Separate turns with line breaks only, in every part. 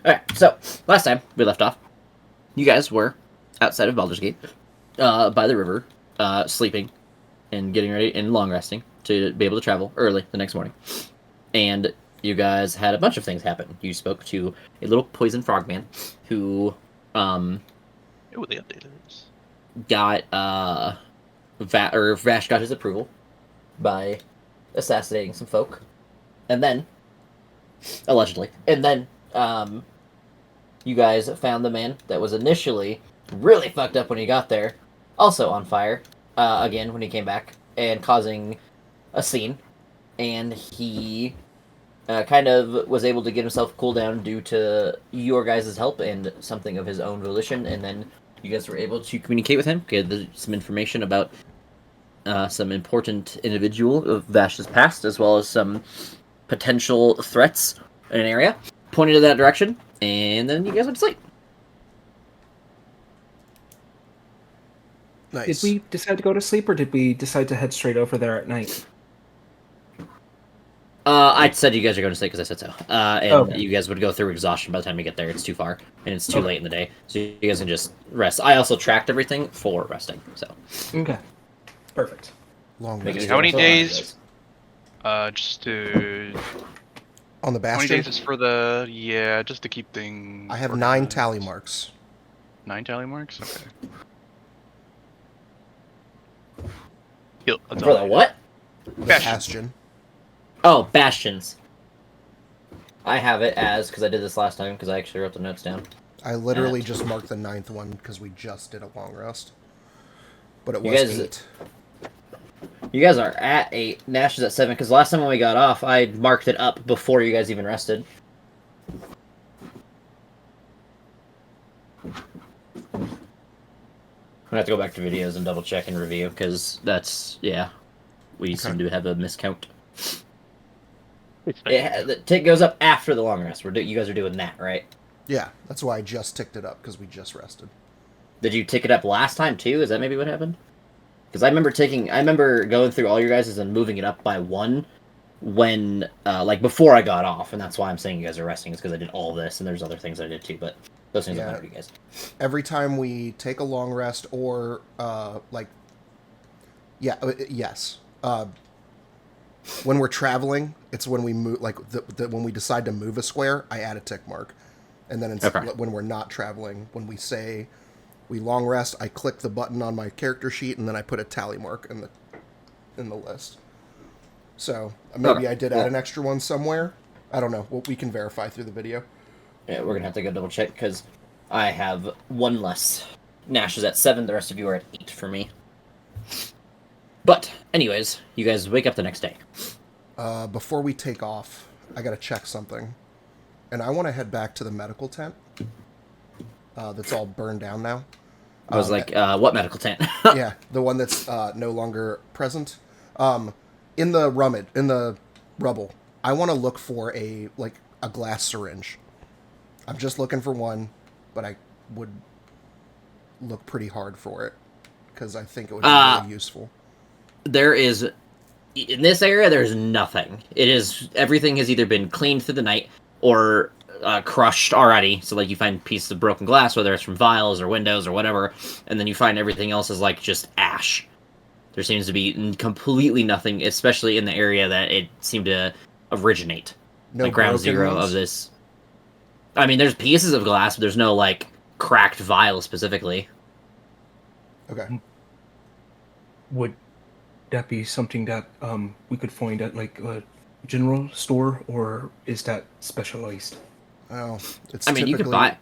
Alright, so last time we left off, you guys were outside of Baldur's Gate, by the river, sleeping and getting ready and long resting to be able to travel early the next morning. And you guys had a bunch of things happen. You spoke to a little poison frogman who
Ooh, they updated this.
got Vash got his approval by assassinating some folk, and then allegedly, and then you guys found the man that was initially really fucked up when he got there, also on fire again when he came back and causing a scene, and he kind of was able to get himself cooled down due to your guys' help and something of his own volition, and then you guys were able to communicate with him, get some information about some important individual of Vash's past, as well as some potential threats in an area, pointed in that direction, and then you guys went to sleep.
Nice.
Did we decide to go to sleep, or did we decide to head straight over there at night?
I said you guys are going to sleep because I said so. And
Okay.
you guys would go through exhaustion by the time you get there. It's too far, and it's too
Okay.
late in the day, so you guys can just rest. I also tracked everything for resting, so.
Okay. Perfect.
Long
Make it
rest.
easy
How many
for all of you
days?
guys.
Just to.
On the
20
bastion,
days is for the. Yeah, just to keep things.
I have 9
organized.
tally marks.
9 tally marks? Okay. Heal. That's
For
all
the
I need.
what?
The
Bastion.
bastion.
Oh, bastions. I have it as, because I did this last time, because I actually wrote the notes down.
I literally just marked the 9th one because we just did a long rest. But it
You
was
guys-
8.
You guys are at 8, Nash is at 7, because last time when we got off, I marked it up before you guys even rested. I'm gonna have to go back to videos and double check and review, because that's, yeah, we seem to have a miscount. The tick goes up after the long rest. You guys are doing that, right?
Yeah, that's why I just ticked it up, because we just rested.
Did you tick it up last time too? Is that maybe what happened? Because I remember going through all your guys' and moving it up by 1 when, like, before I got off, and that's why I'm saying you guys are resting, is because I did all this, and there's other things I did too, but those things don't matter to you guys.
Every time we take a long rest or, yes. When we're traveling, it's when we move, like, when we decide to move a square, I add a tick mark. And then when we're not traveling, when we say we long rest, I click the button on my character sheet, and then I put a tally mark in the list. So, maybe I did add an extra one somewhere. I don't know. We can verify through the video.
Yeah, we're gonna have to go double check, because I have 1 less. Nash is at 7, the rest of you are at 8 for me. But, anyways, you guys wake up the next day.
Before we take off, I gotta check something. And I want to head back to the medical tent. That's all burned down now.
I was what medical tent?
Yeah, the one that's no longer present. In the rubble, I want to look for a glass syringe. I'm just looking for one, but I would look pretty hard for it because I think it would be really useful.
There is, in this area, there's nothing. Everything has either been cleaned through the night or crushed already. So, like, you find pieces of broken glass, whether it's from vials or windows or whatever, and then you find everything else is, like, just ash. There seems to be completely nothing, especially in the area that it seemed to originate.
No
like, ground
broken
zero
ones?
of this. I mean, there's pieces of glass, but there's no, like, cracked vial specifically.
Okay.
Would that be something that we could find at like a general store, or is that specialized?
Well, it's.
I mean, you could buy.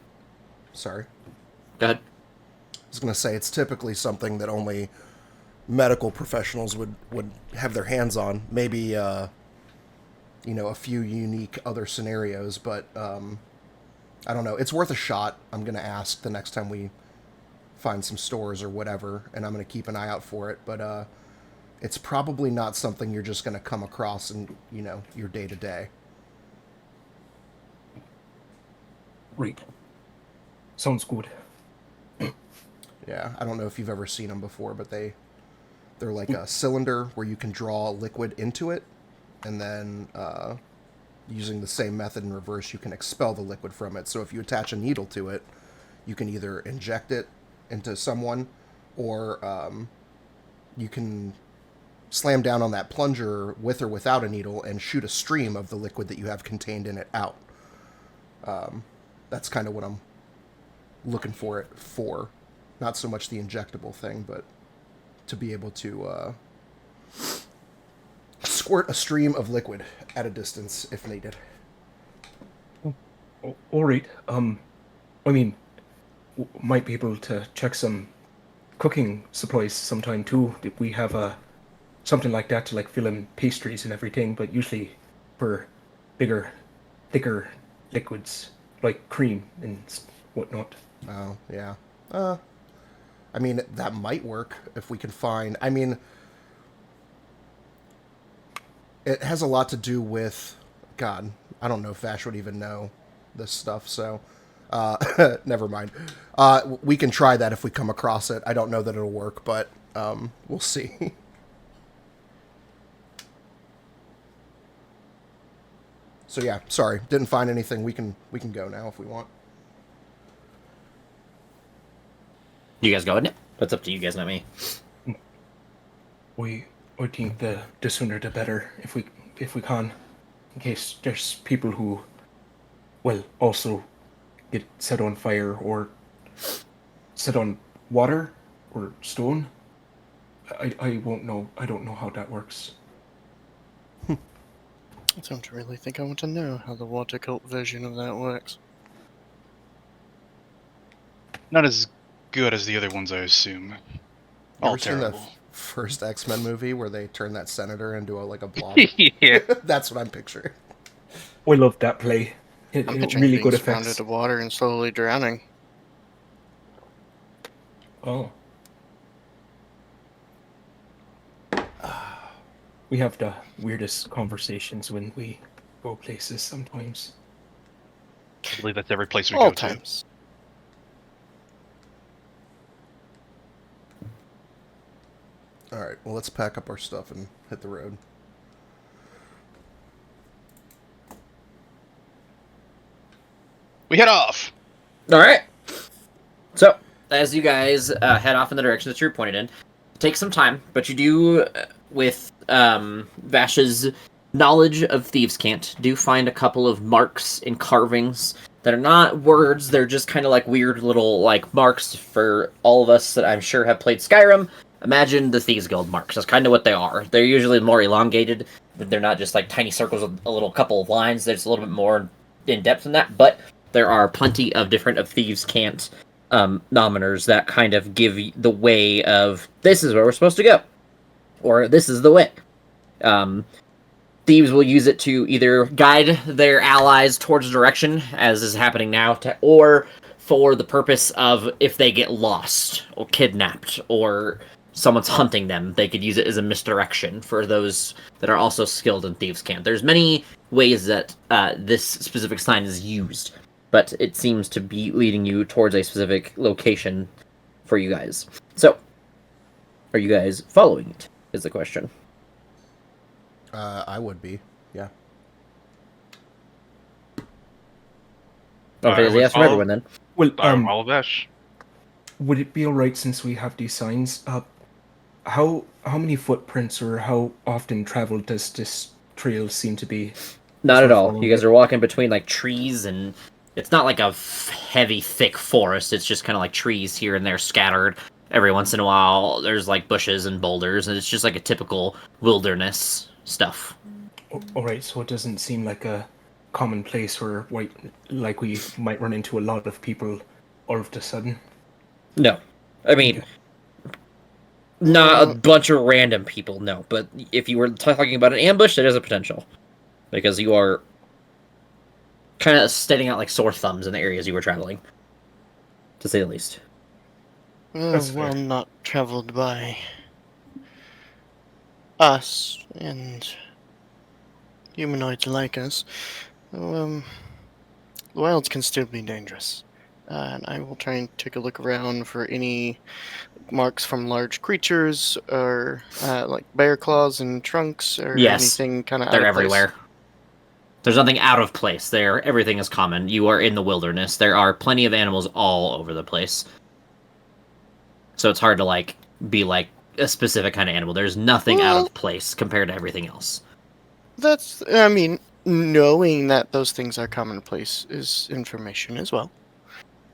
Sorry.
Go ahead.
I was gonna say it's typically something that only medical professionals would have their hands on. Maybe a few unique other scenarios, but I don't know. It's worth a shot. I'm gonna ask the next time we find some stores or whatever, and I'm gonna keep an eye out for it. But it's probably not something you're just gonna come across in your day to day.
Great. Sounds good.
Yeah, I don't know if you've ever seen them before, but they're like a cylinder where you can draw liquid into it, and then using the same method in reverse, you can expel the liquid from it. So if you attach a needle to it, you can either inject it into someone, or you can slam down on that plunger with or without a needle and shoot a stream of the liquid that you have contained in it out. That's kind of what I'm looking for it for. Not so much the injectable thing, but to be able to squirt a stream of liquid at a distance if needed.
All right. I mean, might be able to check some cooking supplies sometime too. If we have something like that to like fill in pastries and everything, but usually for bigger, thicker liquids like cream and whatnot.
Oh, yeah. I mean, that might work if we can find... I mean, it has a lot to do with... God, I don't know if Vash would even know this stuff, so... never mind. We can try that if we come across it. I don't know that it'll work, but we'll see. So yeah, sorry, didn't find anything. We can go now if we want.
You guys going? That's up to you guys, not me.
I think the sooner the better if we can, in case there's people who, well, also get set on fire or set on water or stone. I won't know. I don't know how that works.
I don't really think I want to know how the water cult version of that works.
Not as good as the other ones, I assume. All
Ever seen
terrible.
the first X-Men movie where they turn that senator into a blob?
Yeah.
That's what I'm picturing.
I love that play.
I'm
It
picturing
really
being
good
surrounded
effects.
to water and slowly drowning.
Oh. We have the weirdest conversations when we go places sometimes.
I believe that's every place we
All
go
times.
All right, well, let's pack up our stuff and hit the road.
We head off!
All right. So, as you guys head off in the direction that you're pointed in, it takes some time, but you do, with Vash's knowledge of Thieves' Cant, do find a couple of marks and carvings that are not words. They're just kind of like weird little marks for all of us that I'm sure have played Skyrim. Imagine the Thieves Guild marks. That's kind of what they are. They're usually more elongated. They're not just like tiny circles with a little couple of lines. There's a little bit more in depth than that, but there are plenty of different of Thieves' Cant nominers that kind of give the way of, this is where we're supposed to go, or this is the way. Thieves will use it to either guide their allies towards direction, as is happening now, or for the purpose of if they get lost or kidnapped or someone's hunting them, they could use it as a misdirection for those that are also skilled in Thieves' Cant. There's many ways that this specific sign is used, but it seems to be leading you towards a specific location for you guys. So, are you guys following it, is the question.
I would be, yeah.
Okay,
I would
yes from
follow.
everyone then.
Well,
All of Ash.
would it be alright since we have these signs? How many footprints or how often traveled does this trail seem to be?
Not at all.
following
You guys
it?
are walking between trees, and it's not like a heavy, thick forest. It's just kind of like trees here and there scattered. Every once in a while, there's bushes and boulders, and it's just like a typical wilderness stuff.
Alright, so it doesn't seem like a common place where we might run into a lot of people all of a sudden.
No. I mean, not a bunch of random people, no. But if you were talking about an ambush, there is a potential. Because you are kind of standing out like sore thumbs in the areas you were traveling. To say the least.
That's fair.
Well, not traveled by us and humanoids like us. The wilds can still be dangerous. And I will try and take a look around for any marks from large creatures or like bear claws and trunks or
Yes,
anything kind of
They're everywhere. There's nothing out of place there. Everything is common. You are in the wilderness. There are plenty of animals all over the place. So it's hard to, like, be, like, a specific kind of animal. There's nothing out
Well,
of place compared to everything else.
I mean, knowing that those things are commonplace is information as well.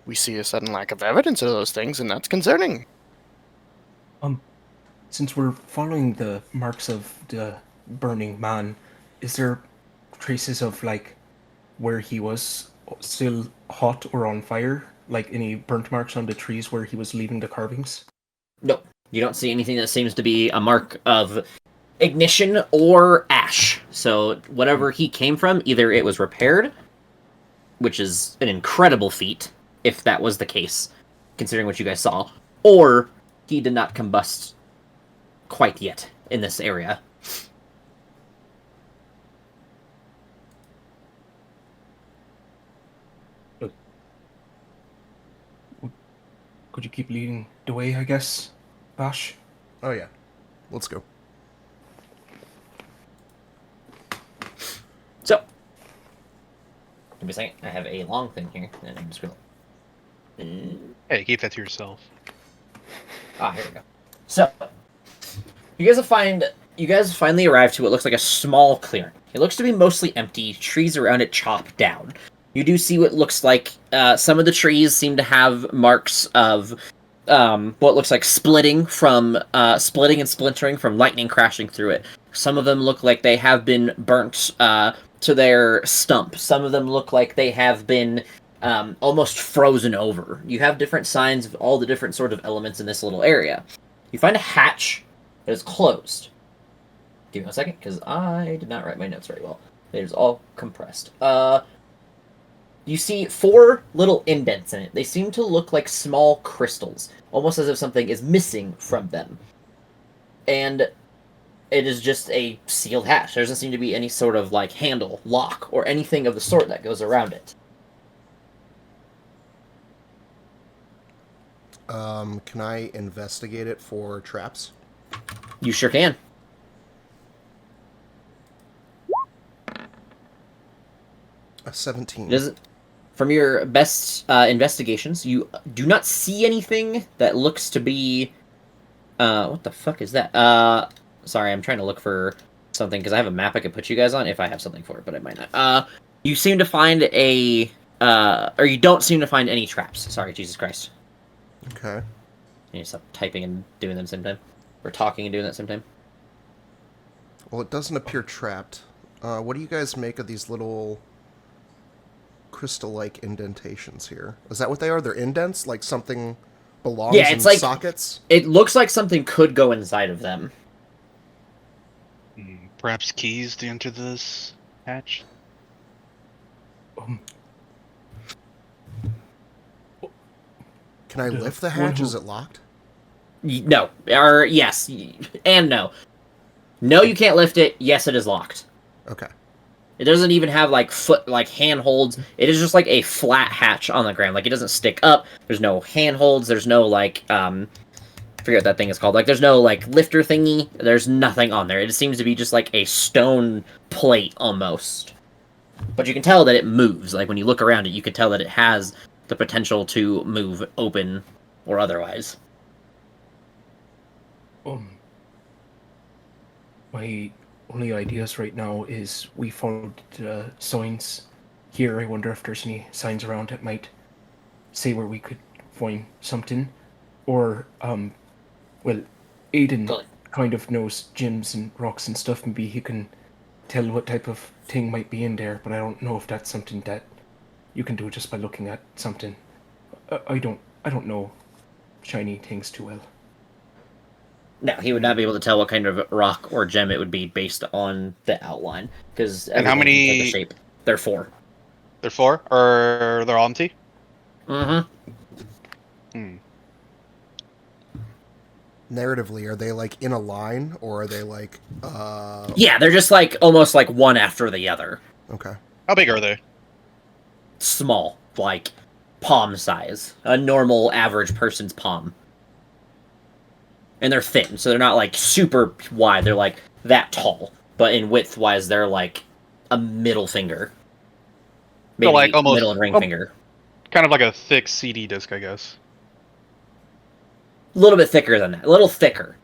We see a sudden lack of evidence of those things, and that's concerning.
Since we're following the marks of the burning man, is there traces of, like, where he was still hot or on fire? Like any burnt marks on the trees where he was leaving the carvings?
Nope. You don't see anything that seems to be a mark of ignition or ash. So whatever he came from, either it was repaired, which is an incredible feat, if that was the case, considering what you guys saw, or he did not combust quite yet in this area.
Could you keep leading the way, I guess, Bash?
Oh yeah, let's go.
So, give me a second. I have a long thing here, and I'm just gonna.
Hey, keep that to yourself.
Here we go. So, you guys finally arrived to what looks like a small clearing. It looks to be mostly empty. Trees around it chopped down. You do see what looks like some of the trees seem to have marks of what looks like splitting and splintering from lightning crashing through it. Some of them look like they have been burnt to their stump. Some of them look like they have been almost frozen over. You have different signs of all the different sort of elements in this little area. You find a hatch that is closed. Give me a second, because I did not write my notes very well. It is all compressed. You see 4 little indents in it. They seem to look like small crystals, almost as if something is missing from them. And it is just a sealed hatch. There doesn't seem to be any sort of, like, handle, lock, or anything of the sort that goes around it.
Can I investigate it for traps?
You sure can.
A 17.
From your best investigations, you do not see anything that looks to be... what the fuck is that? Sorry, I'm trying to look for something, because I have a map I could put you guys on if I have something for it, but I might not. You seem to find or you don't seem to find any traps. Sorry, Jesus Christ.
Okay.
You need to stop typing and doing them at the same time. Or talking and doing that at the same time.
Well, it doesn't appear trapped. What do you guys make of these little crystal-like indentations here? Is that what they are? They're indents? Like something belongs
Yeah, it's
in
like
sockets?
It looks like something could go inside of them.
Perhaps keys to enter this hatch?
Can I lift the hatch? Is it locked?
No. Or yes. And no. No, you can't lift it. Yes, it is locked.
Okay.
It doesn't even have, like, handholds. It is just, like, a flat hatch on the ground. Like, it doesn't stick up. There's no handholds. There's no, like, I forget what that thing is called. Like, there's no, like, lifter thingy. There's nothing on there. It seems to be just, like, a stone plate, almost. But you can tell that it moves. Like, when you look around it, you can tell that it has the potential to move open or otherwise.
My only ideas right now is we followed the signs here. I wonder if there's any signs around that might say where we could find something. Or, well, Aiden kind of knows gems and rocks and stuff. Maybe he can tell what type of thing might be in there, but I don't know if that's something that you can do just by looking at something. I don't know shiny things too well.
No, he would not be able to tell what kind of rock or gem it would be based on the outline. Because
And how many
shape? They're 4.
They're 4? Or they're all empty?
Mm-hmm.
Narratively, are they like in a line, or are they like
Yeah, they're just like almost like one after the other.
Okay.
How big are they?
Small, like palm size. A normal average person's palm. And they're thin, so they're not like super wide. They're like that tall. But in width wise, they're like a middle finger.
So,
Maybe
like, almost-
middle and ring
oh.
finger.
Kind of like a thick CD disc, I guess.
A little bit thicker than that. A little thicker.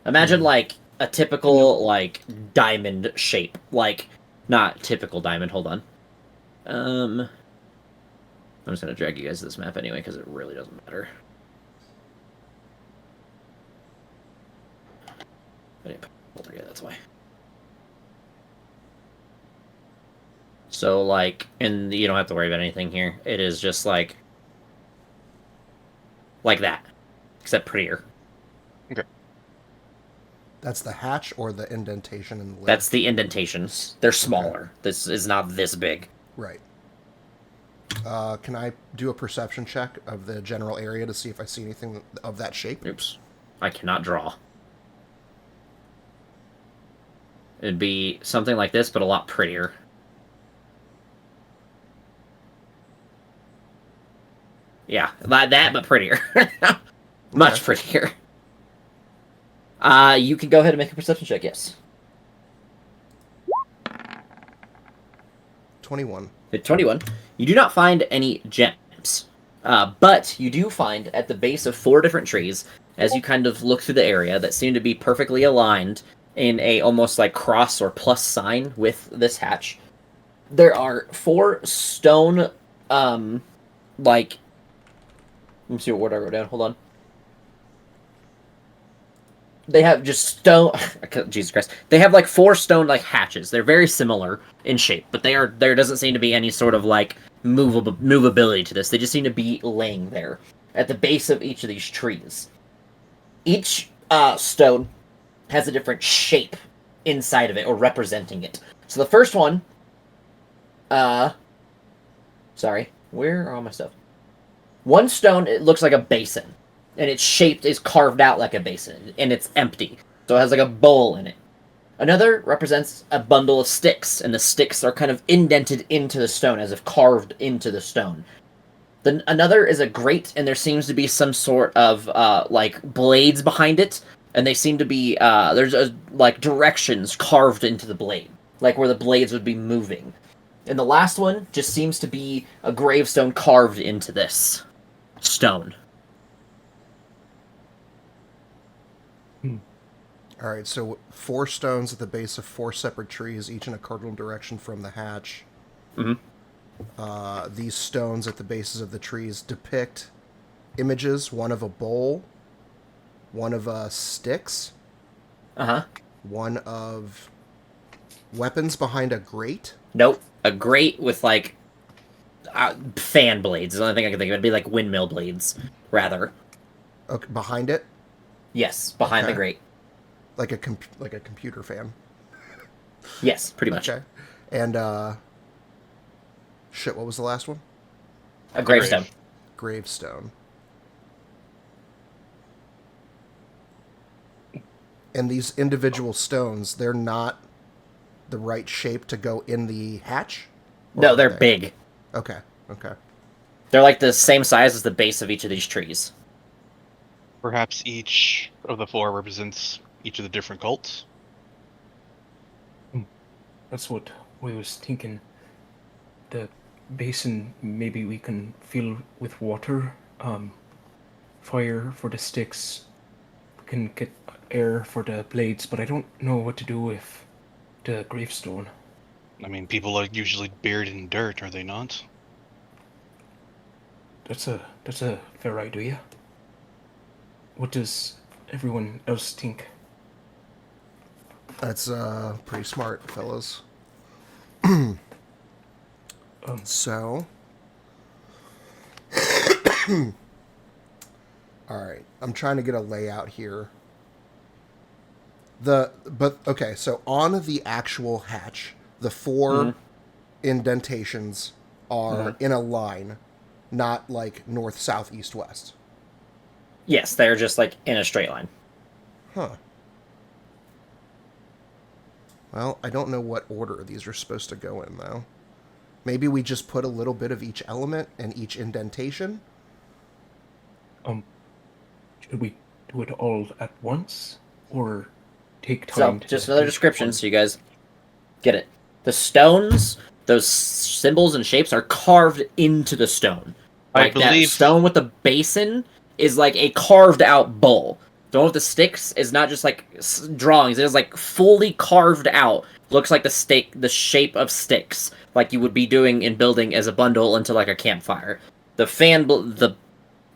Imagine like a typical like diamond shape. Like not typical diamond, hold on. I'm just gonna drag you guys to this map anyway, because it really doesn't matter. Yeah, that's why. So like, and you don't have to worry about anything here. It is just like that, except prettier.
Okay.
That's the hatch or the indentation in the lid?
That's the indentations. They're smaller. This is not this big.
Right. Can I do a perception check of the general area to see if I see anything of that shape?
Oops. I cannot draw. It'd be something like this, but a lot prettier. Yeah, like that, but prettier. Much prettier. You can go ahead and make a perception check, yes.
21.
At 21, you do not find any gems. But you do find at the base of 4 different trees, as you kind of look through the area, that seem to be perfectly aligned in a almost like cross or plus sign with this hatch. There are 4 stone, like... Let me see what word I wrote down. Hold on. They have just stone... Jesus Christ. They have like 4 stone like hatches. They're very similar in shape, but there doesn't seem to be any sort of like movability to this. They just seem to be laying there at the base of each of these trees. Each stone has a different shape inside of it, or representing it. So the first one... Sorry. Where are all my stuff? One stone, it looks like a basin. And its shape is carved out like a basin. And it's empty. So it has like a bowl in it. Another represents a bundle of sticks. And the sticks are kind of indented into the stone, as if carved into the stone. Then another is a grate, and there seems to be some sort of, like, blades behind it. And they seem to be, there's, like, directions carved into the blade. Like, where the blades would be moving. And the last one just seems to be a gravestone carved into this stone.
All right, so 4 stones at the base of 4 separate trees, each in a cardinal direction from the hatch.
Mm-hmm.
These stones at the bases of the trees depict images, one of a bowl, one of sticks, one of weapons behind a grate.
Nope. A grate with, like, fan blades is the only thing I can think of. It'd be like windmill blades, rather.
Okay, behind it?
Yes, behind the
Okay.
grate.
Like a computer fan.
Yes, pretty much.
Okay. And, shit, what was the last one?
A gravestone.
Gravestone. And these individual stones, they're not the right shape to go in the hatch? Or
No,
are
they're
they?
big.
Okay, okay.
They're like the same size as the base of each of these trees.
Perhaps each of the 4 represents each of the different cults.
That's what we was thinking. The basin, maybe we can fill with water. Fire for the sticks. We can get air for the blades, but I don't know what to do with the gravestone.
I mean, people are usually buried in dirt, are they not?
That's a fair idea. What does everyone else think?
That's pretty smart, fellas. So, all right. I'm trying to get a layout here. Okay. So on the actual hatch, the 4 indentations are in a line, not like north, south, east, west.
Yes, they're just like in a straight line.
Huh. Well, I don't know what order these are supposed to go in, though. Maybe we just put a little bit of each element in each indentation?
Should we do it all at once? Or take
So,
time.
just
to
another
do each
description
one.
so you guys get it. The stones, those symbols and shapes are carved into the stone.
I
Like that
believe
stone with the basin is like a carved out bowl. The one with the sticks is not just like drawings; it is like fully carved out. Looks like the shape of sticks, like you would be doing in building as a bundle into like a campfire. The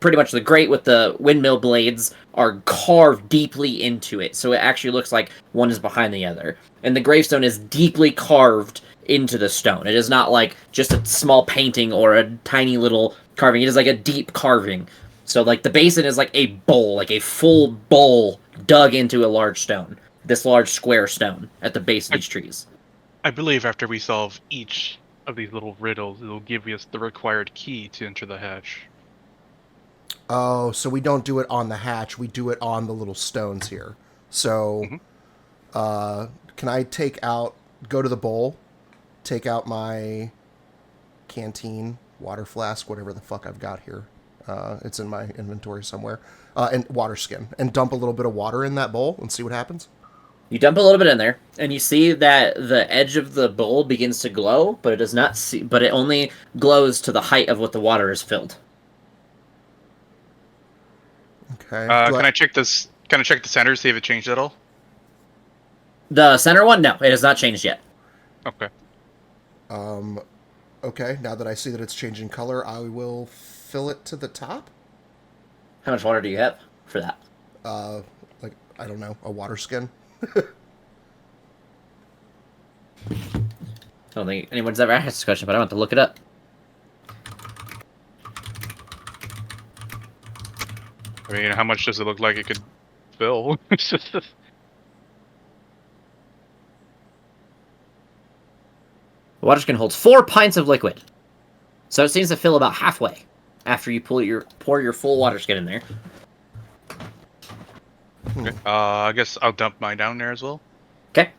pretty much the grate with the windmill blades are carved deeply into it, so it actually looks like one is behind the other. And the gravestone is deeply carved into the stone. It is not like just a small painting or a tiny little carving. It is like a deep carving. So like the basin is like a bowl, like a full bowl dug into a large stone. This large square stone at the base of these trees.
I believe after we solve each of these little riddles, it'll give us the required key to enter the hatch.
Oh, so we don't do it on the hatch. We do it on the little stones here. So, can I go to the bowl, take out my canteen, water flask, whatever the fuck I've got here. It's in my inventory somewhere. And water skin. And dump a little bit of water in that bowl and see what happens.
You dump a little bit in there, and you see that the edge of the bowl begins to glow, but it does not see. But it only glows to the height of what the water is filled.
Okay.
Can I check this? Can I check the center, see if it changed at all?
The center one, no, it has not changed yet.
Okay.
Okay, now that I see that it's changing color, I will fill it to the top.
How much water do you have for that?
Like, I don't know, a water skin.
I don't think anyone's ever asked this question, but I want to look it up.
I mean, how much does it look like it could fill?
The water skin holds 4 pints of liquid, so it seems to fill about halfway after you pour your full water skin in there.
Okay. I guess I'll dump mine down there as well.
Okay.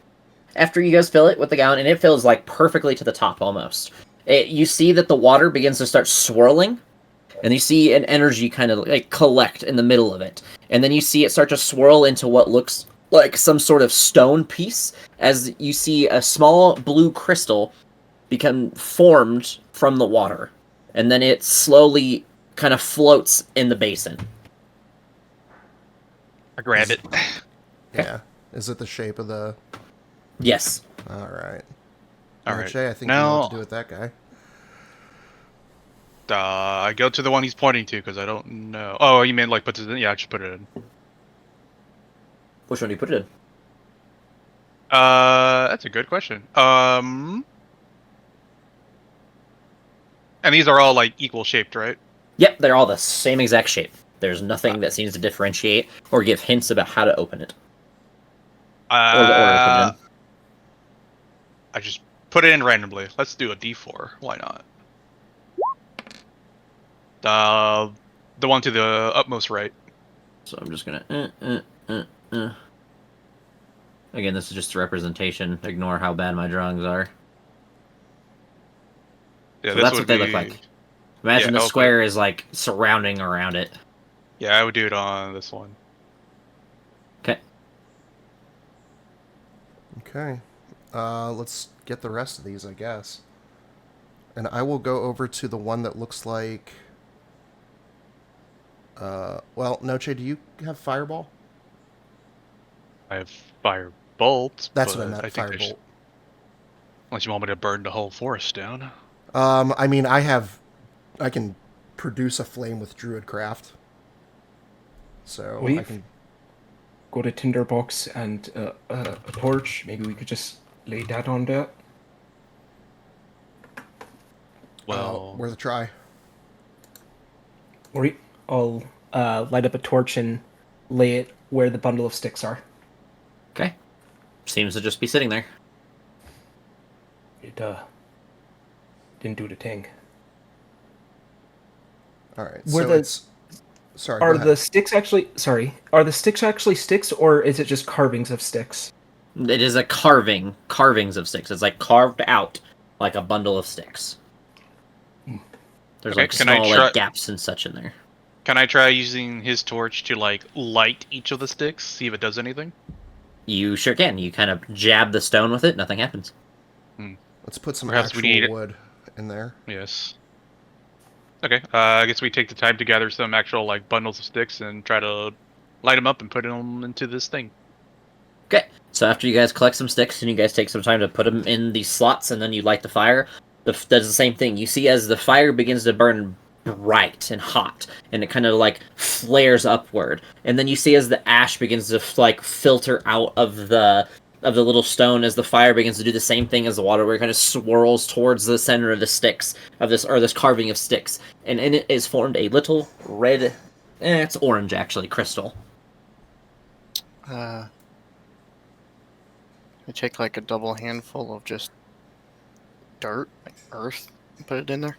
After you guys fill it with the gallon, and it fills like perfectly to the top almost. You see that the water begins to start swirling, and you see an energy kind of like collect in the middle of it. And then you see it start to swirl into what looks like some sort of stone piece, as you see a small blue crystal become formed from the water. And then it slowly kind of floats in the basin.
I grab it.
Yeah. Is it the shape of the...
Yes.
All right.
All right.
Jay, I think you know what to do with that guy.
I go to the one he's pointing to because I don't know. Oh, you mean like put it in? Yeah, I just put it in.
Which one do you put it in?
That's a good question. And these are all like equal shaped, right?
Yep, they're all the same exact shape. There's nothing that seems to differentiate or give hints about how to open it. Or the order to put it in.
I just put it in randomly. Let's do a D4. Why not? The one to the utmost right.
So I'm just gonna. Again, this is just a representation. Ignore how bad my drawings are.
Yeah,
So
this
that's
would
what they
be...
look like. Imagine the square is like surrounding around it.
Yeah, I would do it on this one.
Okay.
Okay. Let's get the rest of these, I guess. And I will go over to the one that looks like... well, Noche, do you have Fireball?
I have fire bolts.
That's
but
what I meant, Firebolt.
Unless you want me to burn the whole forest down.
I mean, I can produce a flame with Druidcraft. So I can...
Go to Tinderbox and a torch. Maybe we could just lay that on there.
Well...
worth a try.
Or I'll light up a torch and lay it where the bundle of sticks are.
Okay. Seems to just be sitting there.
It didn't do the thing.
All right.
Were
So
the-
it's... Sorry,
Are
go ahead.
the sticks actually... Sorry. Are the sticks actually sticks, or is it just carvings of sticks?
It is a carvings of sticks. It's like carved out like a bundle of sticks. There's
Okay,
like
can I
small
try-
like gaps and such in there.
Can I try using his torch to like light each of the sticks? See if it does anything?
You sure can. You kind of jab the stone with it, nothing happens.
Let's put some
Perhaps we
actual
need-
wood in there.
Yes. Okay. I guess we take the time to gather some actual like bundles of sticks and try to light them up and put them into this thing.
Okay, so after you guys collect some sticks and you guys take some time to put them in these slots and then you light the fire, does the same thing. You see as the fire begins to burn bright and hot and it kind of like flares upward, and then you see as the ash begins to like filter out of the little stone as the fire begins to do the same thing as the water, where it kind of swirls towards the center of the sticks of this carving of sticks, and in it is formed a little red, it's orange actually, crystal.
I take like a double handful of just dirt, like earth, and put it in there.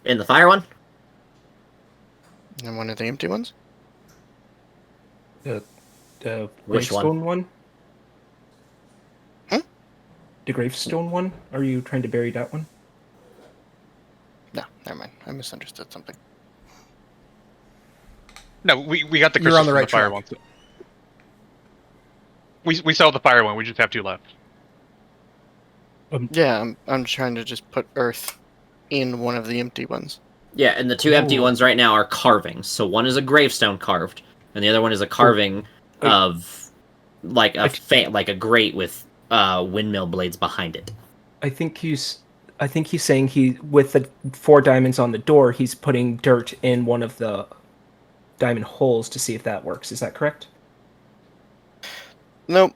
In the fire one?
And one of the empty ones?
The
Which one?
gravestone one?
Hmm?
The gravestone one? Are you trying to bury that one?
No, never mind. I misunderstood something.
No, we got the
You're
crystals
on the
from
right
the fire
track.
one. We saw the fire one. We just have 2 left.
Yeah, I'm trying to just put earth in one of the empty ones.
Yeah, and the 2 empty
Ooh.
ones right now are carvings. So one is a gravestone carved, and the other one is a carving
wait.
of like a grate with windmill blades behind it.
I think he's saying he, with the 4 diamonds on the door, he's putting dirt in one of the diamond holes to see if that works. Is that correct?
Nope.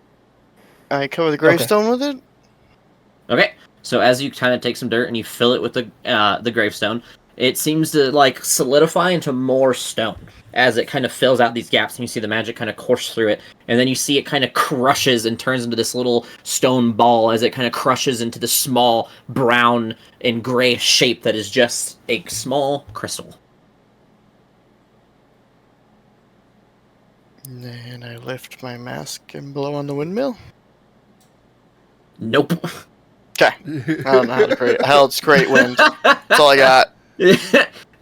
I cover the gravestone with it.
Okay, so as you kind of take some dirt and you fill it with the gravestone, it seems to like solidify into more stone as it kind of fills out these gaps, and you see the magic kind of course through it, and then you see it kind of crushes and turns into this little stone ball as it kind of crushes into the small brown and gray shape that is just a small crystal.
And then I lift my mask and blow on the windmill.
Nope.
Okay. I don't know how to create. Hell, it's great wind. That's all I got.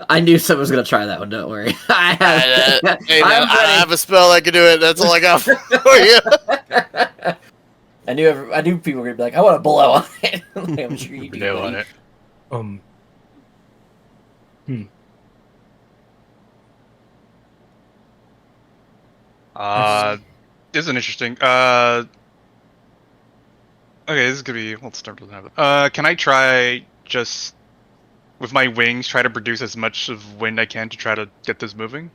I knew someone was gonna try that one. Don't worry. I
have a spell that can do it. That's all I got for you.
I knew people were gonna be like, I want to blow on it. Like, I'm sure you do.
Nail on
buddy.
it. This is interesting. Okay, this is gonna be. Let's start with that. Can I try just with my wings try to produce as much of wind I can to try to get this moving?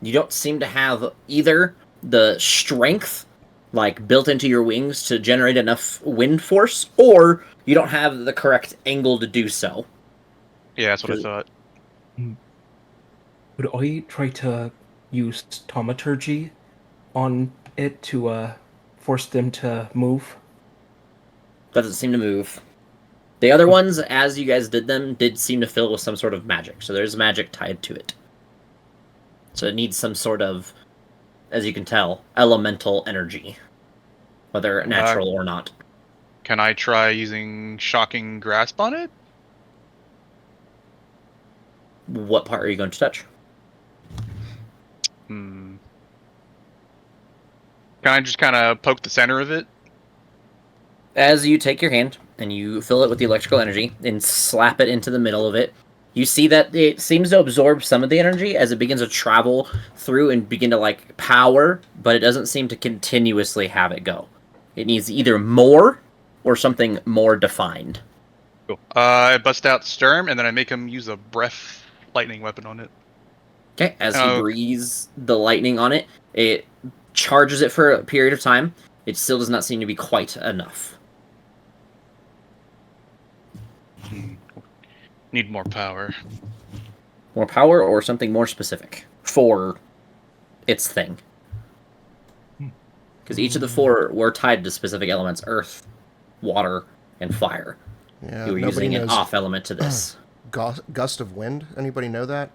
You don't seem to have either the strength, like built into your wings, to generate enough wind force, or you don't have the correct angle to do so.
Yeah, that's what I thought.
Would I try to use thaumaturgy on it to force them to move?
Doesn't seem to move. The other ones, as you guys did them, did seem to fill with some sort of magic. So there's magic tied to it. So it needs some sort of, as you can tell, elemental energy. Whether natural or not.
Can I try using Shocking Grasp on it?
What part are you going to touch?
Can I just kind of poke the center of it?
As you take your hand and you fill it with the electrical energy and slap it into the middle of it, you see that it seems to absorb some of the energy as it begins to travel through and begin to like power, but it doesn't seem to continuously have it go. It needs either more or something more defined.
Cool. I bust out Sturm and then I make him use a breath lightning weapon on it.
Okay, as he breathes the lightning on it, it charges it for a period of time. It still does not seem to be quite enough.
Need more power.
More power or something more specific for its thing. Because each of the 4 were tied to specific elements: earth, water, and fire.
Yeah,
You were
nobody
using an
knows
off element to this.
Gust of wind. Anybody know that?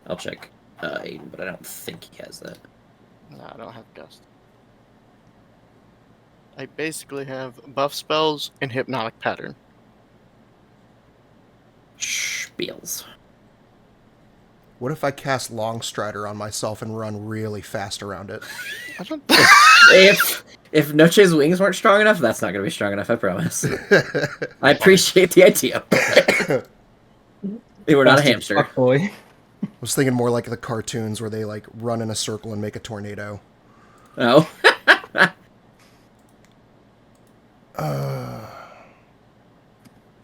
I'll check. But I don't think he has that.
No, I don't have gust. I basically have buff spells and hypnotic pattern.
Spiels.
What if I cast Longstrider on myself and run really fast around it?
I don't.
If Noche's wings weren't strong enough, that's not going to be strong enough, I promise. I appreciate the idea. They were not a
Bastard
hamster.
fuck boy.
I was thinking more like the cartoons where they like run in a circle and make a tornado.
Oh.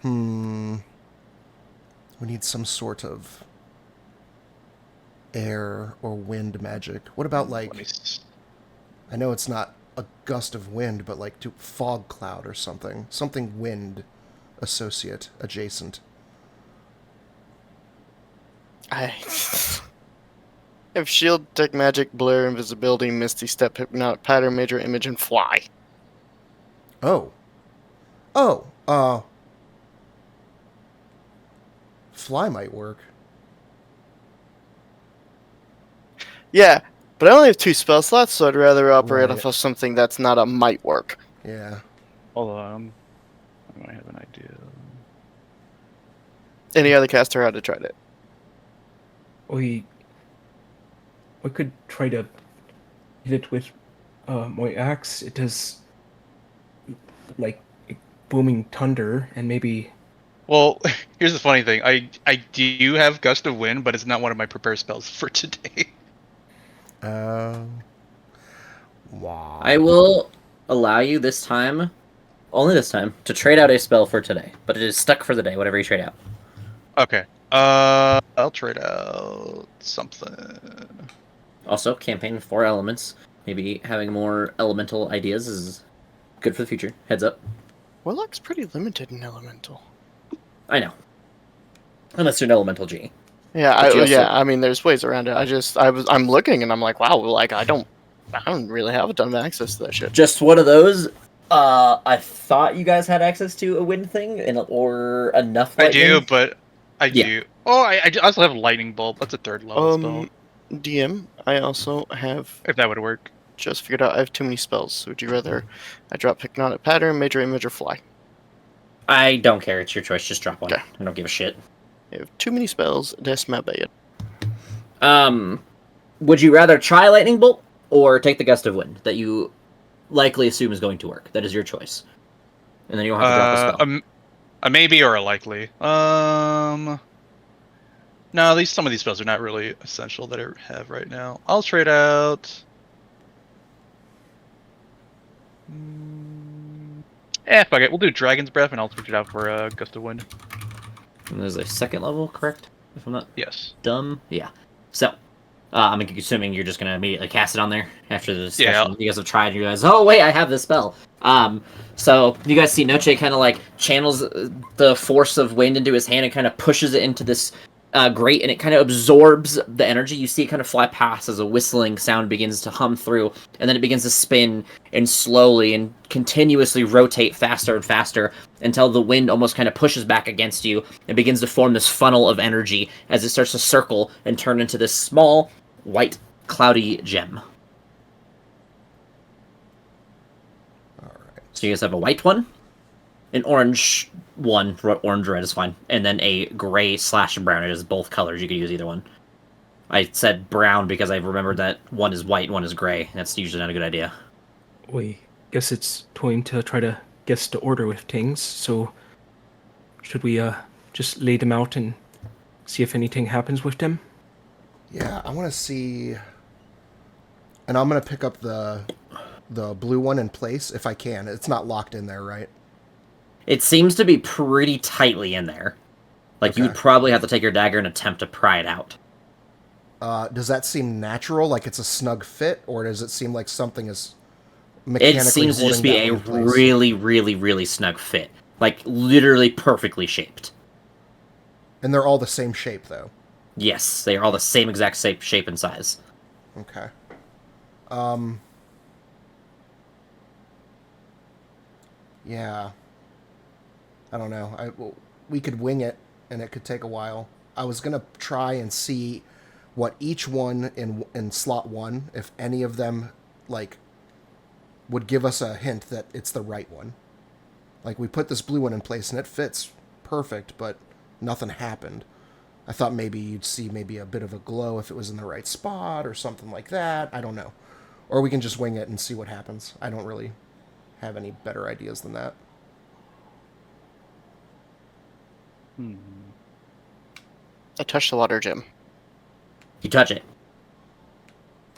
We need some sort of air or wind magic. What about like,
Let me
I know it's not a gust of wind, but like fog cloud or something. Something wind associate adjacent.
I have shield, tech magic, blur, invisibility, misty step, hypnotic pattern, major image, and fly.
Oh. Fly might work.
Yeah, but I only have 2 spell slots, so I'd rather operate
Right.
off of something that's not a might work.
Yeah.
Hold on. I might have an idea.
Any other caster had to try it.
We could try to hit it with my axe. It does like booming thunder, and maybe
Well, here's the funny thing. I do have Gust of Wind, but it's not one of my prepared spells for today.
Wow.
I will allow you this time, only this time, to trade out a spell for today. But it is stuck for the day, whatever you trade out.
Okay. I'll trade out something.
Also, campaign 4 elements. Maybe having more elemental ideas is good for the future. Heads up.
Warlock's pretty limited in elemental.
I know. Unless you're an elemental G.
Yeah,
But you also-
I mean, there's ways around it. I'm looking and I'm like, wow, like I don't really have a ton of access to that shit.
Just one of those. I thought you guys had access to a wind thing or enough
I
lightning.
do, but I
Yeah.
do. Oh, I also have Lightning Bolt. That's a 3rd level spell.
DM, I also have
If that would work.
just figured out I have too many spells. So would you rather I drop hypnotic pattern, major image, or fly?
I don't care. It's your choice. Just drop one.
Okay.
I don't give a shit.
I have too many spells. That's my bad.
Would you rather try Lightning Bolt or take the Gust of Wind that you likely assume is going to work? That is your choice. And then you don't have to drop a spell.
A maybe or a likely. No, some of these spells are not really essential that I have right now. I'll trade out. Fuck it. We'll do Dragon's Breath, and I'll switch it out for Gust of Wind.
And there's a 2nd level, correct? If I'm not
Yes.
dumb. Yeah. So, I'm assuming you're just going to immediately cast it on there after the discussion.
Yeah.
You guys have tried, and you guys, oh, wait, I have this spell. So you guys see Noche kind of like channels the force of wind into his hand and kind of pushes it into this grate, and it kind of absorbs the energy. You see it kind of fly past as a whistling sound begins to hum through, and then it begins to spin and slowly and continuously rotate faster and faster until the wind almost kind of pushes back against you and begins to form this funnel of energy as it starts to circle and turn into this small, white, cloudy gem. So you guys have a white one, an orange one, orange red is fine, and then a gray/brown. It is both colors. You could use either one. I said brown because I remembered that one is white, one is gray. That's usually not a good idea.
we guess it's time to try to guess the order with things. So should we just lay them out and see if anything happens with them?
Yeah, I want to see... And I'm going to pick up the blue one in place if I can. It's not locked in there, right?
It seems to be pretty tightly in there. Like, you would
Okay.
probably have to take your dagger and attempt to pry it out.
Does that seem natural, like it's a snug fit, or does it seem like something is mechanically
It seems to just be
holding
a
that one in place?
really, really, really snug fit. Like, literally perfectly shaped.
And they're all the same shape, though.
Yes, they are all the same exact shape and size.
Okay. Yeah. I don't know. We could wing it, and it could take a while. I was gonna try and see what each one in slot 1, if any of them, like, would give us a hint that it's the right one. Like, we put this blue one in place, and it fits perfect, but nothing happened. I thought maybe you'd see maybe a bit of a glow if it was in the right spot or something like that. I don't know. Or we can just wing it and see what happens. I don't really have any better ideas than that.
I touch the water gem.
You touch it.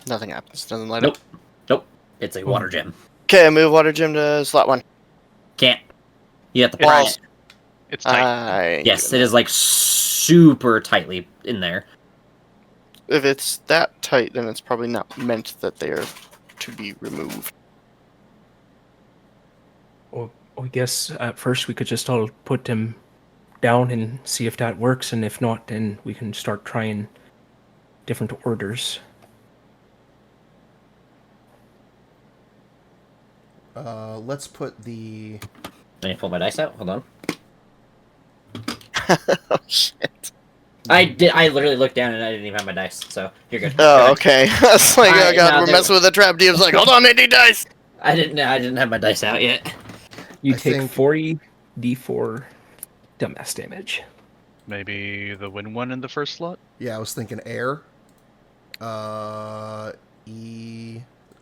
Nothing happens. Doesn't light
Nope.
up.
Nope. It's a water gem.
Okay, I move water gem to slot 1.
Can't. You have to
It's-
pry it.
It's tight.
Yes, it is like super tightly in there.
If it's that tight, then it's probably not meant that they are to be removed.
Well, I guess at first we could just all put them down and see if that works, and if not, then we can start trying different orders.
Let's put the...
Let me pull my dice out. Hold on.
Oh shit.
I literally looked down and I didn't even have my dice, so you're good.
Oh, okay. It's like, oh
Alright,
god,
now
we're
there-
messing with the trap. DM's like, hold on, I need dice!
I didn't have my dice out yet.
You
I
take
think-
40 d4 dumbass damage.
Maybe the win one in the first slot?
Yeah, I was thinking air.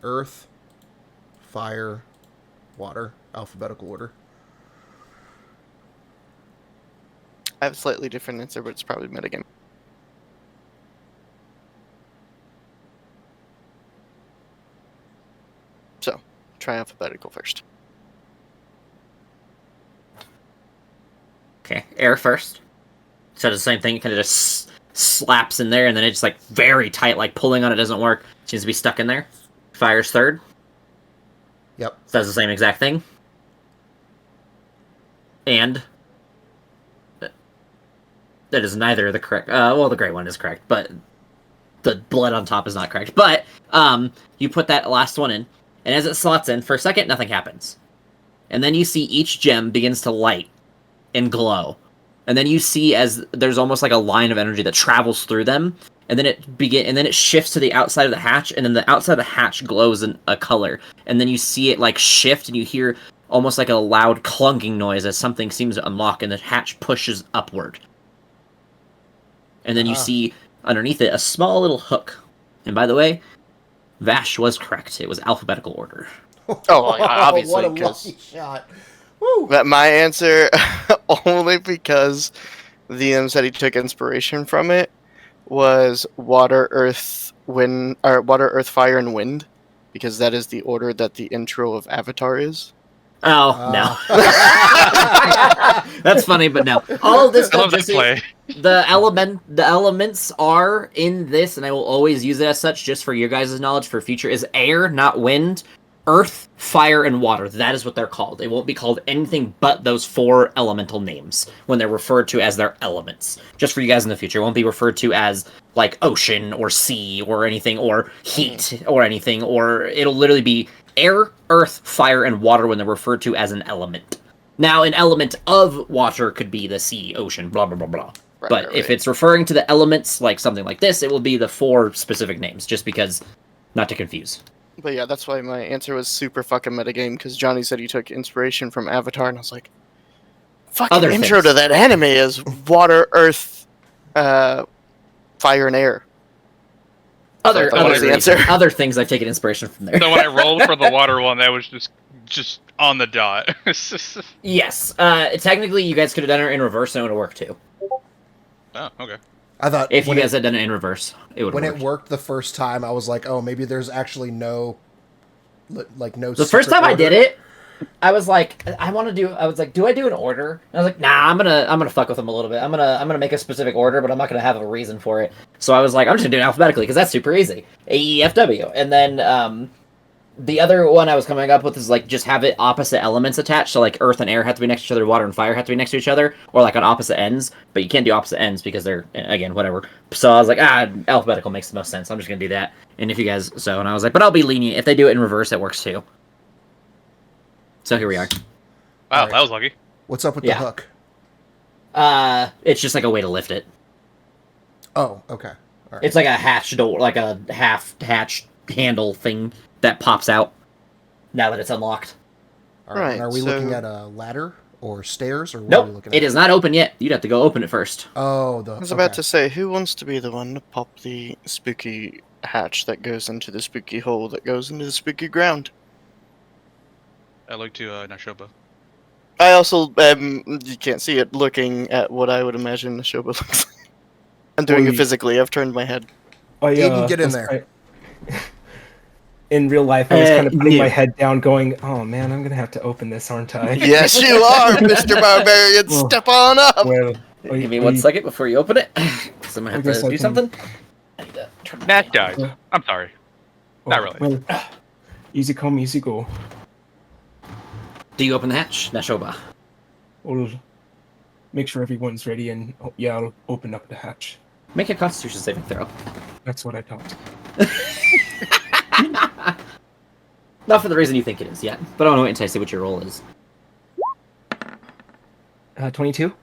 Earth, fire, water, alphabetical order.
I have a slightly different answer, but it's probably metagame. So, try alphabetical first.
Okay, air first. So it's the same thing. It kind of just slaps in there, and then it's like very tight. Like pulling on it doesn't work. Seems to be stuck in there. Fire's third.
Yep.
Does the same exact thing. And that is neither the correct. Well, the gray one is correct, but the blood on top is not correct. But you put that last one in, and as it slots in, for a second, nothing happens, and then you see each gem begins to light and glow, and then you see as there's almost like a line of energy that travels through them, and then it shifts to the outside of the hatch, and then the outside of the hatch glows in a color, and then you see it like shift, and you hear almost like a loud clunking noise as something seems to unlock, and the hatch pushes upward. And then you see underneath it a small little hook. And by the way, Vash was correct. It was alphabetical order.
Oh, well, obviously,
what a
'cause-
lucky shot. Woo!
But my answer, only because DM said he took inspiration from it, was water, earth, wind, or water, earth, fire, and wind, because that is the order that the intro of Avatar is.
Oh, no. That's funny, but no. All of this
I love
stuff,
that play.
the elements are in this, and I will always use it as such just for your guys' knowledge for future, is air, not wind, earth, fire, and water. That is what they're called. They won't be called anything but those 4 elemental names when they're referred to as their elements. Just for you guys in the future. It won't be referred to as like ocean or sea or anything, or heat or anything, or it'll literally be air, earth, fire, and water when they're referred to as an element. Now, an element of water could be the sea, ocean, blah, blah, blah, blah.
Right,
But
right,
if
right.
it's referring to the elements, like something like this, it will be the 4 specific names, just because, not to confuse.
But yeah, that's why my answer was super fucking metagame, because Johnny said he took inspiration from Avatar, and I was like, fucking
Other
intro
things.
to that anime is water, earth, fire, and air.
Other,
that was the answer.
other things I've taken inspiration from there.
So when I rolled for the water one, that was just on the dot.
Yes. Technically, you guys could have done it in reverse, and it would have worked too.
Oh, okay.
I thought
If you
when
guys had done it in reverse, it would have
when
worked.
it worked the first time, I was like, oh, maybe there's actually no no.
The first
secret
time I
order.
did it, I was like, do I do an order? And I was like, nah, I'm gonna fuck with them a little bit. I'm gonna make a specific order, but I'm not gonna have a reason for it. So I was like, I'm just gonna do it alphabetically because that's super easy. AEFW, and then the other one I was coming up with is like just have it opposite elements attached. So like earth and air have to be next to each other, water and fire have to be next to each other, or like on opposite ends. But you can't do opposite ends because they're, again, whatever. So I was like, alphabetical makes the most sense. I'm just gonna do that. And if you guys, and I was like, but I'll be lenient if they do it in reverse. It works too. So here we are.
Wow,
Alright.
that was lucky.
What's up with
Yeah.
the hook?
It's just like a way to lift it.
Oh, okay. All right.
It's like a hatch door, like a half hatch handle thing that pops out now that it's unlocked.
All right.
Right,
And are we
so-
looking at a ladder or stairs, or what are we
Nope,
looking
it
at?
is not open yet. You'd have to go open it first.
Oh,
I was about to say, who wants to be the one to pop the spooky hatch that goes into the spooky hole that goes into the spooky ground?
I look to Nashoba.
I also you can't see it, looking at what I would imagine the Shoba looks like. I'm doing it
Oi.
physically. I've turned my head.
Aiden, get in
was
there.
in real life, I was kind of putting
yeah.
my head down, going, "Oh man, I'm gonna have to open this, aren't I?"
Yes, you are, Mr. Barbarian.
Oh.
Step on up.
Well,
Give me 1 second before you open it. Because I'm going
I
to have
guess
to
I
do
can-
something. I need to turn
Nat
my-
died.
Yeah.
I'm sorry. Not really.
Well, easy come, easy go.
Do you open the hatch, Nashoba?
We'll make sure everyone's ready, and yeah, I'll open up the hatch.
Make a Constitution saving throw.
That's what I thought.
Not for the reason you think it is yet, but I want to wait until I see what your roll is.
22.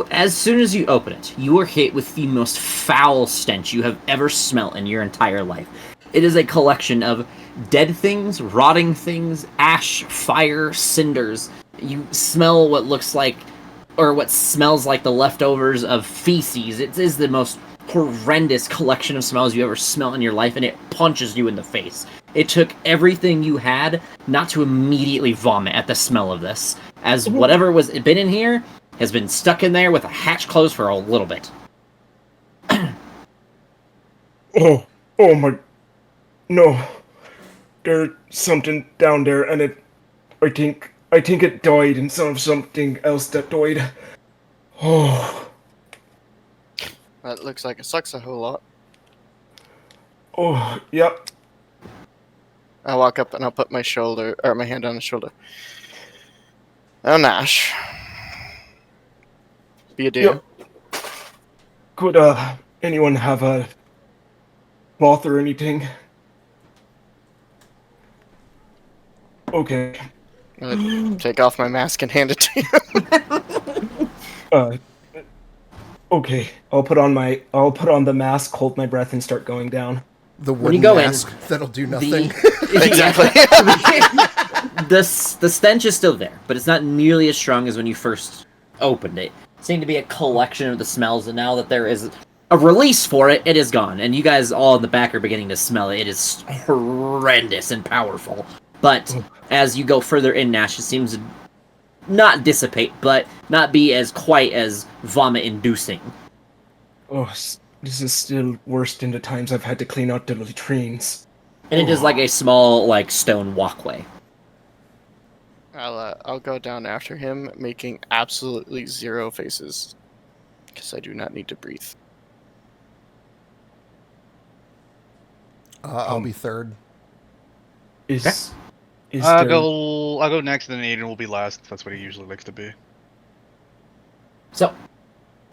As soon as you open it, you are hit with the most foul stench you have ever smelt in your entire life. It is a collection of dead things, rotting things, ash, fire, cinders. You smell what looks like, or what smells like the leftovers of feces. It is the most horrendous collection of smells you ever smelled in your life, and it punches you in the face. It took everything you had not to immediately vomit at the smell of this, as whatever was been in here has been stuck in there with a hatch closed for a little bit.
Oh my, no, there's something down there, and I think it died instead of something else that died. Oh,
That looks like it sucks a whole lot.
Yep.
I walk up and I'll put my hand on his shoulder. Oh, Nash. Be a dear.
Yep. Could anyone have a cloth or anything? Okay.
Take off my mask and hand it to you.
Okay. I'll put on the mask, hold my breath, and start going down.
The
When you
wooden
go
mask that'll do nothing.
Exactly.
The stench is still there, but it's not nearly as strong as when you first opened it. It seemed to be a collection of the smells, and now that there is a release for it, it is gone. And you guys all in the back are beginning to smell it. It is horrendous and powerful. But as you go further in, Nash, it seems to not dissipate, but not be as quite as vomit-inducing.
Oh, this is still worse than the times I've had to clean out the latrines.
And it is like a small, stone walkway.
I'll go down after him, making absolutely zero faces, because I do not need to breathe.
I'll be third.
I'll go next, and then Aiden will be last. That's what he usually likes to be.
So,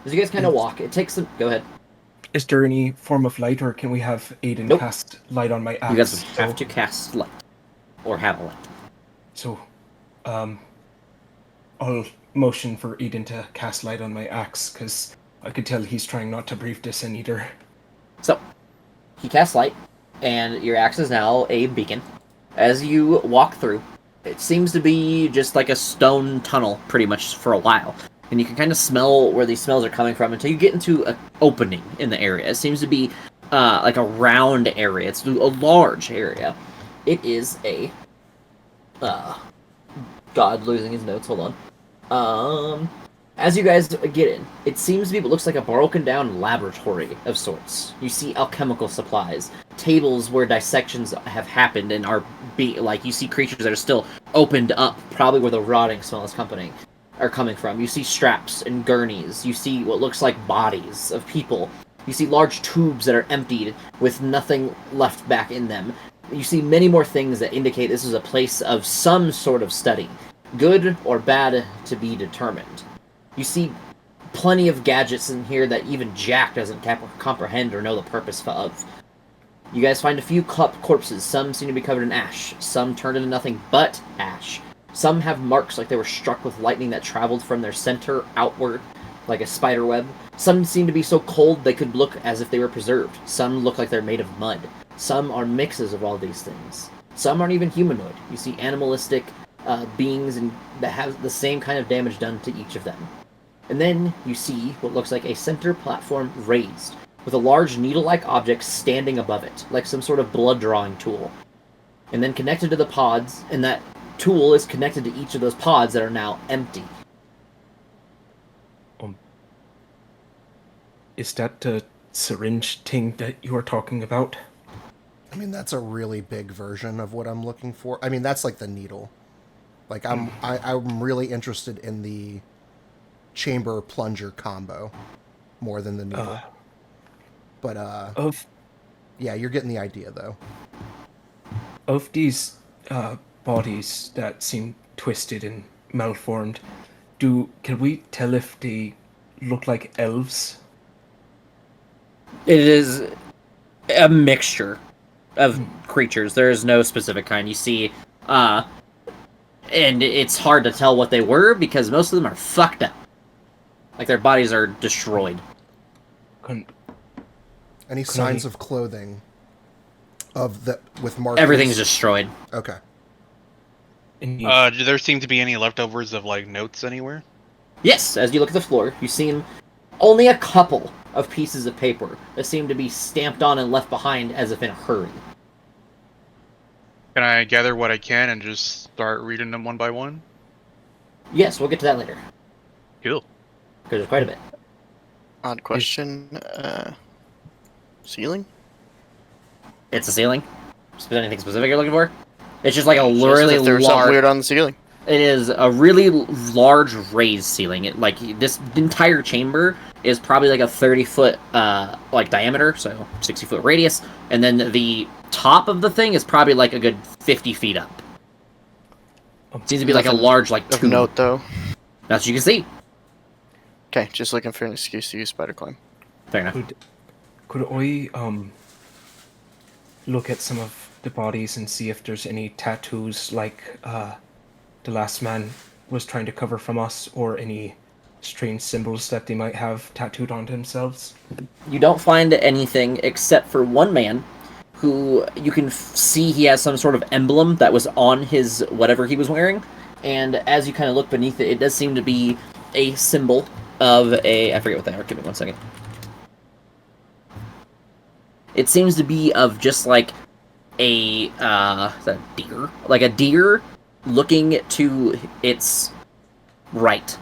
as you guys kind of walk, it takes some... Go ahead.
Is there any form of light, or can we have Aiden
Nope.
cast light on my axe?
You guys have to cast light. Or have a light.
So, I'll motion for Aiden to cast light on my axe, because I could tell he's trying not to breathe this in either.
So, he casts light, and your axe is now a beacon. As you walk through, it seems to be just like a stone tunnel, pretty much, for a while. And you can kind of smell where these smells are coming from until you get into an opening in the area. It seems to be like a round area. It's a large area. It is a... God, losing his notes. Hold on. As you guys get in, it seems to be what looks like a broken down laboratory of sorts. You see alchemical supplies, tables where dissections have happened and are you see creatures that are still opened up, probably where the rotting smell is coming from. You see straps and gurneys. You see what looks like bodies of people. You see large tubes that are emptied with nothing left back in them. You see many more things that indicate this is a place of some sort of study, good or bad to be determined. You see plenty of gadgets in here that even Jack doesn't comprehend or know the purpose of. You guys find a few corpses. Some seem to be covered in ash. Some turned into nothing but ash. Some have marks like they were struck with lightning that traveled from their center outward, like a spider web. Some seem to be so cold they could look as if they were preserved. Some look like they're made of mud. Some are mixes of all these things. Some aren't even humanoid. You see animalistic beings and that have the same kind of damage done to each of them. And then you see what looks like a center platform raised, with a large needle-like object standing above it, like some sort of blood-drawing tool. And then connected to the pods, and that tool is connected to each of those pods that are now empty.
Is that the syringe thing that you were talking about?
I mean, that's a really big version of what I'm looking for. I mean, that's like the needle. Like I'm really interested in the chamber plunger combo more than the needle. But yeah, you're getting the idea though.
Of these bodies that seem twisted and malformed, can we tell if they look like elves?
It is a mixture of creatures. There is no specific kind. You see, and it's hard to tell what they were because most of them are fucked up. Like their bodies are destroyed.
Any signs of clothing of the with markings?
Everything's destroyed.
Okay.
Do there seem to be any leftovers of like notes anywhere?
Yes, as you look at the floor, you see only a couple of pieces of paper that seem to be stamped on and left behind as if in a hurry.
Can I gather what I can and just start reading them one by one?
Yes, we'll get to that later.
Cool.
Because there's quite a bit.
Odd question. Ceiling?
It's a ceiling. Anything specific you're looking for? It's just like a
Just
really
if there was something
large.
weird on the ceiling.
It is a really large raised ceiling. Like this entire chamber is probably like a 30-foot like diameter, so 60-foot radius, and then the top of the thing is probably like a good 50 feet up. Seems to be like a large like
Of
tube.
note, though.
That's what you can see.
Okay, just looking for an excuse to use spider climb.
Fair enough.
Could I look at some of the bodies and see if there's any tattoos like the last man was trying to cover from us, or any strange symbols that they might have tattooed onto themselves?
You don't find anything except for one man who you can see he has some sort of emblem that was on his whatever he was wearing, and as you kind of look beneath it, it does seem to be a symbol of I forget what they are. Give me 1 second. It seems to be of just like is that a deer? Like a deer looking to its right.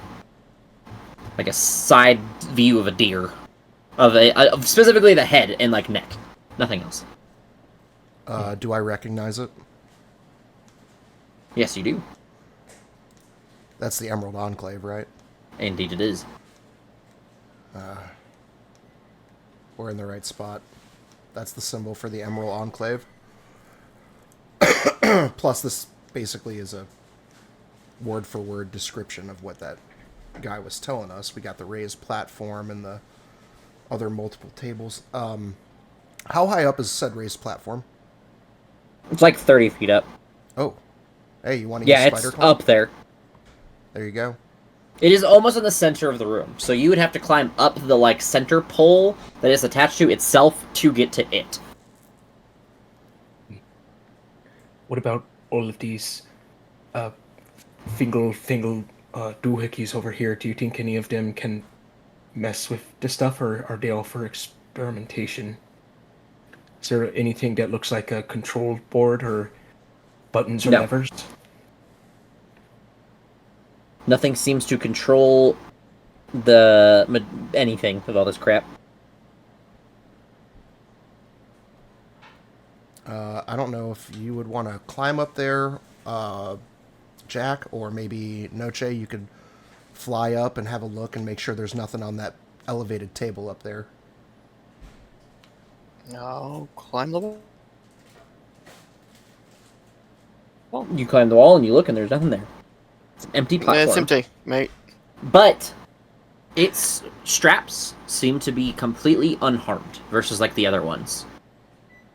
Like a side view of a deer. Of specifically the head and like neck. Nothing else.
Do I recognize it?
Yes, you do.
That's the Emerald Enclave, right?
Indeed it is.
We're in the right spot. That's the symbol for the Emerald Enclave. Plus, this basically is a word-for-word description of what that guy was telling us. We got the raised platform and the other multiple tables. How high up is said raised platform?
It's like 30 feet up.
Oh. Hey, you want to use
Yeah,
spider
it's
climb?
up there.
There you go.
It is almost in the center of the room, so you would have to climb up the like center pole that is attached to itself to get to it.
What about all of these fingal doohickeys over here? Do you think any of them can mess with the stuff, or are they all for experimentation? Is there anything that looks like a control board or buttons or
No.
levers?
Nothing seems to control anything with all this crap.
I don't know if you would want to climb up there, Jack, or maybe Noche, you could fly up and have a look and make sure there's nothing on that elevated table up there.
I'll climb the wall.
Well, you climb the wall and you look and there's nothing there. It's an empty platform.
It's empty, mate.
But its straps seem to be completely unharmed versus like the other ones.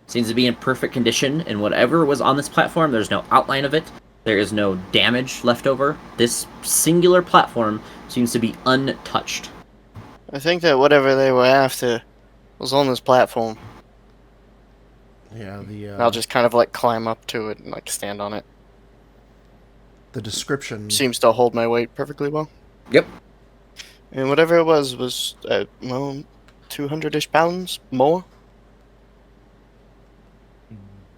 Seems to be in perfect condition, and whatever was on this platform, there's no outline of it. There is no damage left over. This singular platform seems to be untouched.
I think that whatever they were after was on this platform.
Yeah,
I'll just kind of like climb up to it and like stand on it.
The description.
seems to hold my weight perfectly well.
Yep.
And whatever it was, 200-ish pounds more.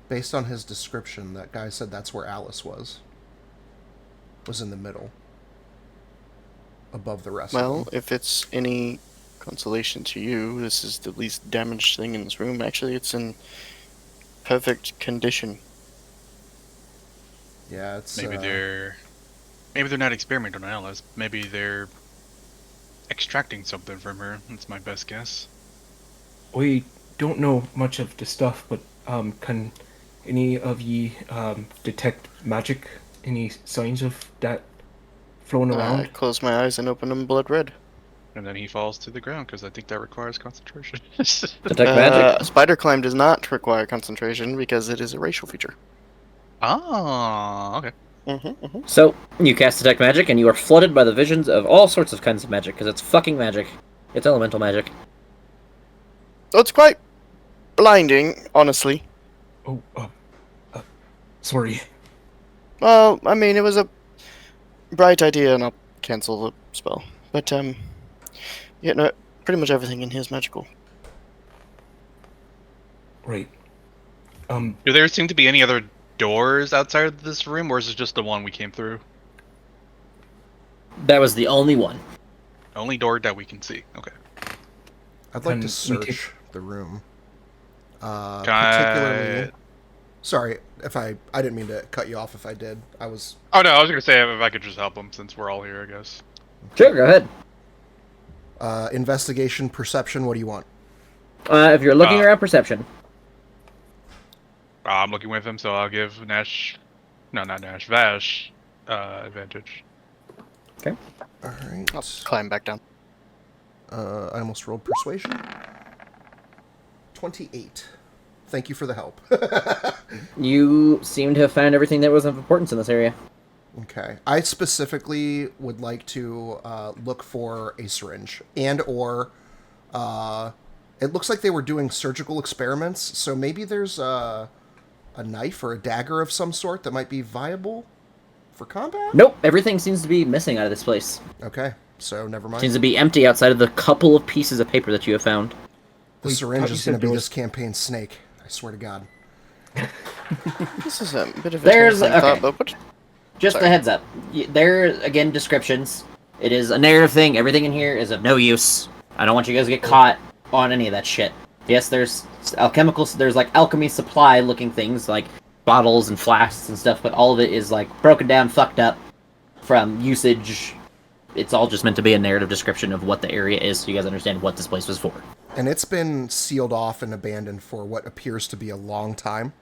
Based on his description, that guy said that's where Alice was. Was in the middle. Above the rest of
Well,
them.
if it's any consolation to you, this is the least damaged thing in this room. Actually, it's in perfect condition.
Yeah, it's...
Maybe they're not experimenting on Alice. Maybe they're extracting something from her. That's my best guess.
We don't know much of the stuff, but can any of ye detect magic? Any signs of that flowing
I
around?
close my eyes and open them blood red.
And then he falls to the ground because I think that requires concentration.
Detect magic.
Spider climb does not require concentration because it is a racial feature.
Oh, okay.
So, you cast Detect Magic, and you are flooded by the visions of all sorts of kinds of magic, because it's fucking magic. It's elemental magic.
Oh, it's quite blinding, honestly.
Oh, sorry.
Well, I mean, it was a bright idea, and I'll cancel the spell. But, yeah, no, pretty much everything in here is magical.
Right.
Do there seem to be any other doors outside of this room, or is it just the one we came through?
That was the only one.
Only door that we can see. Okay.
I'd like
Can
to
we
search
take-
the room.
Can
Particularly... Sorry, if I didn't mean to cut you off if I did. I was...
Oh no, I was gonna say if I could just help him since we're all here, I guess.
Sure, go ahead.
Investigation, perception, what do you want?
If you're looking around perception.
I'm looking with him, so I'll give Nash... No, not Nash. Vash advantage.
Okay.
Alright.
I'll climb back down.
I almost rolled persuasion. 28. Thank you for the help.
You seem to have found everything that was of importance in this area.
Okay. I specifically would like to look for a syringe and or it looks like they were doing surgical experiments, so maybe there's a knife or a dagger of some sort that might be viable for combat?
Nope, everything seems to be missing out of this place.
Okay, so never mind.
Seems to be empty outside of the couple of pieces of paper that you have found.
The
Wait,
syringe
thought you
is
said
going to be
there
this
was-
campaign's snake. I swear to God.
This is a bit of a
There's-
terrifying
okay.
thought, but what?
Just
Sorry.
a heads up. There, again, descriptions. It is a narrative thing. Everything in here is of no use. I don't want you guys to get caught on any of that shit. Yes, there's alchemicals. There's like alchemy supply looking things like bottles and flasks and stuff, but all of it is like broken down, fucked up from usage. It's all just meant to be a narrative description of what the area is, so you guys understand what this place was for.
And it's been sealed off and abandoned for what appears to be a long time.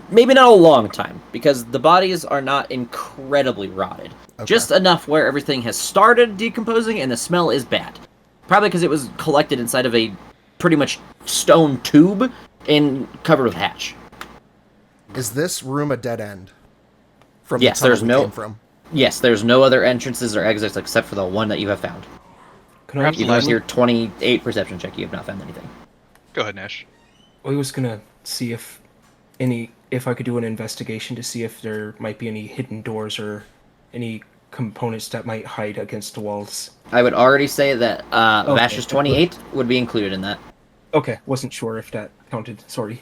Maybe not a long time, because the bodies are not incredibly rotted.
Okay.
Just enough where everything has started decomposing and the smell is bad. Probably because it was collected inside of a pretty much stone tube and covered with hatch.
Is this room a dead end? From
Yes,
the tunnel
there's
we
no-
came from?
Yes, there's no other entrances or exits except for the one that you have found.
Can
Perhaps
I,
Even with your 28 perception check, you have not found anything.
Go ahead, Nash.
I was gonna see if I could do an investigation to see if there might be any hidden doors or any components that might hide against the walls.
I would already say that
Okay.
Vash's 28 would be included in that.
Okay, wasn't sure if that counted. Sorry.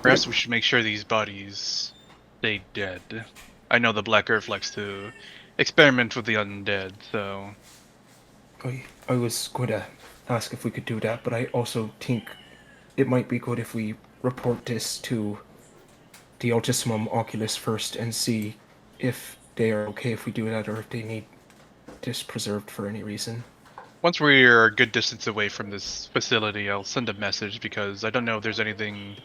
Perhaps we should make sure these bodies stay dead. I know the Black Earth likes to experiment with the undead, so...
I was going to ask if we could do that, but I also think it might be good if we report this to the Altissimum Oculus first and see if they are okay if we do that or if they need this preserved for any reason.
Once we're a good distance away from this facility, I'll send a message because I don't know if there's anything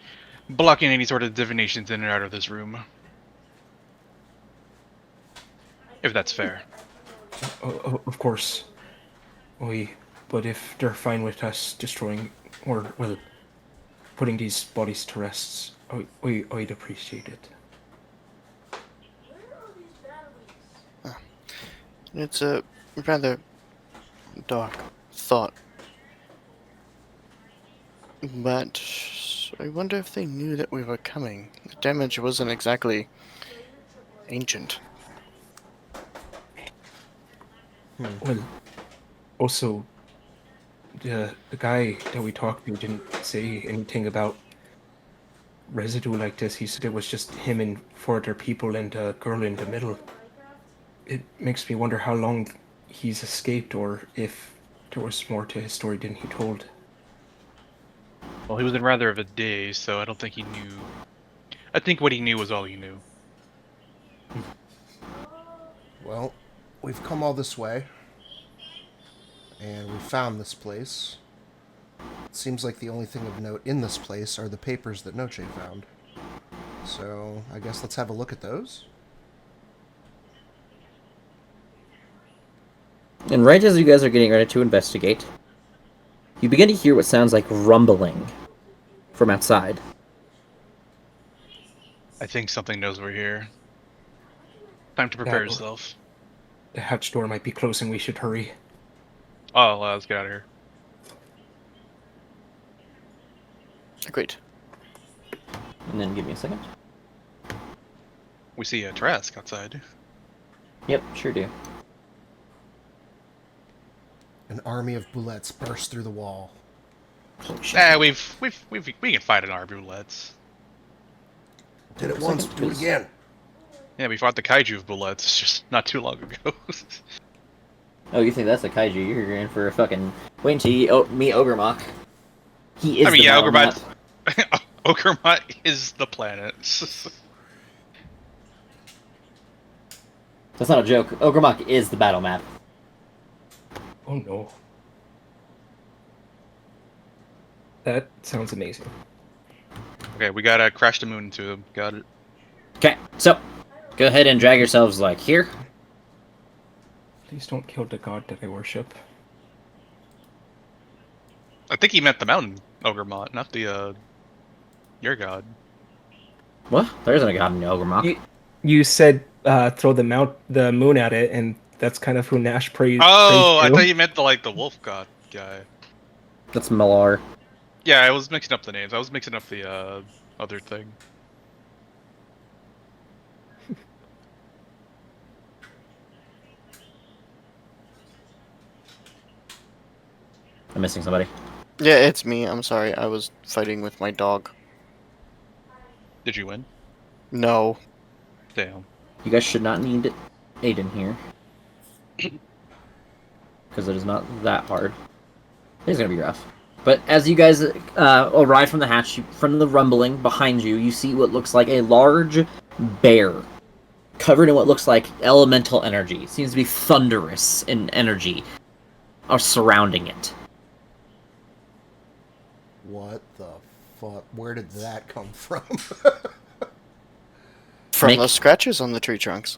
blocking any sort of divinations in and out of this room. If that's fair.
Of course. But if they're fine with us destroying, or, well, putting these bodies to rest, I'd appreciate it.
It's a rather dark thought. But I wonder if they knew that we were coming. The damage wasn't exactly ancient.
Well, also, the guy that we talked to didn't say anything about residue like this. He said it was just him and four other people and a girl in the middle. It makes me wonder how long he's escaped, or if there was more to his story than he told.
Well, he was in rather of a daze, so I don't think he knew. I think what he knew was all he knew.
Well, we've come all this way, and we found this place. It seems like the only thing of note in this place are the papers that Noche found. So, I guess let's have a look at those.
And right as you guys are getting ready to investigate, you begin to hear what sounds like rumbling from outside.
I think something knows we're here. Time to prepare yourself.
The hatch door might be closing. We should hurry.
Oh, let's get out of here.
Great.
And then give me a second.
We see a Trask outside.
Yep, sure do.
An army of bullets burst through the wall.
Holy shit.
We can fight an army of bullets.
Did it once, do it again.
Yeah, we fought the kaiju of bullets just not too long ago.
Oh, you think that's a kaiju? You're in for a fucking... Wait until you meet Ogremok. He is the battle map.
Ogremok is the planet.
That's not a joke. Ogremok is the battle map.
Oh no. That sounds amazing.
Okay, we gotta crash the moon into him. Got it.
Okay, so go ahead and drag yourselves like here.
Please don't kill the god that I worship.
I think he meant the mountain Ogremok, not the your god.
What? There isn't a god in Ogremok.
You said throw the moon at it, and that's kind of who Nash prays.
Oh,
prays
I
to.
thought you meant the wolf god guy.
That's Malar.
Yeah, I was mixing up the names. I was mixing up the other thing.
I'm missing somebody.
Yeah, it's me. I'm sorry. I was fighting with my dog.
Did you win?
No.
Damn.
You guys should not need Aiden here. Because it is not that hard. It's gonna be rough. But as you guys arrive from the hatch, from the rumbling behind you, you see what looks like a large bear covered in what looks like elemental energy. It seems to be thunderous in energy are surrounding it.
What the fuck? Where did that come from?
From the scratches on the tree trunks.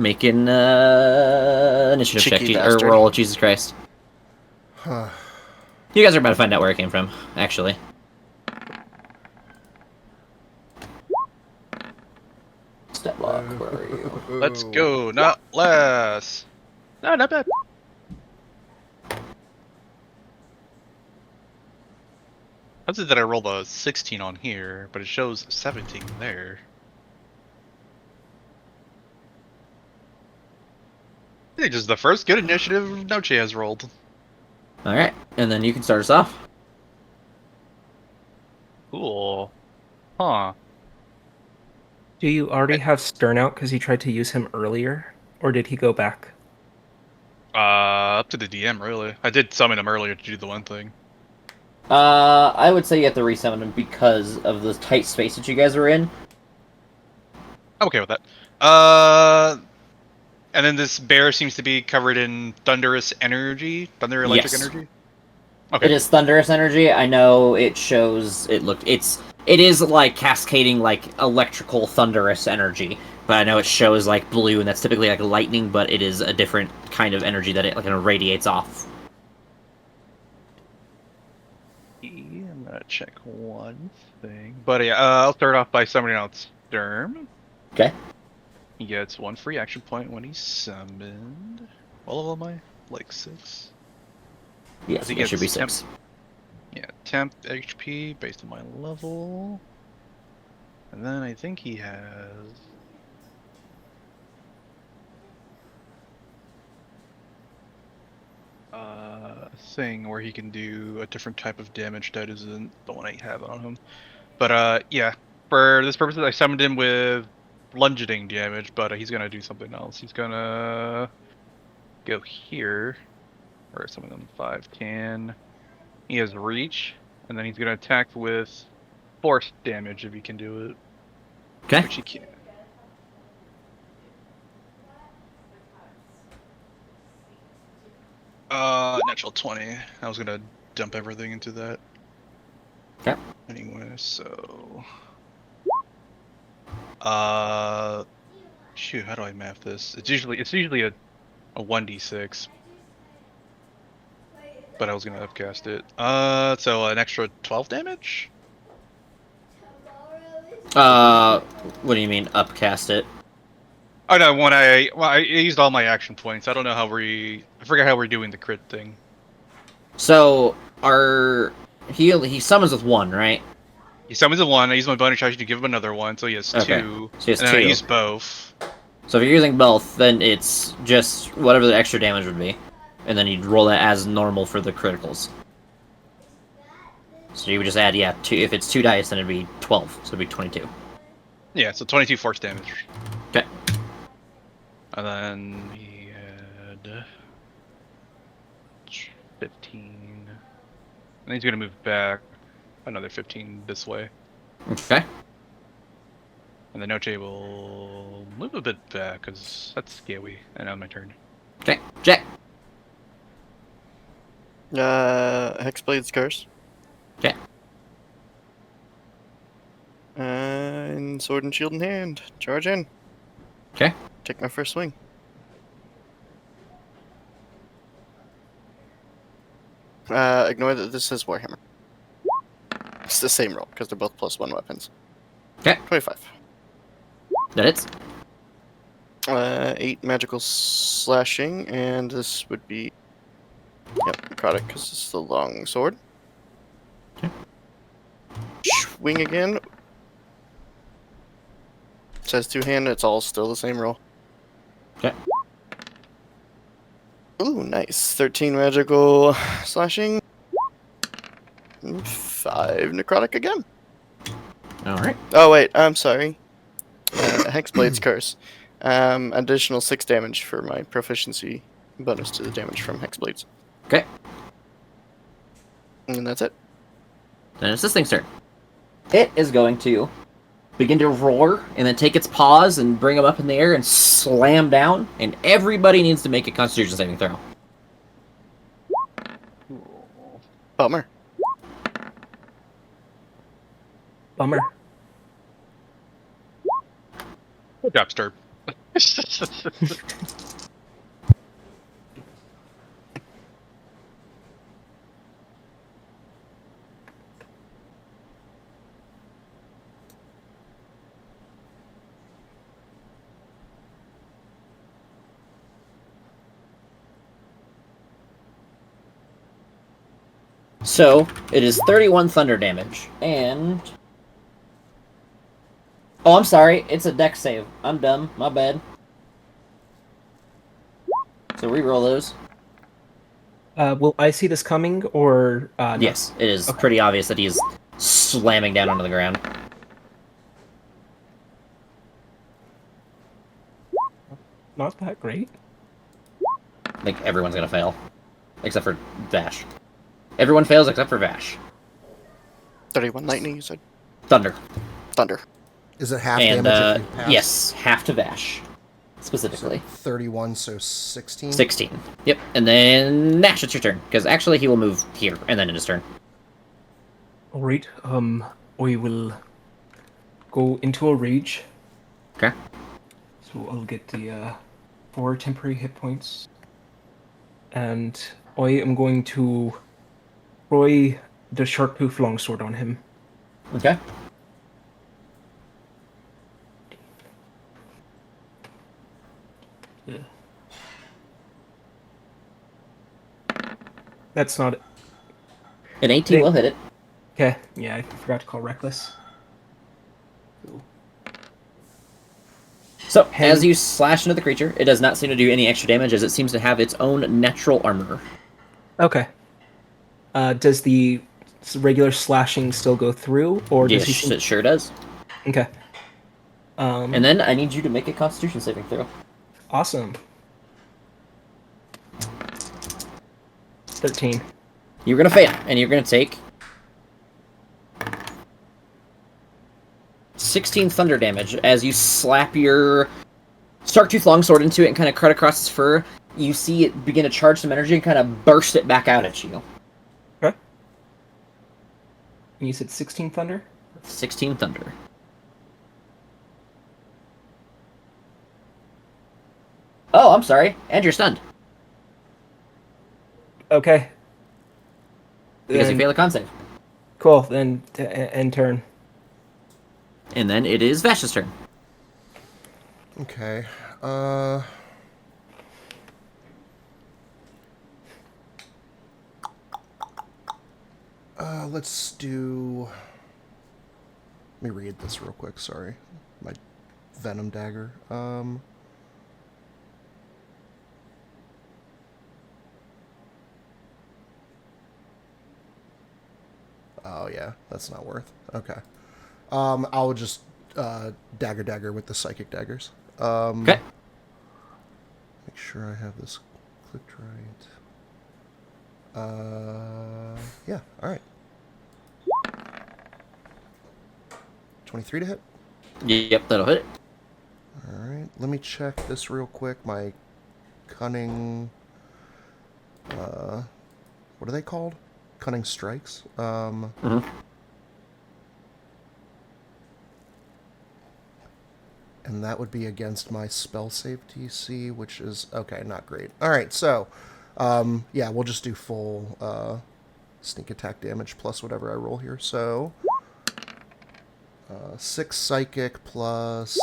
Make an initiative
Cheeky
check, or
bastard.
roll, Jesus Christ.
Huh.
You guys are about to find out where it came from, actually. Step lock, where are you?
Let's go, not less. No, not bad. How's it that I rolled a 16 on here, but it shows 17 there? I think this is the first good initiative Noche has rolled.
Alright, and then you can start us off.
Cool. Huh.
Do you already have Stern out because you tried to use him earlier, or did he go back?
Up to the DM, really. I did summon him earlier to do the one thing.
I would say you have to resummon him because of the tight space that you guys were in.
I'm okay with that. And then this bear seems to be covered in thunderous energy, thunder electric
Yes.
energy. Okay.
It is thunderous energy. I know it shows. It is like cascading like electrical thunderous energy, but I know it shows like blue, and that's typically like lightning, but it is a different kind of energy that it like radiates off.
I'm gonna check one thing, but yeah, I'll start off by summoning out Sturm.
Okay.
He gets one free action point when he's summoned. All of them, like 6.
Yes,
I think
it should be
it's
6.
Yeah, temp HP based on my level. And then I think he has... thing where he can do a different type of damage that isn't the one I have on him. But yeah, for this purpose, I summoned him with bludgeoning damage, but he's gonna do something else. He's gonna go here, or summon him 5 can. He has reach, and then he's gonna attack with force damage if he can do it.
Okay.
Which he can. Natural 20. I was gonna dump everything into that.
Okay.
Anyway, so shoot, how do I map this? It's usually a 1d6. But I was gonna upcast it. So an extra 12 damage?
What do you mean upcast it?
Oh no, I used all my action points. I don't know how I forget how we're doing the crit thing.
So he summons with 1, right?
He summons a 1, I use my bonus action to give him another one, so he has
Okay.
2.
So he has
and then I
2.
use both.
So if you're using both, then it's just whatever the extra damage would be. And then you'd roll that as normal for the criticals. So you would just add, yeah, 2, if it's 2 dice, then it'd be 12, so it'd be 22.
Yeah, so 22 force damage.
Okay.
And then he had 15. And he's gonna move back another 15 this way.
Okay.
And the Noche will move a bit back, because that's scary. And now my turn.
Okay. Jack.
Hexblade's Curse.
Okay.
And Sword and Shield in hand. Charge in.
Okay.
Take my first swing. Ignore that this is Warhammer. It's the same roll, because they're both +1 weapons.
Okay.
25.
That hits.
8 magical slashing, and this would be... Yep, necrotic, because it's the long sword.
Okay.
Swing again. It says 2-hand, it's all still the same roll.
Okay.
Ooh, nice. 13 magical slashing. 5 necrotic again.
Alright.
Oh, wait, I'm sorry. Hexblade's Curse. Additional 6 damage for my proficiency bonus to the damage from Hexblades.
Okay.
And that's it.
Then it's this thing's turn. It is going to begin to roar, and then take its paws and bring them up in the air and slam down, and everybody needs to make a Constitution saving throw.
Bummer.
Bummer.
Good job, Sturb.
So, it is 31 thunder damage, and... Oh, I'm sorry, it's a dex save. I'm dumb, my bad. So reroll those.
Will I see this coming, or no?
Yes, it is
Okay.
pretty obvious that he is slamming down onto the ground.
Not that great.
I think everyone's gonna fail. Except for Vash. Everyone fails except for Vash.
31 lightning, you said?
Thunder.
Thunder.
Is it half
And,
damage if you pass?
yes, half to Vash. Specifically.
31, so 16?
16. Yep, and then Nash, it's your turn. Because actually he will move here, and then in his turn.
Alright, we will go into a rage.
Okay.
So I'll get the 4 temporary hit points. And I am going to throw the short poof longsword on him.
Okay.
Yeah. That's not it.
An 18 will hit it.
Okay, yeah, I forgot to call reckless.
So, as you slash into the creature, it does not seem to do any extra damage as it seems to have its own natural armor.
Okay. Does the regular slashing still go through, or does he?
Yes, it sure does.
Okay.
And then I need you to make a Constitution saving throw.
Awesome. 13.
You're gonna fail, and you're gonna take 16 thunder damage as you slap your Stark-Tooth longsword into it and kind of cut across its fur. You see it begin to charge some energy and kind of burst it back out at you.
Okay. And you said 16 thunder?
16 thunder. Oh, I'm sorry. And you're stunned.
Okay.
Because
Then-
you fail a con save.
Cool. Then end turn.
And then it is Vash's turn.
Okay. Let's do... Let me read this real quick, sorry. My Venom Dagger. Oh, yeah, that's not worth. Okay. I'll just dagger with the Psychic Daggers.
Okay.
Make sure I have this clicked right. Yeah, alright. 23 to hit.
Yep, that'll hit it.
Alright, let me check this real quick. My cunning... what are they called? Cunning strikes?
Mhm.
And that would be against my spell save DC, which is... Okay, not great. Alright, so... yeah, we'll just do full sneak attack damage plus whatever I roll here. So... 6 psychic plus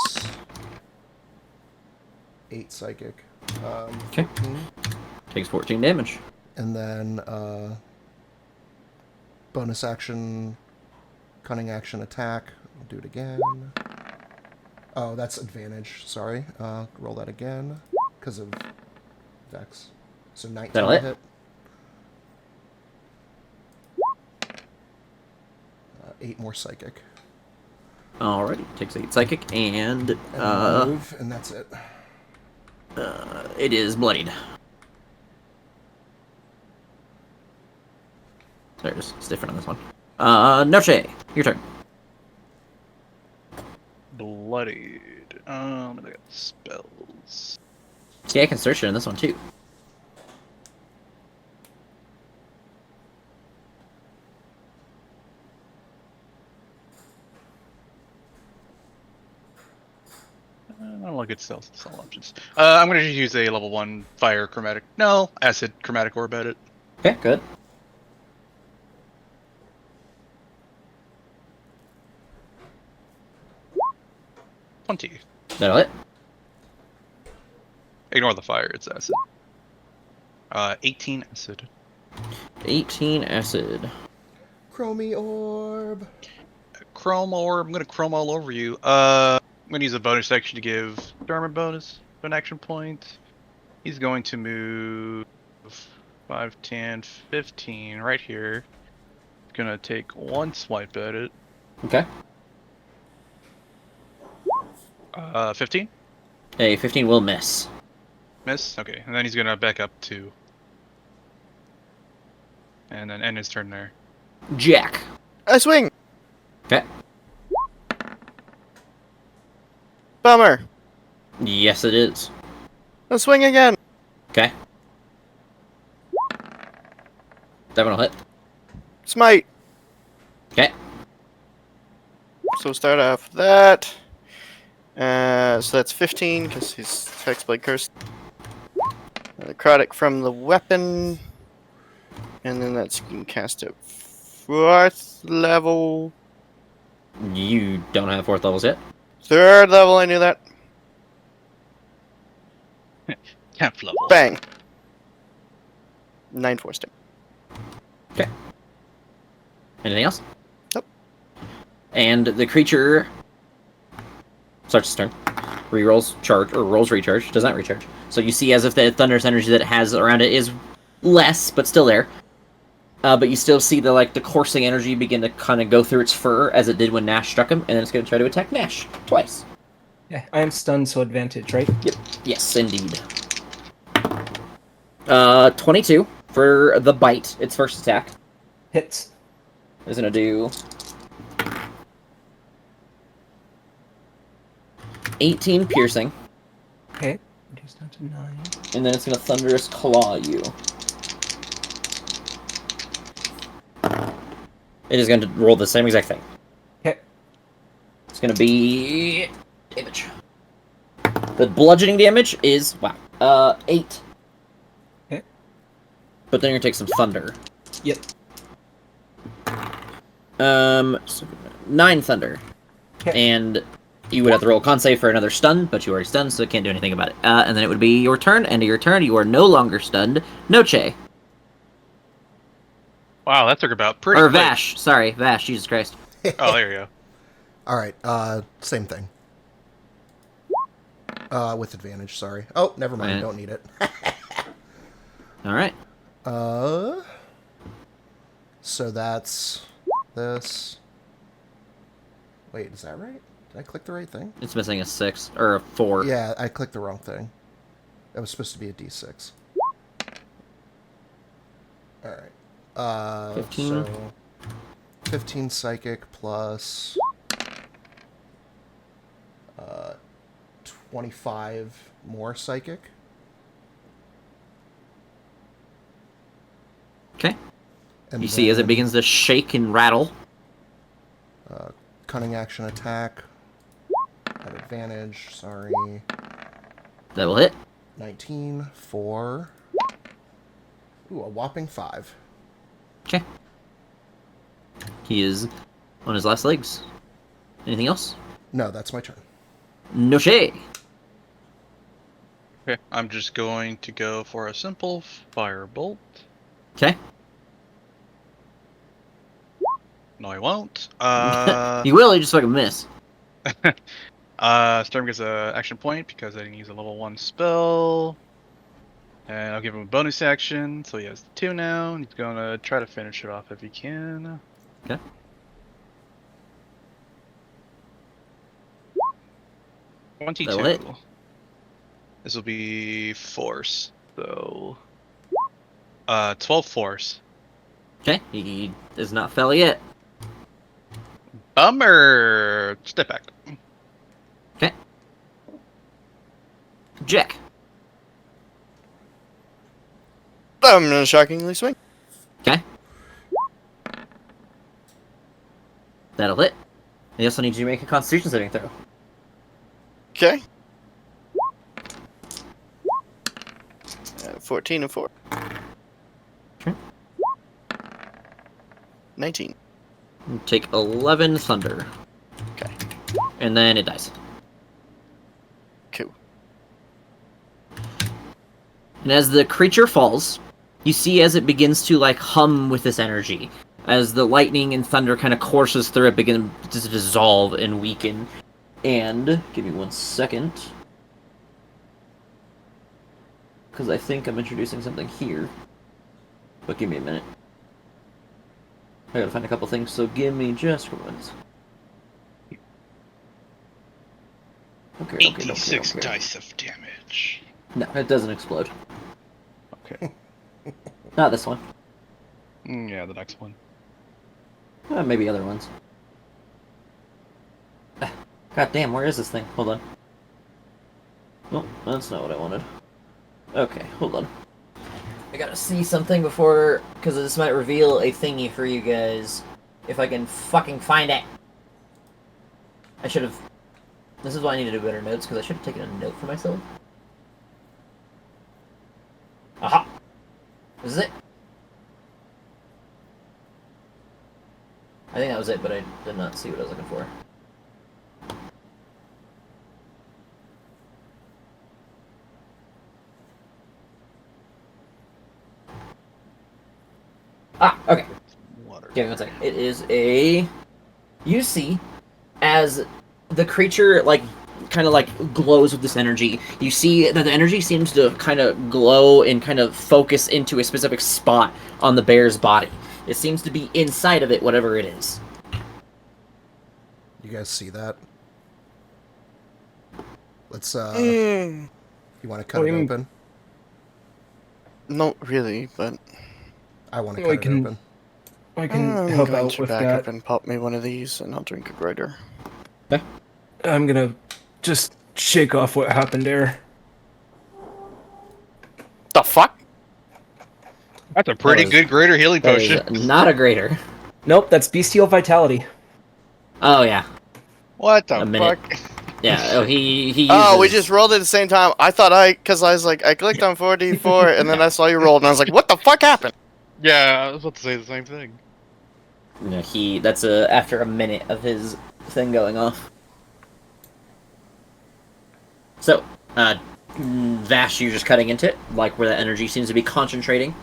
8 psychic.
Okay.
14.
Takes 14 damage.
And then bonus action, cunning action attack. I'll do it again. Oh, that's advantage. Sorry. Roll that again because of Vex. So 19
That'll
to
hit.
hit. 8 more psychic.
Alrighty, takes 8 psychic, and
And move, and that's it.
it is bloodied. There it is. It's different on this one. Noche, your turn.
Bloodied. I got spells.
See, I can search it in this one too.
I don't look at spell options. I'm gonna just use a level 1 fire chromatic. No, acid chromatic orb at it.
Okay, good.
$20.
That'll hit.
Ignore the fire, it's acid. 18 acid.
18 acid.
Chromie orb.
Chrome orb. I'm gonna chrome all over you. I'm gonna use a bonus action to give Dermot bonus an action point. He's going to move 5, 10, 15 right here. Gonna take one swipe at it.
Okay.
15?
A 15 will miss.
Miss? Okay. And then he's gonna back up 2. And then end his turn there.
Jack.
I swing.
Okay.
Bummer.
Yes, it is.
I swing again.
Okay. That one will hit.
Smite.
Okay.
So start off with that. So that's 15 because he's Hexblade cursed. Necrotic from the weapon, and then that's you can cast it 4th level.
You don't have 4th levels yet.
3rd level. I knew that.
10th level.
Bang. 9 force damage.
Okay. Anything else?
Nope.
And the creature starts its turn. Rerolls charge, or rolls recharge. Does not recharge. So you see as if the thunderous energy that it has around it is less, but still there. But you still see the coursing energy begin to kind of go through its fur as it did when Nash struck him, and then it's going to try to attack Nash twice.
Yeah, I am stunned, so advantage, right?
Yep. Yes, indeed. 22 for the bite. Its first attack
Hits.
is going to do 18 piercing,
Okay. Reduce down to 9.
and then it's going to thunderous claw you. It is going to roll the same exact thing.
Okay.
It's going to be damage. The bludgeoning damage is 8.
Okay.
But then you're gonna take some thunder.
Yep.
So 9 thunder,
Okay.
and you would have to roll a con save for another stun, but you already stunned, so it can't do anything about it. And then it would be your turn. End of your turn. You are no longer stunned. Noche.
Wow, that took about pretty
Or
quick.
Vash. Sorry, Vash. Jesus Christ.
Oh, there you go.
All right, same thing. With advantage, sorry. Oh, never mind,
Right.
don't need it.
All right.
So that's this. Wait, is that right? Did I click the right thing?
It's missing a 6 or a 4.
Yeah, I clicked the wrong thing. That was supposed to be a D6. All right.
15.
So 15 psychic plus 25 more psychic.
Okay.
And
You see as it
then,
begins to shake and rattle.
cunning action attack at advantage. Sorry.
That will hit.
19 for a whopping 5.
Okay. He is on his last legs. Anything else?
No, that's my turn.
Noche.
Okay, I'm just going to go for a simple firebolt.
Okay.
No, I won't.
You will, you just fucking miss.
Storm gets a action point because I didn't use a level 1 spell. And I'll give him a bonus action, so he has 2 now, and he's gonna try to finish it off if he can.
Okay.
22.
That'll hit.
This will be force, so 12 force.
Okay, he is not fell yet.
Bummer. Step back.
Okay. Jack.
I'm gonna shockingly swing.
Okay. That'll hit. He also needs you to make a Constitution saving throw.
Okay. 14 and 4.
Okay.
19.
You take 11 thunder.
Okay.
And then it dies.
Cool.
And as the creature falls, you see as it begins to hum with this energy. As the lightning and thunder kind of courses through it, begin to dissolve and weaken. And give me 1 second, because I think I'm introducing something here. But give me a minute. I gotta find a couple things, so give me just a minute. Okay.
86 dice of damage.
No, it doesn't explode.
Okay.
Not this one.
Yeah, the next one.
Maybe other ones. God damn, where is this thing? Hold on. Oh, that's not what I wanted. Okay, hold on. I gotta see something before, because this might reveal a thingy for you guys. If I can fucking find it. I should have... This is why I need to do better notes, because I should have taken a note for myself. Aha! This is it. I think that was it, but I did not see what I was looking for. Ah, okay.
Water.
Give me 1 second. It is a... You see, as the creature, kind of like glows with this energy. You see that the energy seems to kind of glow and kind of focus into a specific spot on the bear's body. It seems to be inside of it, whatever it is.
You guys see that? Let's,
Mm,
you want to cut it open?
not really, but
I want to
Well,
cut it open.
I can
I'm
help
going
out
to
with
back
that.
up and pop me one of these, and I'll drink a greater.
I'm gonna just shake off what happened there.
The fuck?
That's a pretty
was-
good greater healing
That
potion.
is not a greater.
Nope, that's bestial vitality.
Oh yeah,
What
a
the
minute.
fuck?
Yeah. Oh, he uses...
Oh, we just rolled at the same time. I thought because I was like, I clicked on 4d4, and then I saw you rolled, and I was like, what the fuck happened?
Yeah, I was about to say the same thing.
No, that's after a minute of his thing going off. So, Vash, you're just cutting into it, like where the energy seems to be concentrating.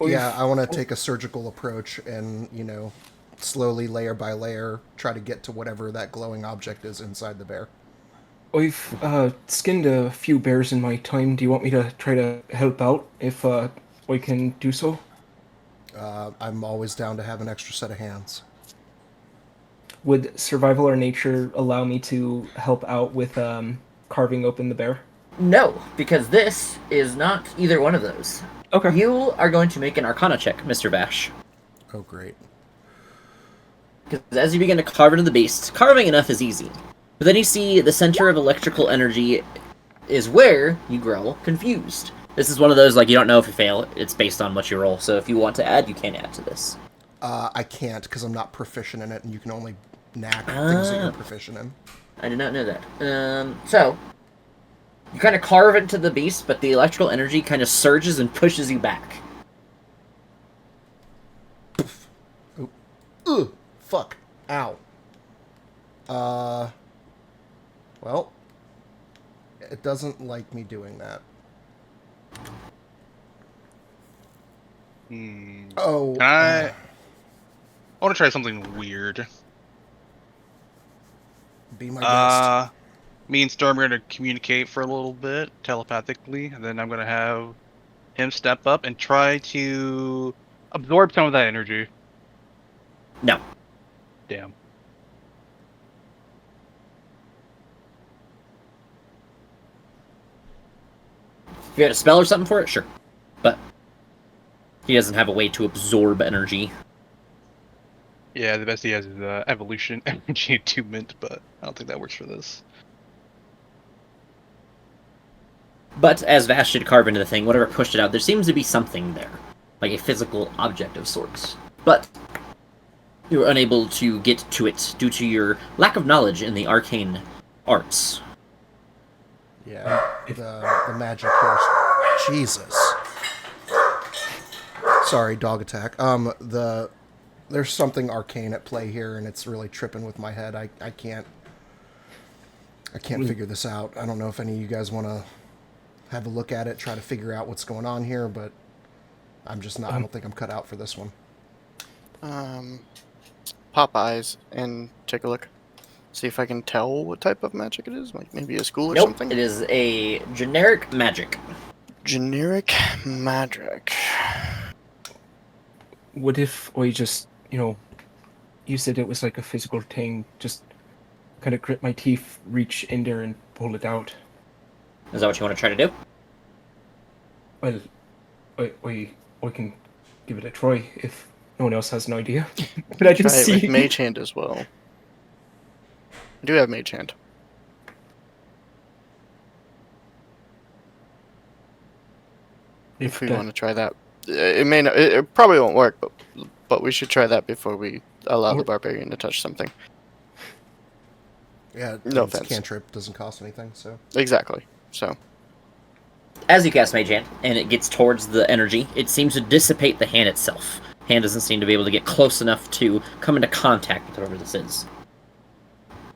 Yeah, I want to take a surgical approach and, you know, slowly, layer by layer, try to get to whatever that glowing object is inside the bear.
I've skinned a few bears in my time. Do you want me to try to help out if I can do so?
I'm always down to have an extra set of hands.
Would survival or nature allow me to help out with carving open the bear?
No, because this is not either one of those.
Okay.
You are going to make an Arcana check, Mr. Vash.
Oh, great.
Because as you begin to carve into the beast, carving enough is easy. But then you see the center of electrical energy is where you grow confused. This is one of those, like, you don't know if you fail. It's based on what you roll. So if you want to add, you can add to this.
I can't, because I'm not proficient in it, and you can only knack things that you're proficient in.
I did not know that. So, you kind of carve into the beast, but the electrical energy kind of surges and pushes you back.
Ugh! Fuck. Ow. Well, it doesn't like me doing that. Oh.
Can I want to try something weird.
Be my guest.
Me and Storm are going to communicate for a little bit telepathically, and then I'm going to have him step up and try to absorb some of that energy.
No.
Damn.
If you had a spell or something for it, sure. But he doesn't have a way to absorb energy.
Yeah, the best he has is evolution energy attunement, but I don't think that works for this.
But as Vash did carve into the thing, whatever pushed it out, there seems to be something there. Like a physical object of sorts. But you were unable to get to it due to your lack of knowledge in the arcane arts.
Yeah, the magic here. Jesus. Sorry, dog attack. There's something arcane at play here, and it's really tripping with my head. I can't figure this out. I don't know if any of you guys want to have a look at it, try to figure out what's going on here, but I'm just not. I don't think I'm cut out for this one.
Pop eyes and take a look. See if I can tell what type of magic it is. Like maybe a school or
Nope,
something.
it is a generic magic.
Generic magic.
What if I just, you said it was like a physical thing, just kind of grit my teeth, reach in there and pull it out?
Is that what you want to try to do?
Well, I can give it a try if no one else has an idea. But I can
Try it
see.
with Mage Hand as well. I do have Mage Hand. If we want to try that, it may not. It probably won't work, but we should try that before we allow the barbarian to touch something.
Yeah,
No
it's
offense.
cantrip, doesn't cost anything, so.
Exactly. So
As you cast Mage Hand, and it gets towards the energy, it seems to dissipate the hand itself. Hand doesn't seem to be able to get close enough to come into contact with whatever this is.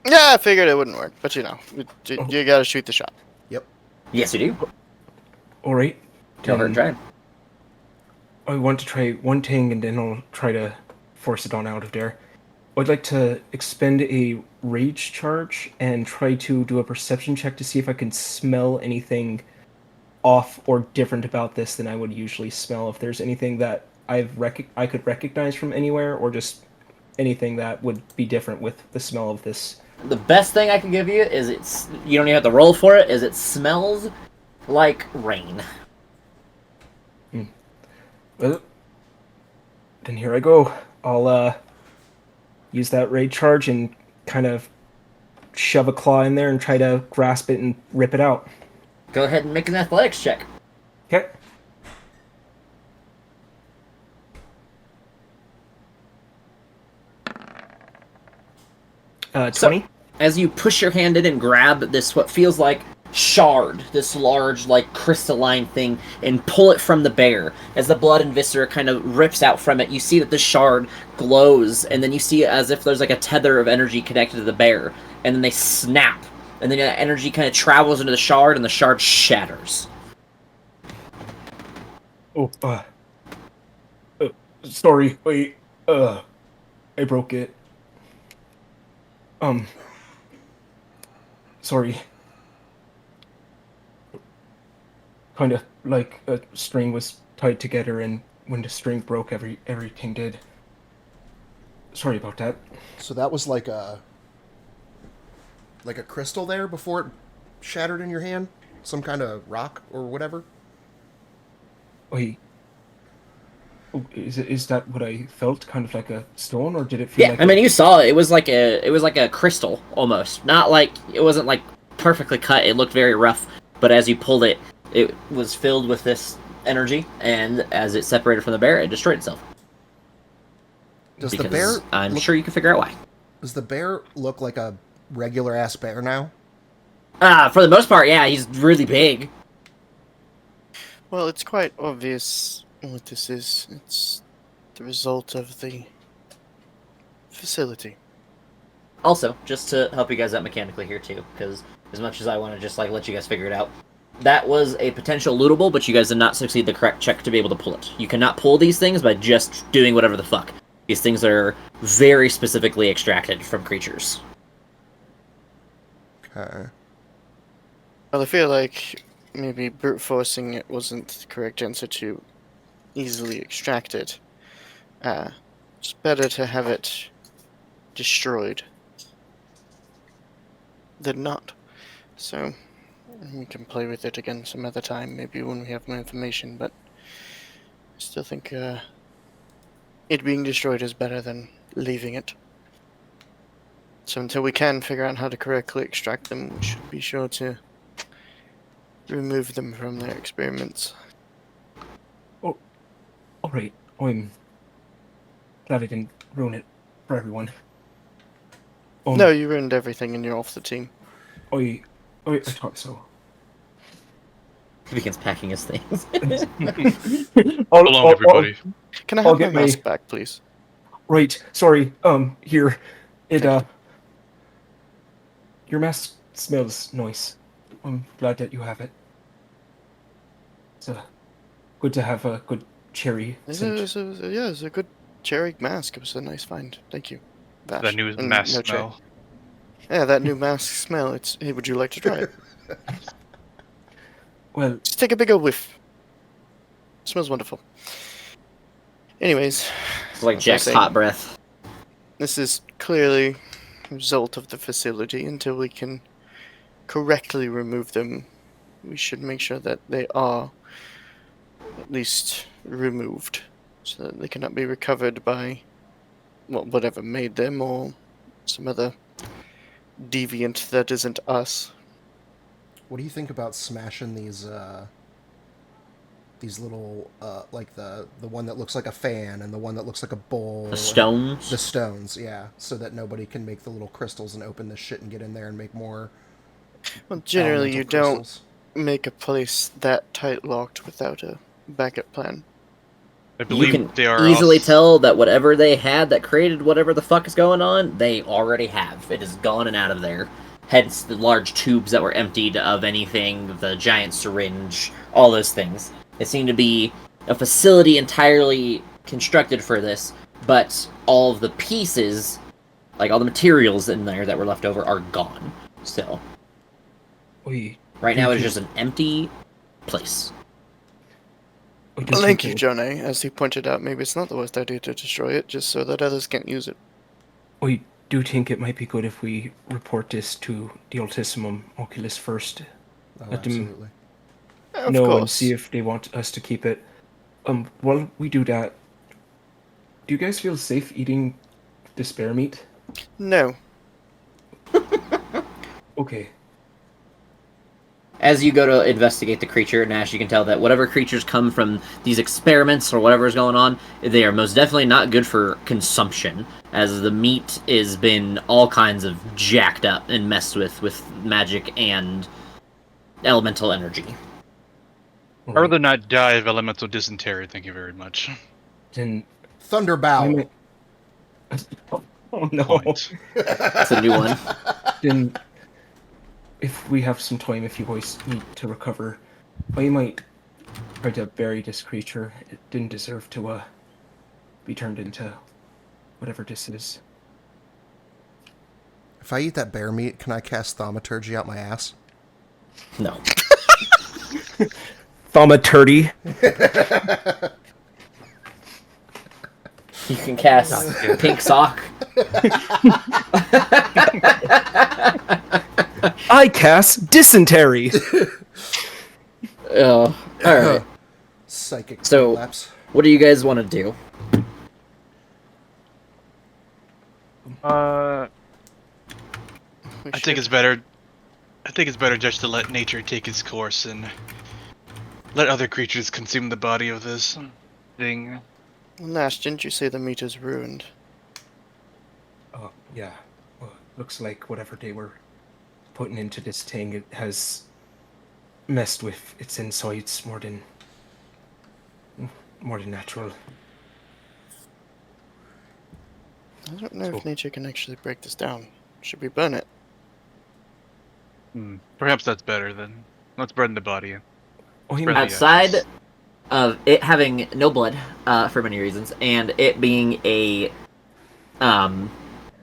yeah, I figured it wouldn't work, but you gotta shoot the shot.
Yep.
Yes, you do.
All right.
Tell her to try.
I want to try one thing and then I'll try to force it on out of there. I'd like to expend a rage charge and try to do a perception check to see if I can smell anything off or different about this than I would usually smell. If there's anything that I could recognize from anywhere, or just anything that would be different with the smell of this.
The best thing I can give you is you don't even have to roll for it, is it smells like rain.
Well, then here I go. I'll use that raid charge and kind of shove a claw in there and try to grasp it and rip it out.
Go ahead and make an athletics check.
Okay.
So,
20?
as you push your hand in and grab this, what feels like shard, this large, like, crystalline thing, and pull it from the bear, as the blood and viscera kind of rips out from it, you see that the shard glows, and then you see as if there's like a tether of energy connected to the bear, and then they snap, and then that energy kind of travels into the shard, and the shard shatters.
Oh, sorry, wait, I broke it. Sorry. Kind of like a string was tied together, and when the string broke, everything did. Sorry about that.
So that was like a crystal there before it shattered in your hand? Some kind of rock or whatever?
Wait. Oh, is that what I felt? Kind of like a stone, or did it feel
Yeah,
like
I mean, you saw it. It was like a crystal almost. Not like it wasn't like perfectly cut. It looked very rough, but as you pulled it, it was filled with this energy, and as it separated from the bear, it destroyed itself.
Does
Because
the bear
I'm sure you can figure out why.
Does the bear look like a regular ass bear now?
For the most part, yeah, he's really big.
Well, it's quite obvious what this is. It's the result of the facility.
Also, just to help you guys out mechanically here too, because as much as I want to just like let you guys figure it out, that was a potential lootable, but you guys did not succeed the correct check to be able to pull it. You cannot pull these things by just doing whatever the fuck. These things are very specifically extracted from creatures.
Okay.
Well, I feel like maybe brute forcing it wasn't the correct answer to easily extract it. It's better to have it destroyed than not. So, we can play with it again some other time, maybe when we have more information, but I still think it being destroyed is better than leaving it. So until we can figure out how to correctly extract them, we should be sure to remove them from their experiments.
Oh, alright. I'm glad I didn't ruin it for everyone.
No, you ruined everything and you're off the team.
I thought so.
He begins packing his things.
So long, everybody.
Can I
I'll
have my
get my-
mask back, please?
Right, sorry. Here. Your mask smells nice. I'm glad that you have it. It's good to have a good cherry scent.
It's a good cherry mask. It was a nice find. Thank you. Vash.
That new
And
mask
no cherry.
smell.
Yeah, that new mask smell. Hey, would you like to try it?
Well,
Just take a big old whiff. Smells wonderful. Anyways,
It's like
as I was
Jack's
saying,
hot breath.
This is clearly a result of the facility. Until we can correctly remove them, we should make sure that they are at least removed, so that they cannot be recovered by, well, whatever made them, or some other deviant that isn't us.
What do you think about smashing these little like the one that looks like a fan and the one that looks like a bowl?
The stones?
The stones, yeah, so that nobody can make the little crystals and open this shit and get in there and make more.
Well, generally,
elemental
you don't
crystals.
make a place that tight locked without a backup plan.
I
You
believe
can
they are
easily
also-
tell that whatever they had that created whatever the fuck is going on, they already have. It is gone and out of there. Hence the large tubes that were emptied of anything, the giant syringe, all those things. It seemed to be a facility entirely constructed for this, but all of the pieces Like, all the materials in there that were left over are gone still. Right now, it's just an empty place.
Thank you, Jonah. As he pointed out, maybe it's not the worst idea to destroy it, just so that others can't use it.
I do think it might be good if we report this to the Altissimum Oculus first.
Oh,
Let them
absolutely.
Of
know
course.
and see if they want us to keep it. While we do that, do you guys feel safe eating this bear meat?
No.
Okay.
As you go to investigate the creature, Nash, you can tell that whatever creatures come from these experiments or whatever is going on, they are most definitely not good for consumption, as the meat has been all kinds of jacked up and messed with magic and elemental energy.
I'd rather not die of elemental dysentery, thank you very much.
Then
Thunderbow.
Oh no.
Point.
That's a new one.
Then, if we have some time, if you boys need to recover, I might try to bury this creature. It didn't deserve to be turned into whatever this is.
If I eat that bear meat, can I cast thaumaturgy out my ass?
No.
Thaumaturgy.
You can cast Pink Sock.
I cast dysentery.
Oh, alright.
Psychic
So-
collapse.
What do you guys want to do?
I think it's better. I think it's better just to let nature take its course and let other creatures consume the body of this thing.
Nash, didn't you say the meat is ruined?
Oh, yeah. Well, looks like whatever they were putting into this thing, it has messed with its insides more than natural.
I don't know if
So-
nature can actually break this down. Should we burn it?
Perhaps that's better then. Let's burn the body.
Oh,
Really?
Outside of it having no blood, for many reasons, and it being a,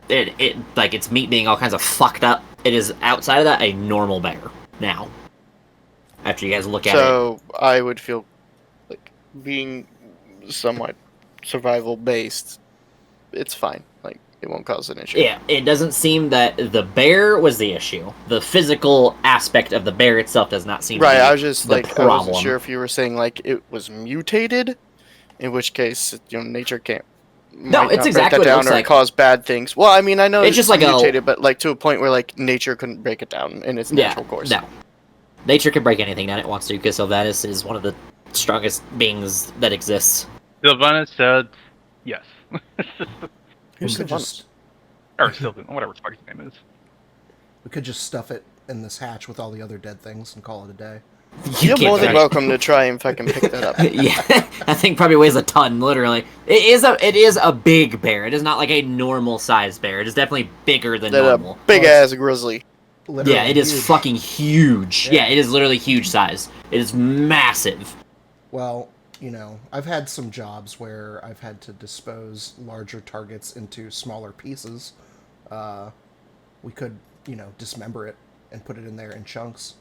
it like its meat being all kinds of fucked up, it is outside of that a normal bear now. After you guys look at it,
So I would feel like being somewhat survival based, it's fine. Like it won't cause an issue.
yeah, it doesn't seem that the bear was the issue. The physical aspect of the bear itself does not seem
Right,
to be
I was just
the
like I
problem.
wasn't sure if you were saying like it was mutated, in which case nature can't.
No,
might
it's
not
exactly
break that
what it
down
looks
or
like.
cause bad things. Well, I mean, I know
It's just like a-
mutated, but like to a point where like nature couldn't break it down in its natural course.
No. Nature can break anything that it wants to, because Sylvanas is one of the strongest beings that exists.
Sylvanas said yes.
Who's
we
the
could
one?
just
Or Sylvan, whatever his fucking name is.
stuff it in this hatch with all the other dead things and call it a day.
You're
can't
more than
try-
welcome to try and fucking pick that up.
Yeah, that thing probably weighs a ton, literally. It is a big bear. It is not like a normal sized bear. It is definitely bigger than
That
normal.
big ass grizzly.
Literally
Yeah, it is
huge.
fucking huge.
Yeah.
Yeah, it is literally huge size. It is massive.
Well, I've had some jobs where I've had to dispose larger targets into smaller pieces. We could, dismember it and put it in there in chunks.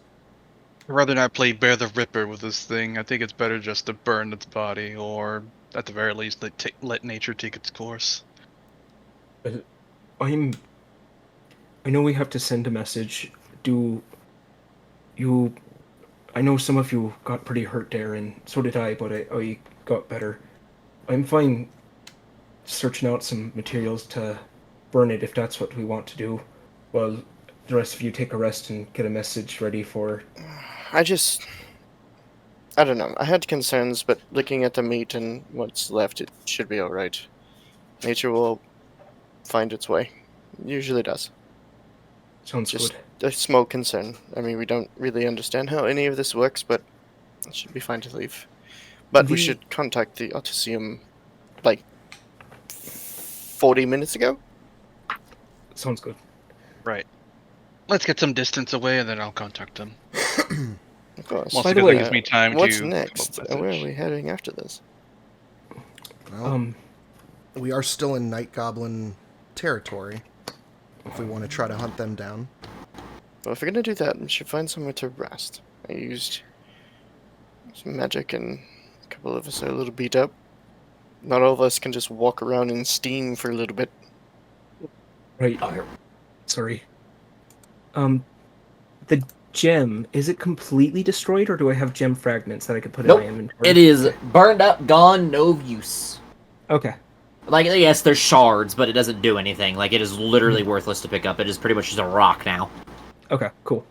I'd rather not play Bear the Ripper with this thing. I think it's better just to burn its body, or at the very least, let nature take its course.
I know we have to send a message. I know some of you got pretty hurt there, and so did I, but I got better. I'm fine searching out some materials to burn it if that's what we want to do, while the rest of you take a rest and get a message ready for...
I don't know. I had concerns, but looking at the meat and what's left, it should be alright. Nature will find its way. It usually does.
Sounds
Just
good.
a small concern. I mean, we don't really understand how any of this works, but it should be fine to leave. But we
The-
should contact the Artesium, like, 40 minutes ago?
Sounds good.
Right. Let's get some distance away, and then I'll contact them.
Of course.
Mostly
By the
because
way,
it gives me time
What's
to...
next?
come up with
Where are
message.
we heading after this?
Well, we are still in Night Goblin territory. if we want to try to hunt them down.
Well, if we're gonna do that, we should find somewhere to rest. I used some magic, and a couple of us are a little beat up. Not all of us can just walk around in steam for a little bit.
Right. Sorry. The gem, is it completely destroyed, or do I have gem fragments that I could put
Nope.
in my inventory?
It is
Okay.
burned up, gone, no use.
Okay.
Like, yes, there's shards, but it doesn't do anything. Like, it is literally worthless to pick up. It is pretty much just a rock now.
Okay, cool.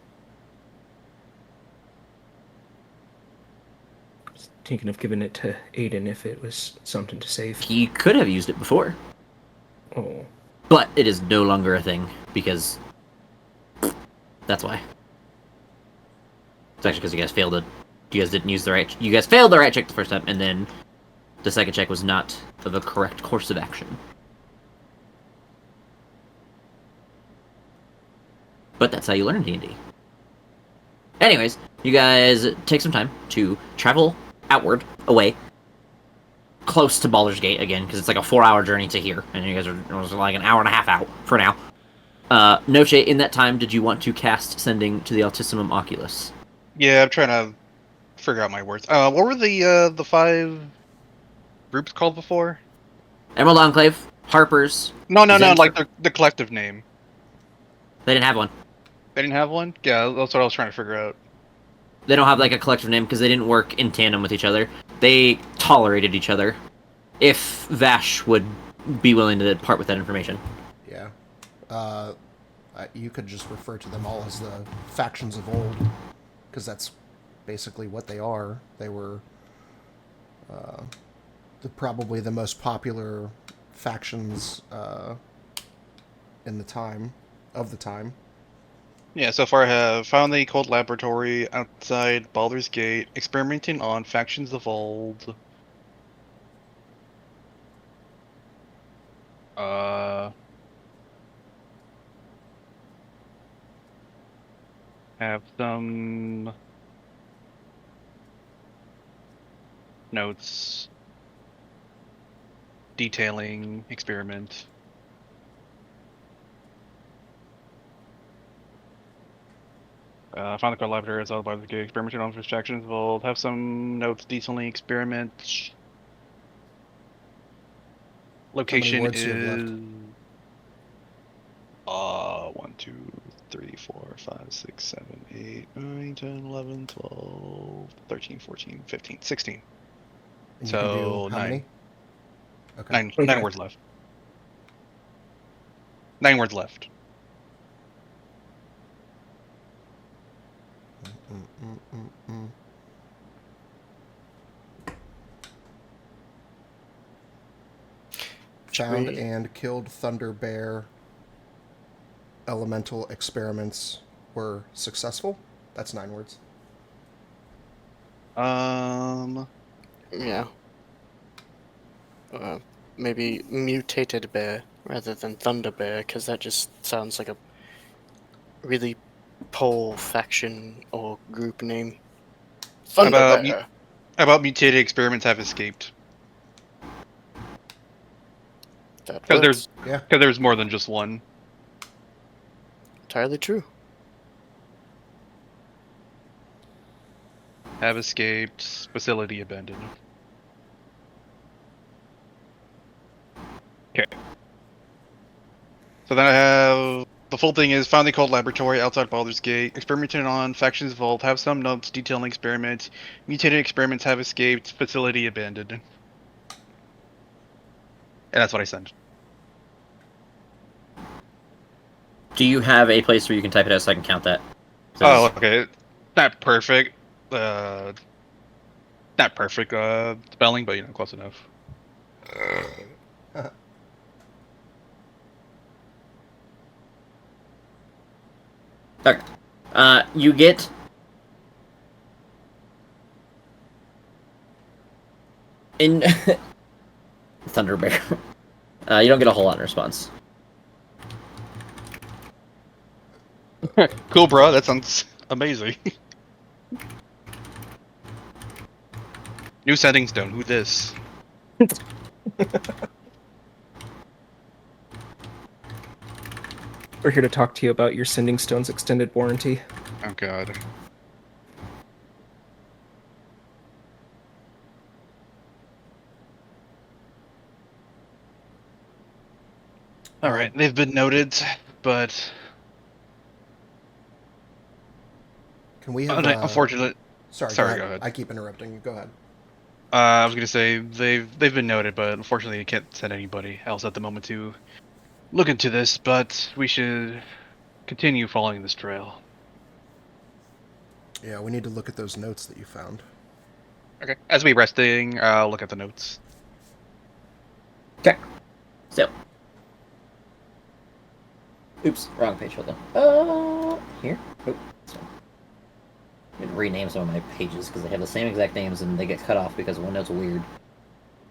Just thinking of giving it to Aiden if it was something to save.
He could have used it before,
Oh.
but it is no longer a thing, because... That's why. It's actually because you guys failed it. You guys didn't use the right... You guys failed the right check the first time, and then the second check was not of the correct course of action. But that's how you learn D&D. Anyways, you guys take some time to travel outward, away, close to Baldur's Gate again, because it's like a 4-hour journey to here, and you guys are like an hour and a half out for now. Noche, in that time, did you want to cast Sending to the Altissimum Oculus?
Yeah, I'm trying to figure out my words. What were the 5 groups called before?
Emerald Enclave, Harper's.
No,
Zen-
like the collective name.
They didn't have one.
They didn't have one? Yeah, that's what I was trying to figure out.
They don't have like a collective name because they didn't work in tandem with each other. They tolerated each other. If Vash would be willing to part with that information.
Yeah. You could just refer to them all as the factions of old, because that's basically what they are. They were probably the most popular factions in the time, of the time.
Yeah, so far I have found the cold laboratory outside Baldur's Gate, experimenting on factions of old. Have some notes detailing experiment. Found the cold laboratory outside Baldur's Gate, experimenting on factions of old. Have some notes detailing experiment. Location
words do you have
is
left?
1, 2, 3, 4, 5, 6, 7, 8, 9, 10, 11, 12, 13, 14, 15, 16.
And you
So,
can do how
9.
many? Okay.
9
Okay.
words left. 9 words left.
Found
we-
and killed Thunder Bear. Elemental experiments were successful. That's 9 words.
Yeah. Maybe mutated bear rather than thunder bear, because that just sounds like a really poor faction or group name. Thunder
About
bear.
about mutated experiments have escaped.
That
Because
works.
there's more than just one.
Entirely true.
Have escaped. Facility abandoned. Okay. So then I have the full thing is found the cold laboratory outside Baldur's Gate. Experimented on factions evolved. Have some notes detailing experiments. Mutated experiments have escaped. Facility abandoned. And that's what I sent.
Do you have a place where you can type it out so I can count that?
Oh, okay. Not perfect. Not perfect spelling, but close enough.
Okay. You get in Thunder Bear. You don't get a whole lot in response.
Cool, bro. That sounds amazing. New settings done. Who this?
We're here to talk to you about your Sending Stone's extended warranty.
Oh god. All right, they've been noted, but
Can we have?
unfortunately,
Sorry,
go ahead.
I keep interrupting you. Go ahead.
I was gonna say they've been noted, but unfortunately, you can't send anybody else at the moment to look into this. But we should continue following this trail.
Yeah, we need to look at those notes that you found.
Okay. As we resting, I'll look at the notes.
Okay. So. Oops, wrong page. Hold on. Here. Oh, this one. I'm gonna rename some of my pages because they have the same exact names and they get cut off because one note's weird.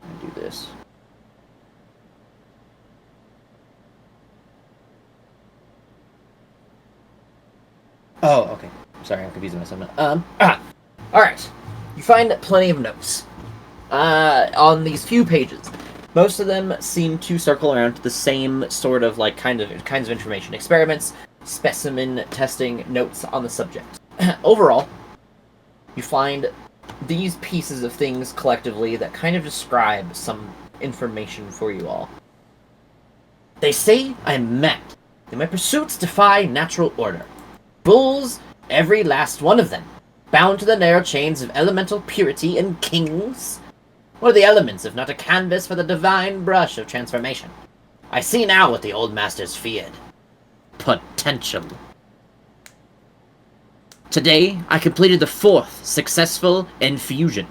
I'm gonna do this. Oh, okay. Sorry, I'm confusing myself now. Alright. You find plenty of notes. On these few pages. Most of them seem to circle around the same sort of kinds of information. Experiments, specimen testing, notes on the subject. Overall, you find these pieces of things collectively that kind of describe some information for you all. They say I'm mad, that my pursuits defy natural order. Bulls, every last one of them, bound to the narrow chains of elemental purity and kings. What are the elements if not a canvas for the divine brush of transformation? I see now what the old masters feared. Potential. Today, I completed the 4th successful infusion.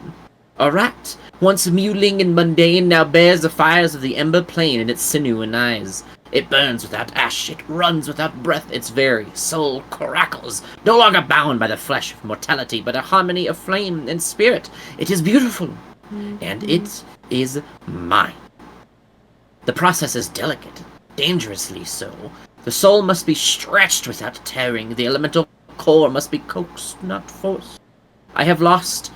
A rat, once mewling and mundane, now bears the fires of the ember plane in its sinew and eyes. It burns without ash, it runs without breath, its very soul crackles, no longer bound by the flesh of mortality, but a harmony of flame and spirit. It is beautiful, and it is mine. The process is delicate, dangerously so. The soul must be stretched without tearing, the elemental core must be coaxed, not forced. I have lost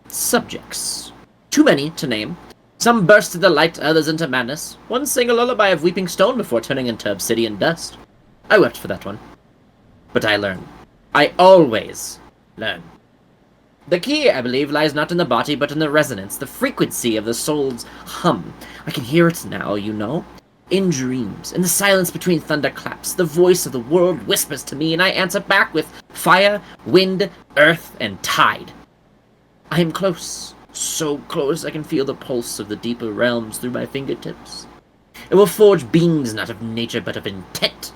subjects. Too many to name. Some burst into light, others into madness. One sang a lullaby of weeping stone before turning into obsidian dust. I wept for that one. But I learn. I always learn. The key, I believe, lies not in the body, but in the resonance, the frequency of the soul's hum. I can hear it now, you know. In dreams, in the silence between thunderclaps, the voice of the world whispers to me, and I answer back with fire, wind, earth, and tide. I am close, so close I can feel the pulse of the deeper realms through my fingertips. It will forge beings not of nature, but of intent.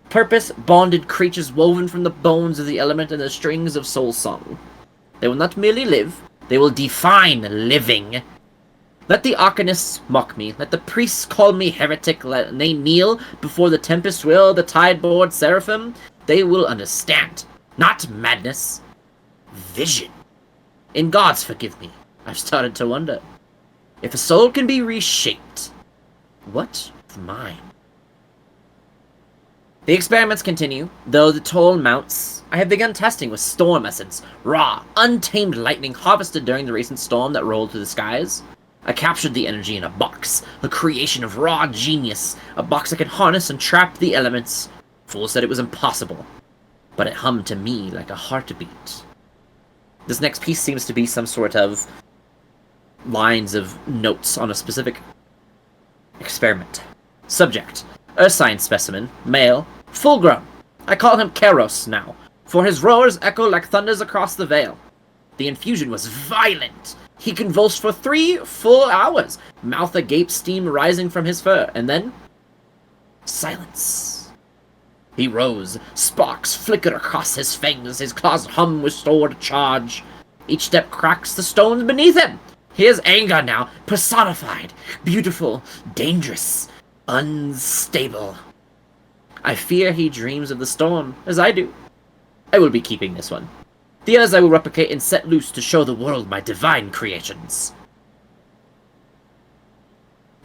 Purpose-bonded creatures woven from the bones of the element and the strings of soul song. They will not merely live, they will define living. Let the arcanists mock me, let the priests call me heretic, let they kneel before the tempest will, the tide-board seraphim. They will understand, not madness, vision. In God's forgive me, I've started to wonder. If a soul can be reshaped, what of mine? The experiments continue, though the toll mounts. I have begun testing with storm essence, raw, untamed lightning harvested during the recent storm that rolled through the skies. I captured the energy in a box, a creation of raw genius, a box that could harness and trap the elements. Fools said it was impossible, but it hummed to me like a heartbeat. This next piece seems to be some sort of lines of notes on a specific experiment. Subject: Ursine specimen, male, full grown. I call him Keros now, for his roars echo like thunders across the vale. The infusion was violent. He convulsed for 3 full hours, mouth agape, steam rising from his fur, and then silence. He rose, sparks flickered across his fangs, his claws hum with stored charge. Each step cracks the stones beneath him. His anger now, personified, beautiful, dangerous, unstable. I fear he dreams of the storm, as I do. I will be keeping this one. The others I will replicate and set loose to show the world my divine creations.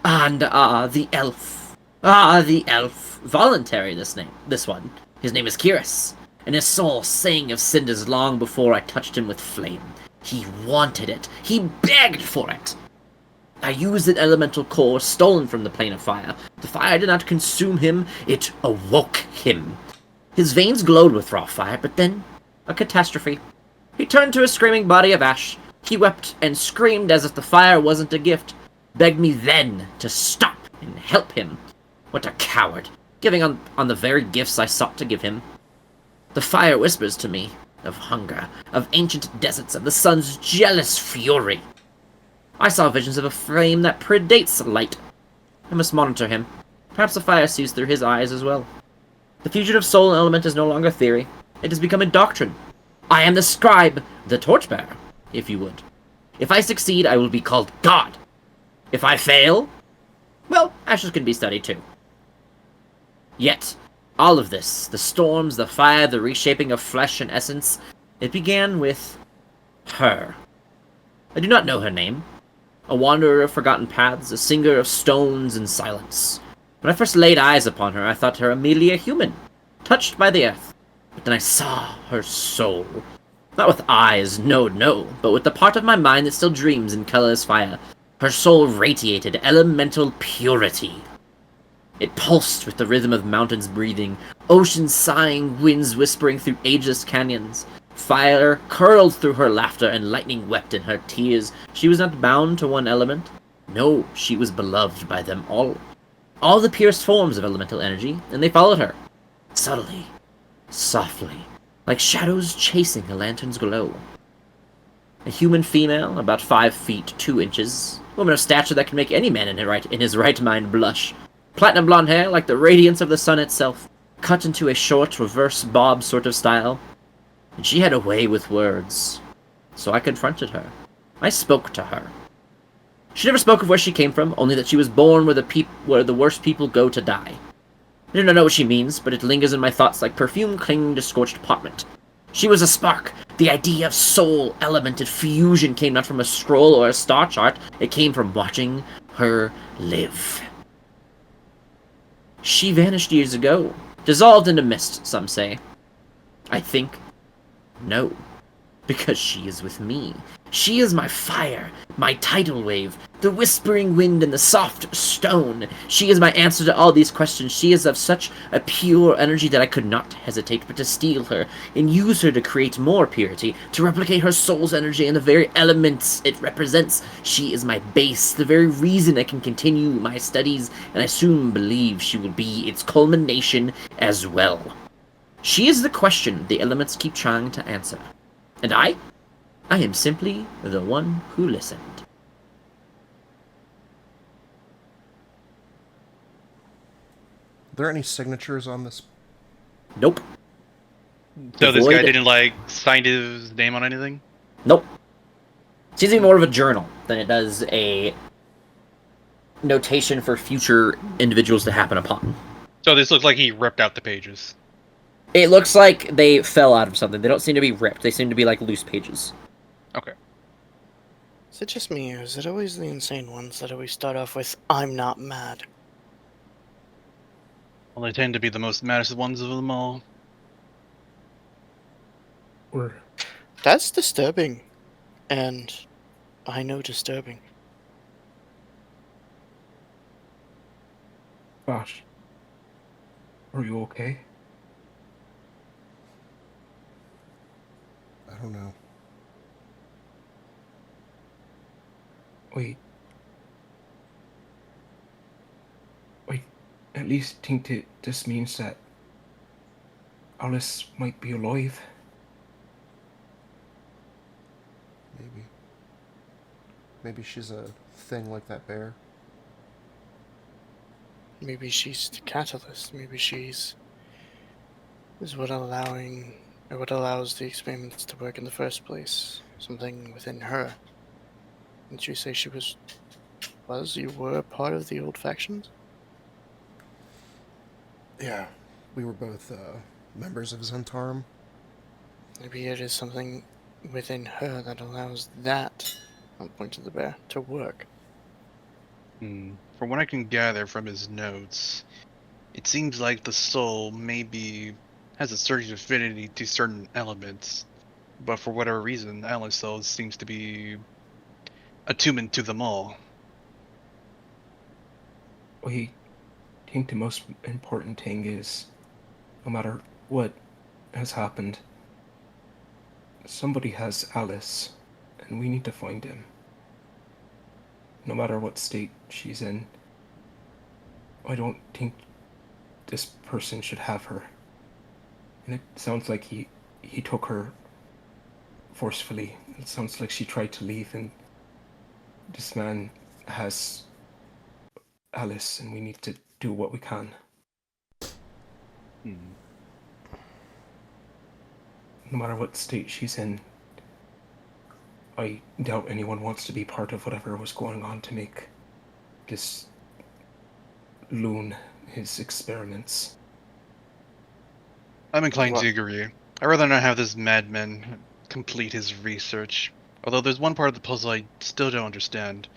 And the elf. The elf. Voluntary, this one. His name is Kiris, and his soul sang of cinders long before I touched him with flame. He wanted it. He begged for it. I used an elemental core stolen from the plane of fire. The fire did not consume him, it awoke him. His veins glowed with raw fire, but then a catastrophe. He turned to a screaming body of ash. He wept and screamed as if the fire wasn't a gift, begged me then to stop and help him. What a coward, giving on the very gifts I sought to give him. The fire whispers to me of hunger, of ancient deserts, of the sun's jealous fury. I saw visions of a flame that predates light. I must monitor him. Perhaps the fire sees through his eyes as well. The fusion of soul and element is no longer theory. It has become a doctrine. I am the scribe, the torchbearer, if you would. If I succeed, I will be called God. If I fail, well, ashes can be studied too. Yet, all of this, the storms, the fire, the reshaping of flesh and essence, it began with her. I do not know her name. A wanderer of forgotten paths, a singer of stones and silence. When I first laid eyes upon her, I thought her immediately a human, touched by the earth. But then I saw her soul. Not with eyes, no, but with the part of my mind that still dreams in colorless fire. Her soul radiated elemental purity. It pulsed with the rhythm of mountains breathing, oceans sighing, winds whispering through ageless canyons. Fire curled through her laughter, and lightning wept in her tears. She was not bound to one element. No, she was beloved by them all. All the purest forms of elemental energy, and they followed her. Subtly, softly, like shadows chasing a lantern's glow. A human female, about 5 feet 2 inches, woman of stature that can make any man in his right mind blush. Platinum blonde hair, like the radiance of the sun itself, cut into a short, reverse bob sort of style. And she had a way with words. So I confronted her. I spoke to her. She never spoke of where she came from, only that she was born where the worst people go to die. I do not know what she means, but it lingers in my thoughts like perfume clinging to scorched parchment. She was a spark. The idea of soul-elemented fusion came not from a scroll or a star chart. It came from watching her live. She vanished years ago. Dissolved into mist, some say. I think no. Because she is with me. She is my fire, my tidal wave, the whispering wind and the soft stone. She is my answer to all these questions. She is of such a pure energy that I could not hesitate but to steal her and use her to create more purity, to replicate her soul's energy and the very elements it represents. She is my base, the very reason I can continue my studies, and I soon believe she will be its culmination as well. She is the question the elements keep trying to answer. And I am simply the one who listened.
Are there any signatures on this?
Nope.
So this guy
Devoid.
didn't like sign his name on anything?
Nope. It's usually more of a journal than it does a notation for future individuals to happen upon.
So this looks like he ripped out the pages.
It looks like they fell out of something. They don't seem to be ripped. They seem to be like loose pages.
Okay.
Is it just me, or is it always the insane ones that always start off with, I'm not mad?
Well, they tend to be the most maddest ones of them all.
Or
That's disturbing. And I know disturbing.
Vash, are you okay?
I don't know.
I at least think that this means that Alice might be alive.
Maybe she's a thing like that bear.
Maybe she's the catalyst. Maybe she's is what allows the experiments to work in the first place. Something within her. Didn't you say she you were part of the old factions?
Yeah, we were both members of Zentarum.
Maybe it is something within her that allows that, I'll point to the bear, to work.
From what I can gather from his notes, it seems like the soul maybe has a certain affinity to certain elements, but for whatever reason, Alice Soul seems to be attuned to them all.
I think the most important thing is, no matter what has happened, somebody has Alice, and we need to find him. No matter what state she's in, I don't think this person should have her. And it sounds like he took her forcefully. It sounds like she tried to leave, and this man has Alice, and we need to do what we can.
Hmm.
No matter what state she's in, I doubt anyone wants to be part of whatever was going on to make this loon his experiments.
I'm inclined
Well,
to agree. I'd rather not have this madman complete his research. Although there's one part of the puzzle I still don't understand.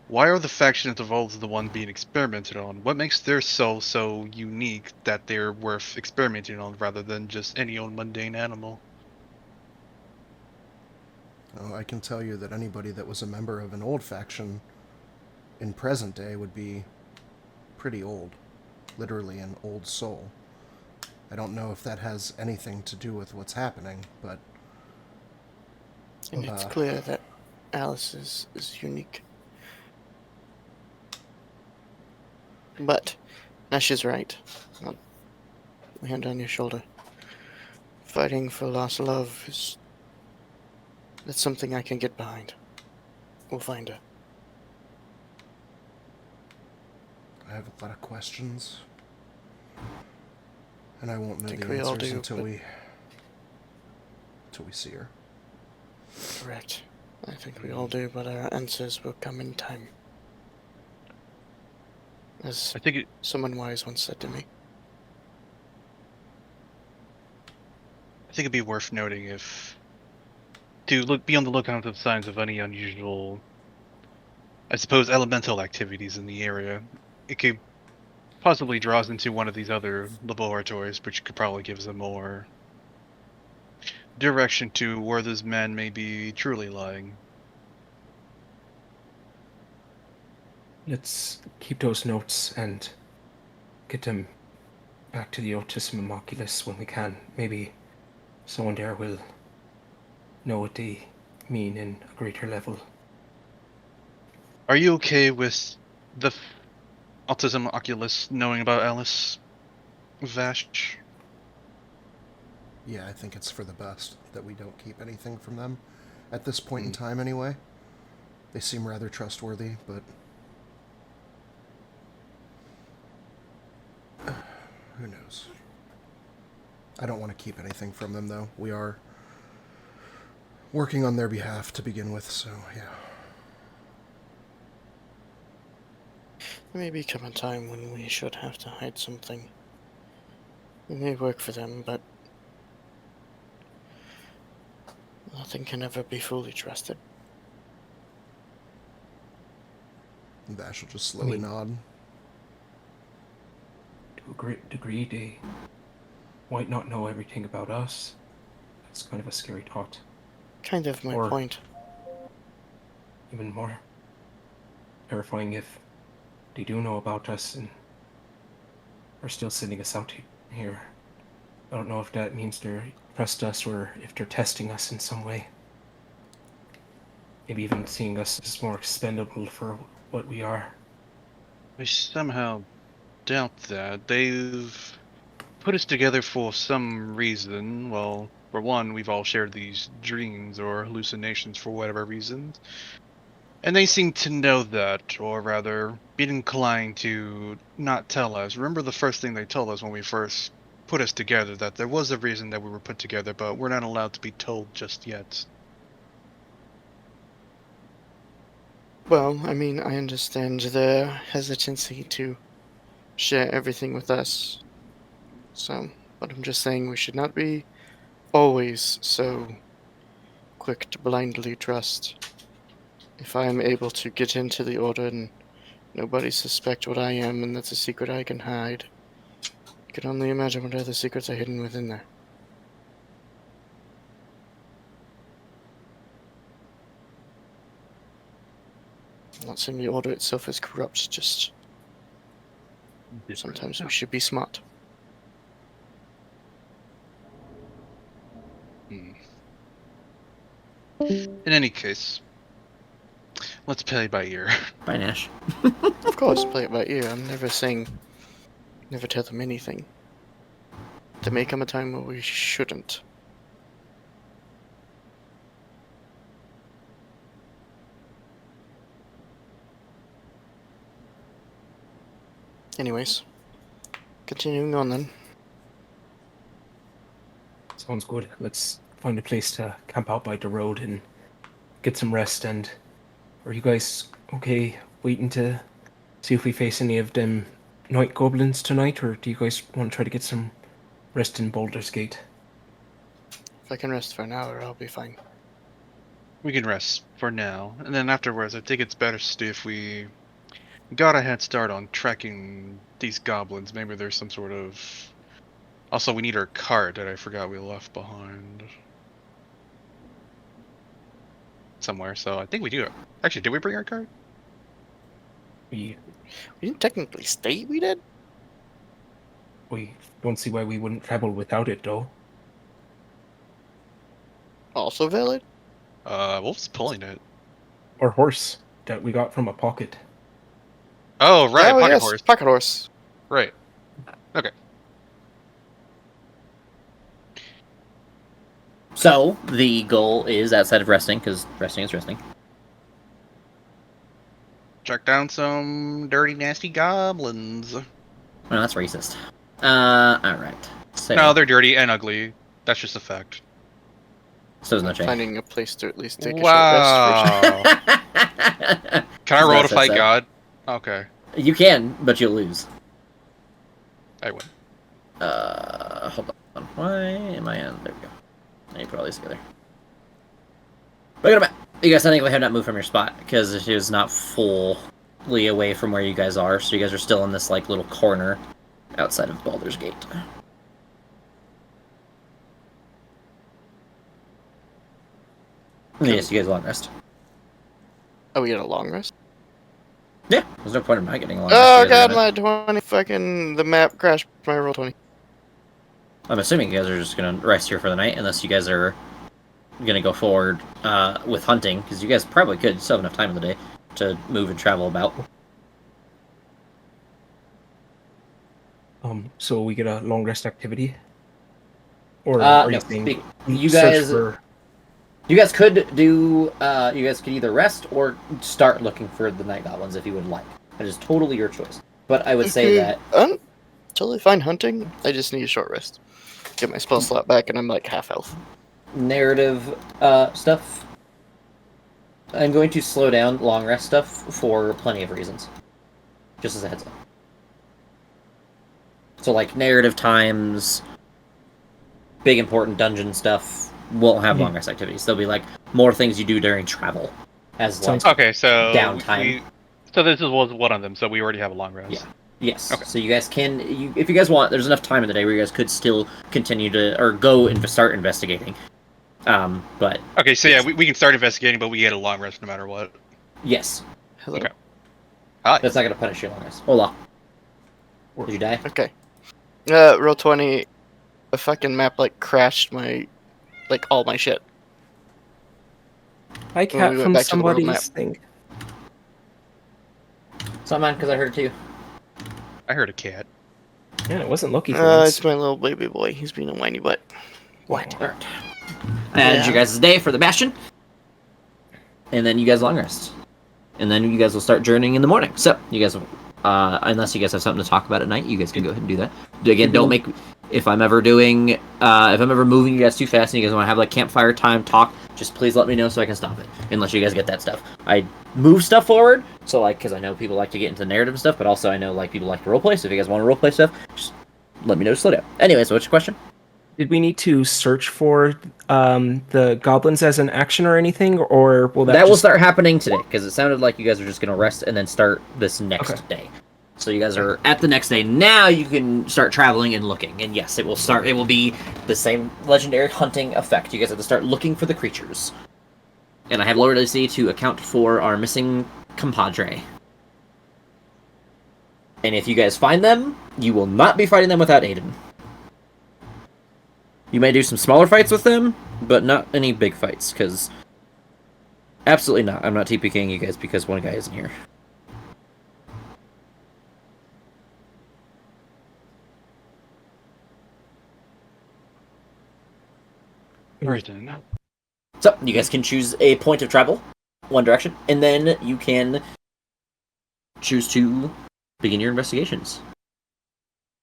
Why are the factions involved the one being experimented on? What makes their soul so unique that they're worth experimenting on rather than just any old mundane animal?
Oh, I can tell you that anybody that was a member of an old faction in present day would be pretty old. Literally an old soul. I don't know if that has anything to do with what's happening, but
and it's clear that Alice is unique. But Nash is right. I'll hand on your shoulder. Fighting for lost love is that's something I can get behind. We'll find her.
I have a lot of questions. And I won't know
Think
the
we all
answers
do,
until
but-
we see her.
Correct. I think we all do, but our answers will come in time. As
I think it,
someone wise once said to me.
I think it'd be worth noting if to be on the lookout for signs of any unusual, I suppose, elemental activities in the area. It could possibly draw us into one of these other laboratories, which could probably give us a more direction to where this man may be truly lying.
Let's keep those notes and get them back to the Otissimum Oculus when we can. Maybe someone there will know what they mean in a greater level.
Are you okay with the Autism Oculus knowing about Alice, Vash?
Yeah, I think it's for the best that we don't keep anything from them. At this point in time, anyway. They seem rather trustworthy, but who knows? I don't want to keep anything from them, though. We are working on their behalf to begin with, so yeah.
There may become a time when we should have to hide something. We may work for them, but nothing can ever be fully trusted.
And Vash will just slowly nod.
To a great degree, they might not know everything about us. That's kind of a scary thought.
Kind of my
Or-
point.
Even more terrifying if they do know about us and are still sending us out here. I don't know if that means they trust us or if they're testing us in some way. Maybe even seeing us as more expendable for what we are.
I somehow doubt that. They've put us together for some reason. Well, for one, we've all shared these dreams or hallucinations for whatever reasons. And they seem to know that, or rather, be inclined to not tell us. Remember the first thing they told us when we first put us together, that there was a reason that we were put together, but we're not allowed to be told just yet.
Well, I mean, I understand their hesitancy to share everything with us. So, but I'm just saying we should not be always so quick to blindly trust. If I am able to get into the order and nobody suspect what I am and that's a secret I can hide, I can only imagine what other secrets are hidden within there. I'm not saying the order itself is corrupt, just Sometimes we should be smart.
Hmm. In any case, let's play by ear.
Bye, Nash.
Of course, play it by ear. I'm never saying, never tell them anything. There may come a time where we shouldn't. Anyways, continuing on then.
Sounds good. Let's find a place to camp out by the road and get some rest. And are you guys okay waiting to see if we face any of them night goblins tonight, or do you guys want to try to get some rest in Baldur's Gate?
If I can rest for an hour, I'll be fine.
We can rest for now, and then afterwards, I think it's better if we got a head start on tracking these goblins. Maybe there's some sort of. Also, we need our cart that I forgot we left behind somewhere. So I think we do. Actually, did we bring our cart?
We
We didn't technically state we did?
we don't see why we wouldn't travel without it, though.
Also valid?
Wolf's pulling it.
Or horse that we got from a pocket.
Oh, right,
Oh,
pocket
yes,
horse.
pocket horse.
Right. Okay.
So the goal is, outside of resting, because resting is resting.
Track down some dirty, nasty goblins.
Well, that's racist. Alright. So,
No, they're dirty and ugly. That's just a fact.
so is no change.
Finding a place to at least take
Wow.
a short rest.
Can I roll to
That's
fight
so.
God? Okay.
You can, but you'll lose.
I win.
Hold on. Why am I on? There we go. Now you put all these together. Look at a map. You guys technically have not moved from your spot because it is not fully away from where you guys are. So you guys are still in this like little corner outside of Baldur's Gate. Yes, you guys want rest.
Oh, we get a long rest?
Yeah, there's no point in my getting a long
Oh
rest. You guys
god,
are gonna-
my 20 fucking... The map crashed my roll 20.
I'm assuming you guys are just gonna rest here for the night, unless you guys are gonna go forward with hunting, because you guys probably could still have enough time in the day to move and travel about.
So we get a long rest activity? Or are
No,
you saying
you
search
guys,
for...
you guys could do. You guys could either rest or start looking for the night goblins if you would like. That is totally your choice. But I would say that
I'm totally fine hunting. I just need a short rest. Get my spell slot back, and I'm like half health.
narrative stuff, I'm going to slow down long rest stuff for plenty of reasons. Just as a heads up. So, like, narrative times, big important dungeon stuff won't have long rest activities. There'll be, like, more things you do during travel. As, like,
Sounds-
Okay, so
Downtime.
So this was one of them. So we already have a long rest.
Yeah. Yes.
Okay.
So you guys can, if you guys want, there's enough time in the day where you guys could still continue to, or go and start investigating. But
Okay, so yeah, we can start investigating, but we get a long rest no matter what.
yes,
Hello.
Okay. Hi.
that's not going to punish you long rest. Hola. Did you die?
Okay. Roll 20. The fucking map, like, crashed my... Like, all my shit.
I
we
cat
went
from
back to the world
somebody's thing.
It's not mine because I heard it too.
I heard a cat.
Yeah, it wasn't lucky for once.
It's my little baby boy. He's being a whiny butt.
What? Alright. And you guys' day for the Bastion. And then you guys long rest. And then you guys will start journeying in the morning. So, you guys, unless you guys have something to talk about at night, you guys can go ahead and do that. Again, don't make, if I'm ever moving you guys too fast and you guys want to have like campfire time talk, just please let me know so I can stop it. Unless you guys get that stuff. I move stuff forward, so like, because I know people like to get into narrative and stuff, but also I know like people like to roleplay, so if you guys want to roleplay stuff, just let me know to slow down. Anyways, what's your question?
Did we need to search for the goblins as an action or anything, or will that
That will
just...
start happening today, because it sounded like you guys are just going to rest and then start this next
Okay.
day. So you guys are at the next day. Now you can start traveling and looking. And yes, it will be the same legendary hunting effect. You guys have to start looking for the creatures. And I have lowered AC to account for our missing compadre. And if you guys find them, you will not be fighting them without Aiden. You may do some smaller fights with them, but not any big fights, because... Absolutely not. I'm not TPKing you guys because one guy isn't here.
Alright then.
So, you guys can choose a point of travel, one direction, and then you can choose to begin your investigations.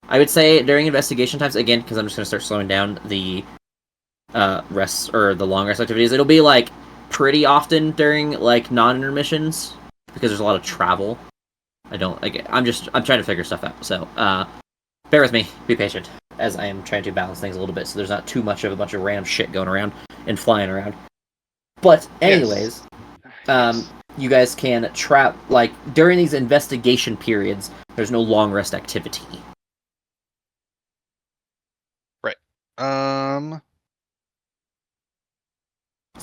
I would say during investigation times, again, because I'm just going to start slowing down the rest, or the long rest activities, it'll be, like, pretty often during, like, non-intermissions, because there's a lot of travel. I'm trying to figure stuff out, so, bear with me, be patient, as I am trying to balance things a little bit, so there's not too much of a bunch of random shit going around and flying around. But, anyways, you guys can during these investigation periods, there's no long rest activity.
Right.
So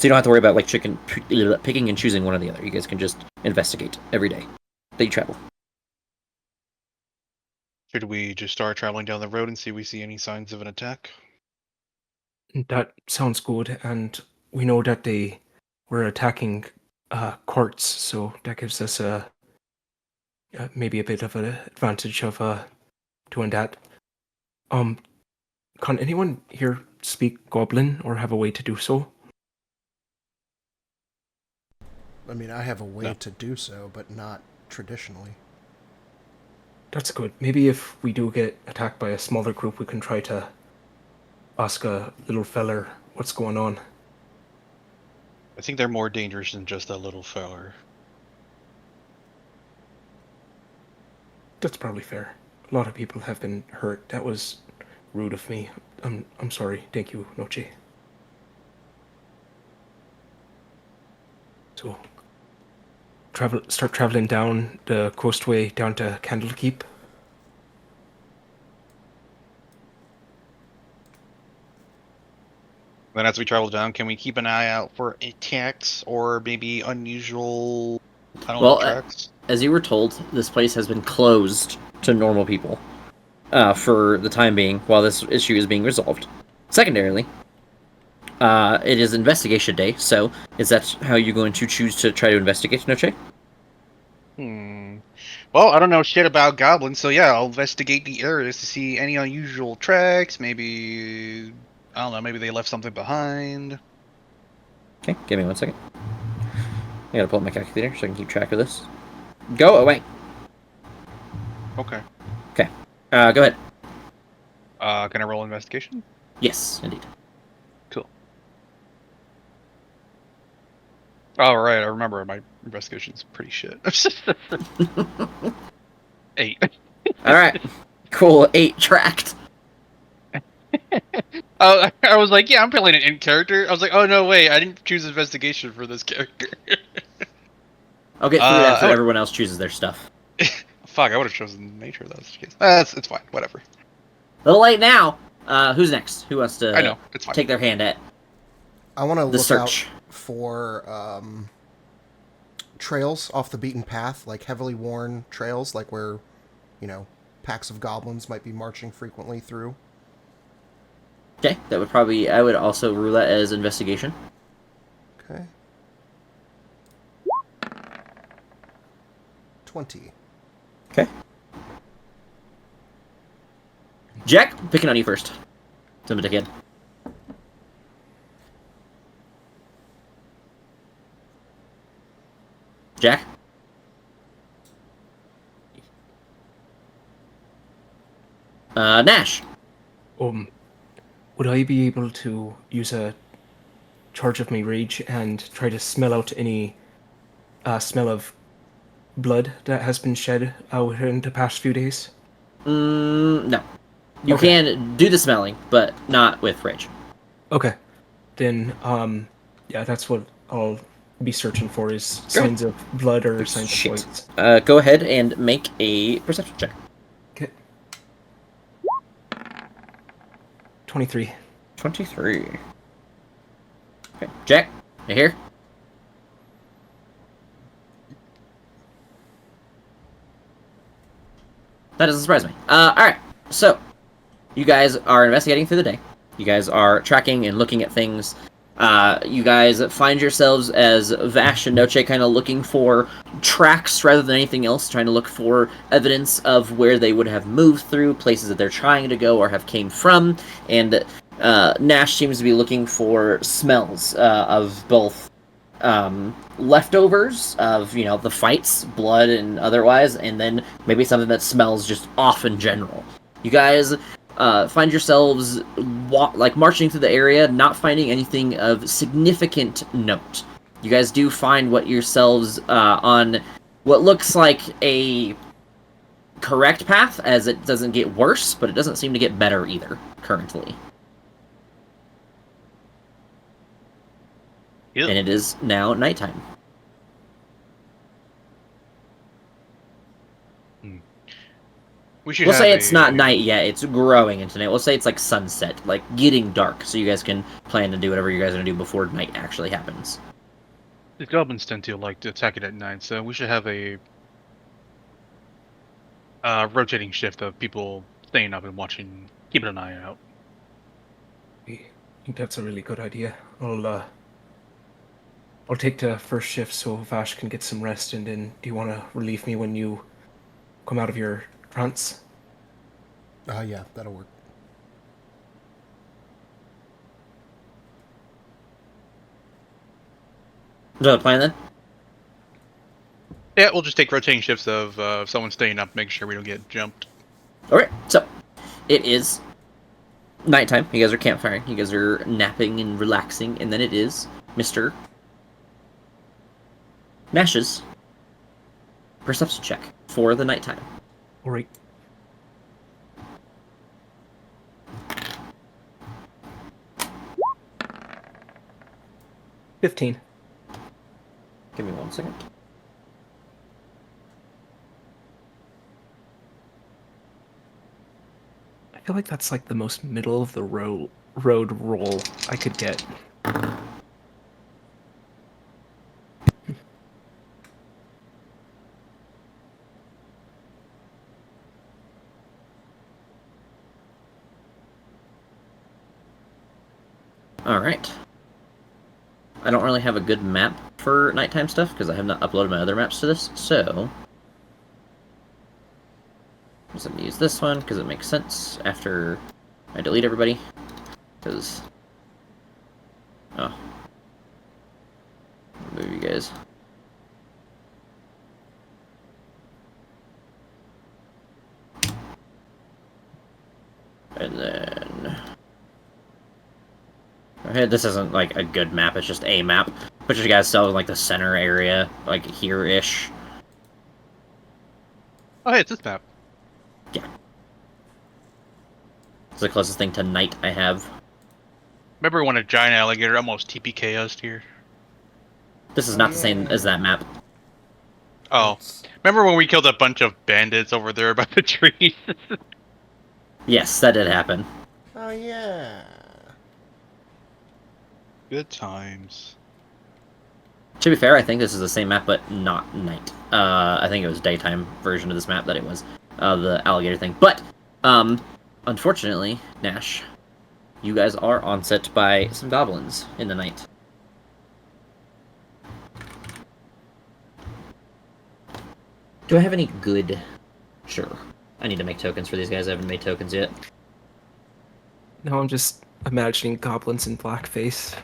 you don't have to worry about, like, picking and choosing one or the other. You guys can just investigate every day that you travel.
Should we just start traveling down the road and see if we see any signs of an attack?
That sounds good, and we know that they were attacking courts, so that gives us maybe a bit of an advantage of doing that. Can anyone here speak Goblin or have a way to do so?
I mean, I have a way
No.
to do so, but not traditionally.
That's good. Maybe if we do get attacked by a smaller group, we can try to ask a little feller what's going on.
I think they're more dangerous than just a little feller.
That's probably fair. A lot of people have been hurt. That was rude of me. I'm sorry. Thank you, Noche. So, start traveling down the coastway down to Candlekeep.
Then as we travel down, can we keep an eye out for attacks or maybe unusual, tracks?
As you were told, this place has been closed to normal people for the time being while this issue is being resolved. Secondarily, it is investigation day, so is that how you're going to choose to try to investigate, Noche?
Well, I don't know shit about goblins, so yeah, I'll investigate the areas to see any unusual tracks. Maybe, I don't know, maybe they left something behind.
Okay, give me 1 second. I gotta pull up my calculator so I can keep track of this. Go away.
Okay.
Okay. Go ahead.
Can I roll investigation?
Yes, indeed.
Cool. Oh, right, I remember my investigation's pretty shit. 8.
Alright. Cool, 8 tracked.
I was like, yeah, I'm playing an int character. I was like, oh no, wait, I didn't choose investigation for this character.
I'll get through it after everyone else chooses their stuff.
Fuck, I would have chosen nature if that was the case. It's fine, whatever.
A little late now. Who's next? Who wants to
I know, it's fine.
take their hand at
I want to
the
look
search?
out for trails off the beaten path, like heavily worn trails, like where, packs of goblins might be marching frequently through.
Okay, that would probably... I would also rule that as investigation.
Okay. 20.
Okay. Jack, picking on you first. Somebody take it. Jack? Nash.
Would I be able to use a charge of my rage and try to smell out any smell of blood that has been shed in the past few days?
No. You
Okay.
can do the smelling, but not with rage.
Okay. Then, yeah, that's what I'll be searching for, is signs of blood or signs of bites.
Go ahead and make a perception check.
Okay. 23.
23. Okay, Jack, you here? That doesn't surprise me. Alright, so you guys are investigating through the day. You guys are tracking and looking at things. You guys find yourselves as Vash and Noche kind of looking for tracks rather than anything else, trying to look for evidence of where they would have moved through, places that they're trying to go or have came from, and Nash seems to be looking for smells of both leftovers of, the fights, blood and otherwise, and then maybe something that smells just off in general. You guys find yourselves marching through the area, not finding anything of significant note. You guys do find what yourselves on what looks like a correct path, as it doesn't get worse, but it doesn't seem to get better either, currently.
Yep.
And it is now nighttime.
We should
We'll
have
say it's
a-
not night yet, it's growing into night. We'll say it's like sunset, like getting dark, so you guys can plan to do whatever you guys are going to do before night actually happens.
The goblins tend to like to attack it at night, so we should have a rotating shift of people staying up and watching, keeping an eye out.
I think that's a really good idea. I'll take the first shift so Vash can get some rest, and then do you want to relieve me when you come out of your trance?
Yeah, that'll work.
Is that the plan then?
Yeah, we'll just take rotating shifts of someone staying up, making sure we don't get jumped.
Alright, so it is nighttime. You guys are campfiring. You guys are napping and relaxing, and then it is Mr. Nash's perception check for the nighttime.
All right. $15.
Give me 1 second.
I feel like that's like the most middle of the road roll I could get.
Alright. I don't really have a good map for nighttime stuff, because I have not uploaded my other maps to this, so I'm just going to use this one, because it makes sense after I delete everybody, because... Oh. Move you guys. And then... Okay, this isn't, like, a good map, it's just a map. Put you guys still in, like, the center area, like, here-ish.
Oh, hey, it's this map.
Yeah. It's the closest thing to night I have.
Remember when a giant alligator almost TPK us here?
This is not the same as that map.
Oh, remember when we killed a bunch of bandits over there by the trees?
Yes, that did happen.
Oh, yeah.
Good times.
To be fair, I think this is the same map, but not night. I think it was daytime version of this map that it was. The alligator thing. But, unfortunately, Nash, you guys are onset by some goblins in the night. Do I have any good... Sure. I need to make tokens for these guys. I haven't made tokens yet.
Now I'm just imagining goblins in blackface.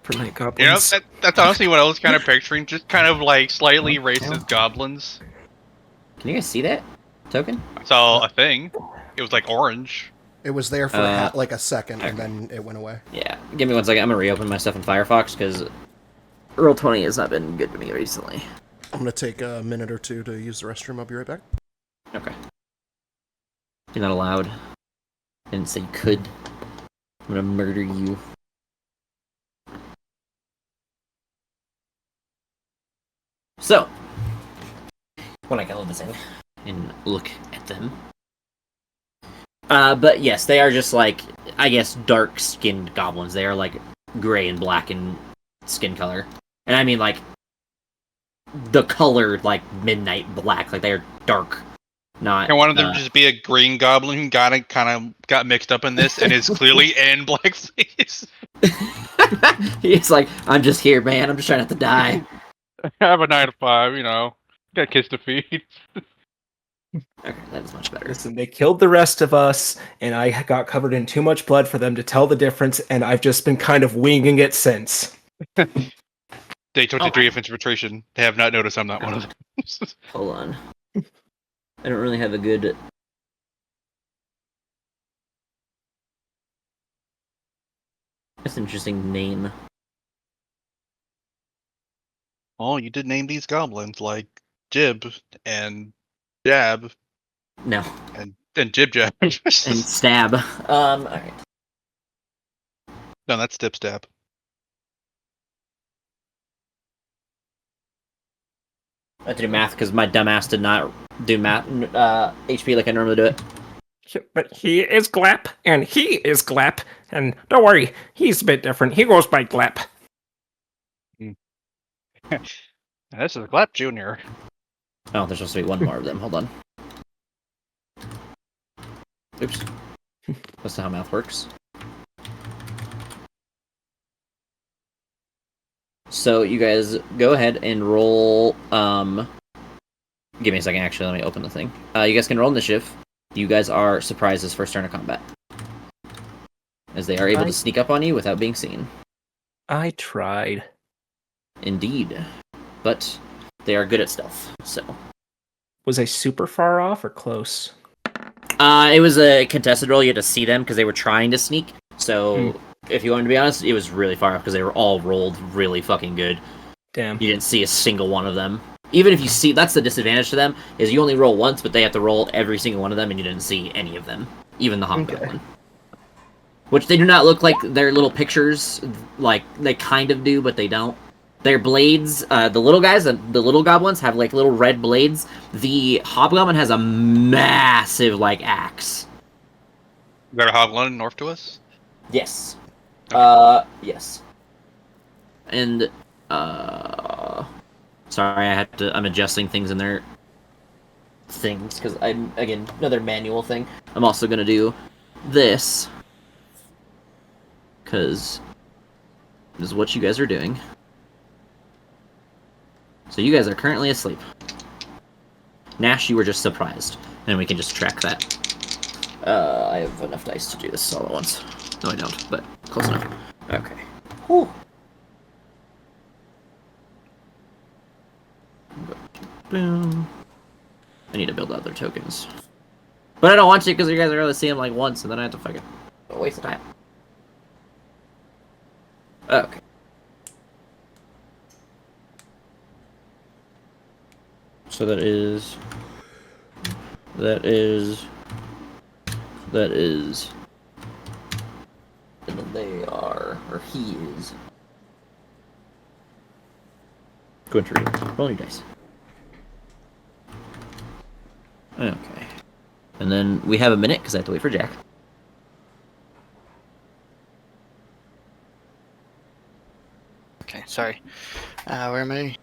For night
You know,
goblins.
that's honestly what I was kind of picturing. Just kind of like slightly racist goblins.
Can you guys see that token?
I saw a thing. It was like orange.
It was there for like a second, and then it went away.
Yeah. Give me 1 second. I'm gonna reopen my stuff in Firefox, because Roll20 has not been good to me recently.
I'm gonna take a minute or two to use the restroom. I'll be right back.
Okay. You're not allowed. I didn't say you could. I'm gonna murder you. So, when I can load this in and look at them. But yes, they are just like, I guess, dark-skinned goblins. They are like gray and black in skin color. And I mean like the color like midnight black, like they are dark not.
Can one of them just be a green goblin who kind of got mixed up in this and is clearly in blackface?
He's like, I'm just here, man. I'm just trying not to die.
Have a 9 to 5, you know. Got kids to feed.
Okay, that is much better.
Listen, they killed the rest of us, and I got covered in too much blood for them to tell the difference, and I've just been kind of winging it since.
Day 23 of infiltration. They have not noticed I'm not one of them.
Hold on. I don't really have a good. That's an interesting name.
Oh, you did name these goblins like Jib and Jab
No.
and Jib Jab.
And stab. Alright.
No, that's Dip Stab.
I have to do math because my dumbass did not do math HP like I normally do it.
But he is Glap, and he is Glap, and don't worry, he's a bit different. He goes by Glap.
This is Glap Jr.
Oh, there's supposed to be one more of them. Hold on. Oops. That's not how math works. So you guys go ahead and roll. Give me a second. Actually, let me open the thing. You guys can roll initiative. You guys are surprised as first turn of combat, as they are able to sneak up on you without being seen.
I tried.
Indeed, but they are good at stealth. So,
Was I super far off or close?
it was a contested roll. You had to see them because they were trying to sneak. So, if you wanted to be honest, it was really far off because they were all rolled really fucking good.
Damn.
You didn't see a single one of them. Even if you see, that's the disadvantage to them, is you only roll once, but they have to roll every single one of them, and you didn't see any of them. Even the hobgoblin. Which they do not look like their little pictures, like, they kind of do, but they don't. Their blades, the little guys, the little goblins, have, like, little red blades. The hobgoblin has a massive, like, axe.
You got a hobgoblin north to us?
Yes. Yes. And, sorry, I'm adjusting things in their things, because again, another manual thing. I'm also going to do this, because this is what you guys are doing. So you guys are currently asleep. Nash, you were just surprised, and we can just track that. I have enough dice to do this all at once. No, I don't, but close enough. Okay. Whew. Boom. I need to build out their tokens. But I don't want to because you guys are going to see them like once and then I have to fucking waste of time. Okay. So that is... And then they are... Or he is... Going to roll your dice. Okay. And then we have a minute, because I have to wait for Jack.
Okay, sorry. Where am I?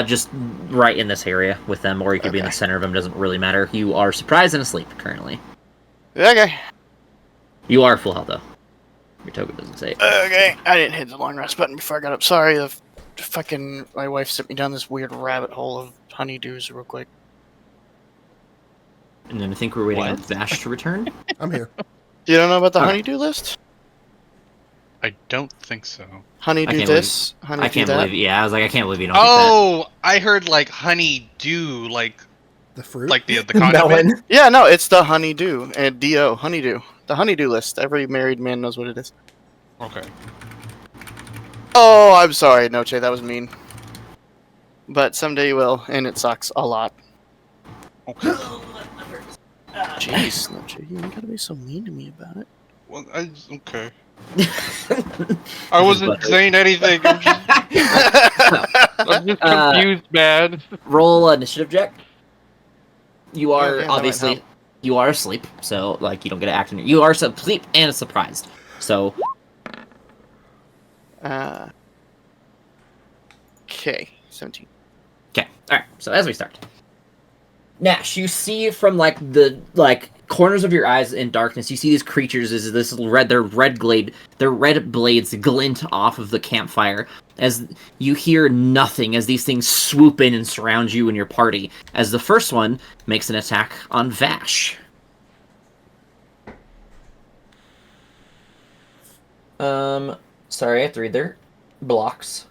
Just right in this area with them, or you could be in the center of them, doesn't really matter. You are surprised and asleep, currently.
Okay.
You are full health, though. Your token doesn't say it.
Okay, I didn't hit the long rest button before I got up. Sorry, my wife sent me down this weird rabbit hole of honeydews real quick.
And then I think we're waiting on Vash to return.
I'm here.
You don't know about the honeydew list?
I don't think so.
Honeydew this, honeydew
I can't
that.
believe. Yeah, I was like, I can't believe you don't.
Oh, I heard like honeydew, like
The fruit?
like the condiment.
Melon.
Yeah, no, it's the honeydew and do honeydew. The honeydew list. Every married man knows what it is.
Okay.
Oh, I'm sorry, Noche, that was mean. But someday you will, and it sucks a lot.
Okay.
Jeez, Noche, you ain't gotta be so mean to me about it.
Well, okay. I wasn't saying anything. I'm just confused, man.
Roll initiative, Jack. You are
Yeah, that might
obviously
help.
you are asleep, so like you don't get to act. You are asleep and surprised. So
Okay, 17.
okay, all right. So as we start, Nash, you see from like the corners of your eyes in darkness, you see these creatures as this their red blades glint off of the campfire as you hear nothing as these things swoop in and surround you and your party. As the first one makes an attack on Vash. Sorry, I have to read their blocks.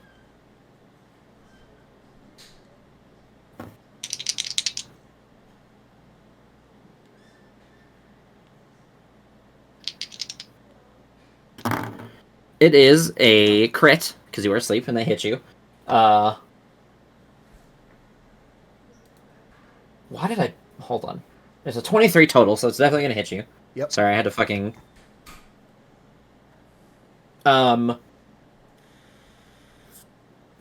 It is a crit, because you were asleep and they hit you. Why did I... Hold on. There's a 23 total, so it's definitely going to hit you.
Yep.
Sorry, I had to fucking...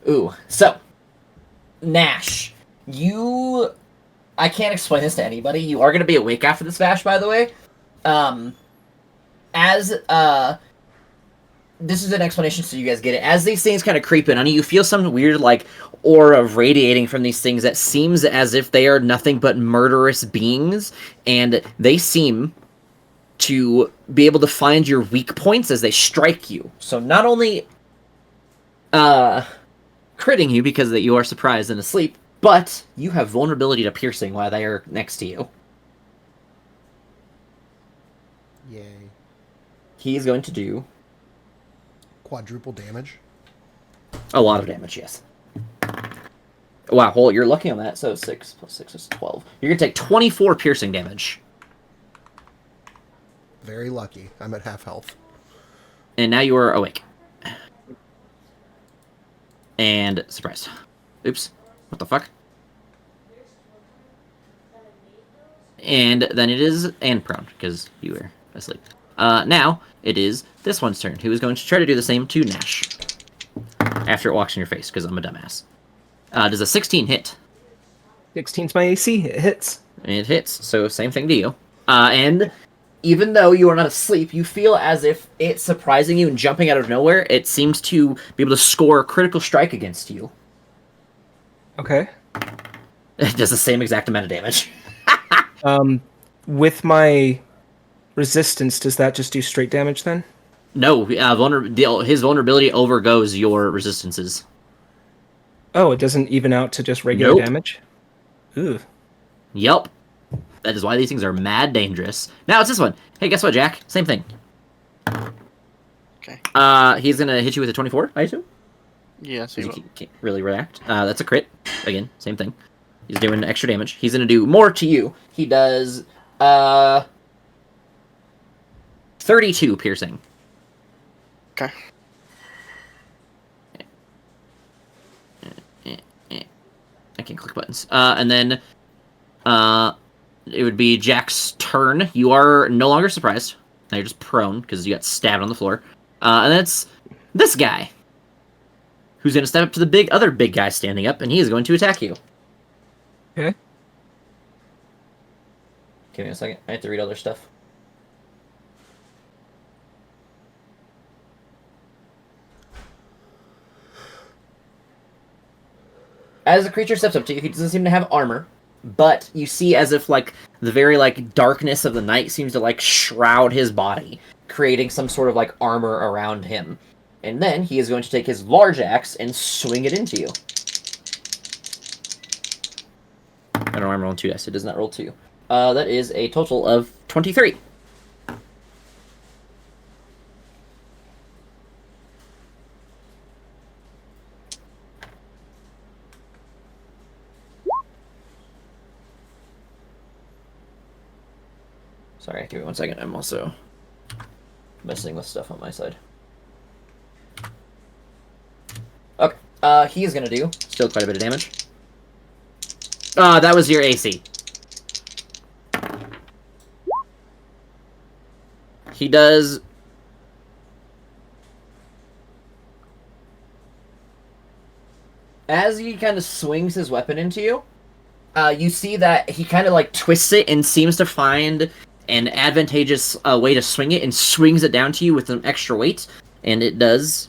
Ooh, so... Nash, you... I can't explain this to anybody. You are going to be awake after this, Vash, by the way. This is an explanation so you guys get it. As these things kind of creep in on you, you feel some weird, like, aura radiating from these things that seems as if they are nothing but murderous beings, and they seem to be able to find your weak points as they strike you. So not only critting you because that you are surprised and asleep, but you have vulnerability to piercing while they are next to you.
Yay.
He is going to do
Quadruple damage.
a lot of damage, yes. Wow, well, you're lucky on that, so 6 plus 6 is 12. You're going to take 24 piercing damage.
Very lucky. I'm at half health.
And now you are awake. And surprised. Oops. What the fuck? And then it is... And prone, because you were asleep. Now, it is this one's turn, who is going to try to do the same to Nash. After it walks in your face, because I'm a dumbass. Does a 16 hit?
16's my AC. It hits.
It hits, so same thing to you. And even though you are not asleep, you feel as if it's surprising you and jumping out of nowhere. It seems to be able to score a critical strike against you.
Okay.
It does the same exact amount of damage.
With my resistance, does that just do straight damage then?
No, his vulnerability overgoes your resistances.
Oh, it doesn't even out to just regular
Nope.
damage? Ooh.
Yep. That is why these things are mad dangerous. Now it's this one. Hey, guess what, Jack? Same thing.
Okay.
He's gonna hit you with a 24, I assume?
Yeah, so
You can't really react. That's a crit. Again, same thing. He's doing extra damage. He's gonna do more to you. He does 32 piercing.
Okay.
I can't click buttons. And then it would be Jack's turn. You are no longer surprised. Now you're just prone because you got stabbed on the floor. And then it's this guy, who's going to step up to the other big guy standing up, and he is going to attack you.
Okay.
Give me a second. I have to read other stuff. As the creature steps up to you, he doesn't seem to have armor, but you see as if, like, the very, like, darkness of the night seems to, like, shroud his body, creating some sort of, like, armor around him. And then he is going to take his large axe and swing it into you. I don't know, I'm rolling 2 dice. It does not roll 2. That is a total of 23. Sorry, give me 1 second. I'm also messing with stuff on my side. Okay, he is gonna do still quite a bit of damage. That was your AC. He does... As he kind of swings his weapon into you, you see that he kind of, like, twists it and seems to find an advantageous way to swing it and swings it down to you with some extra weight, and it does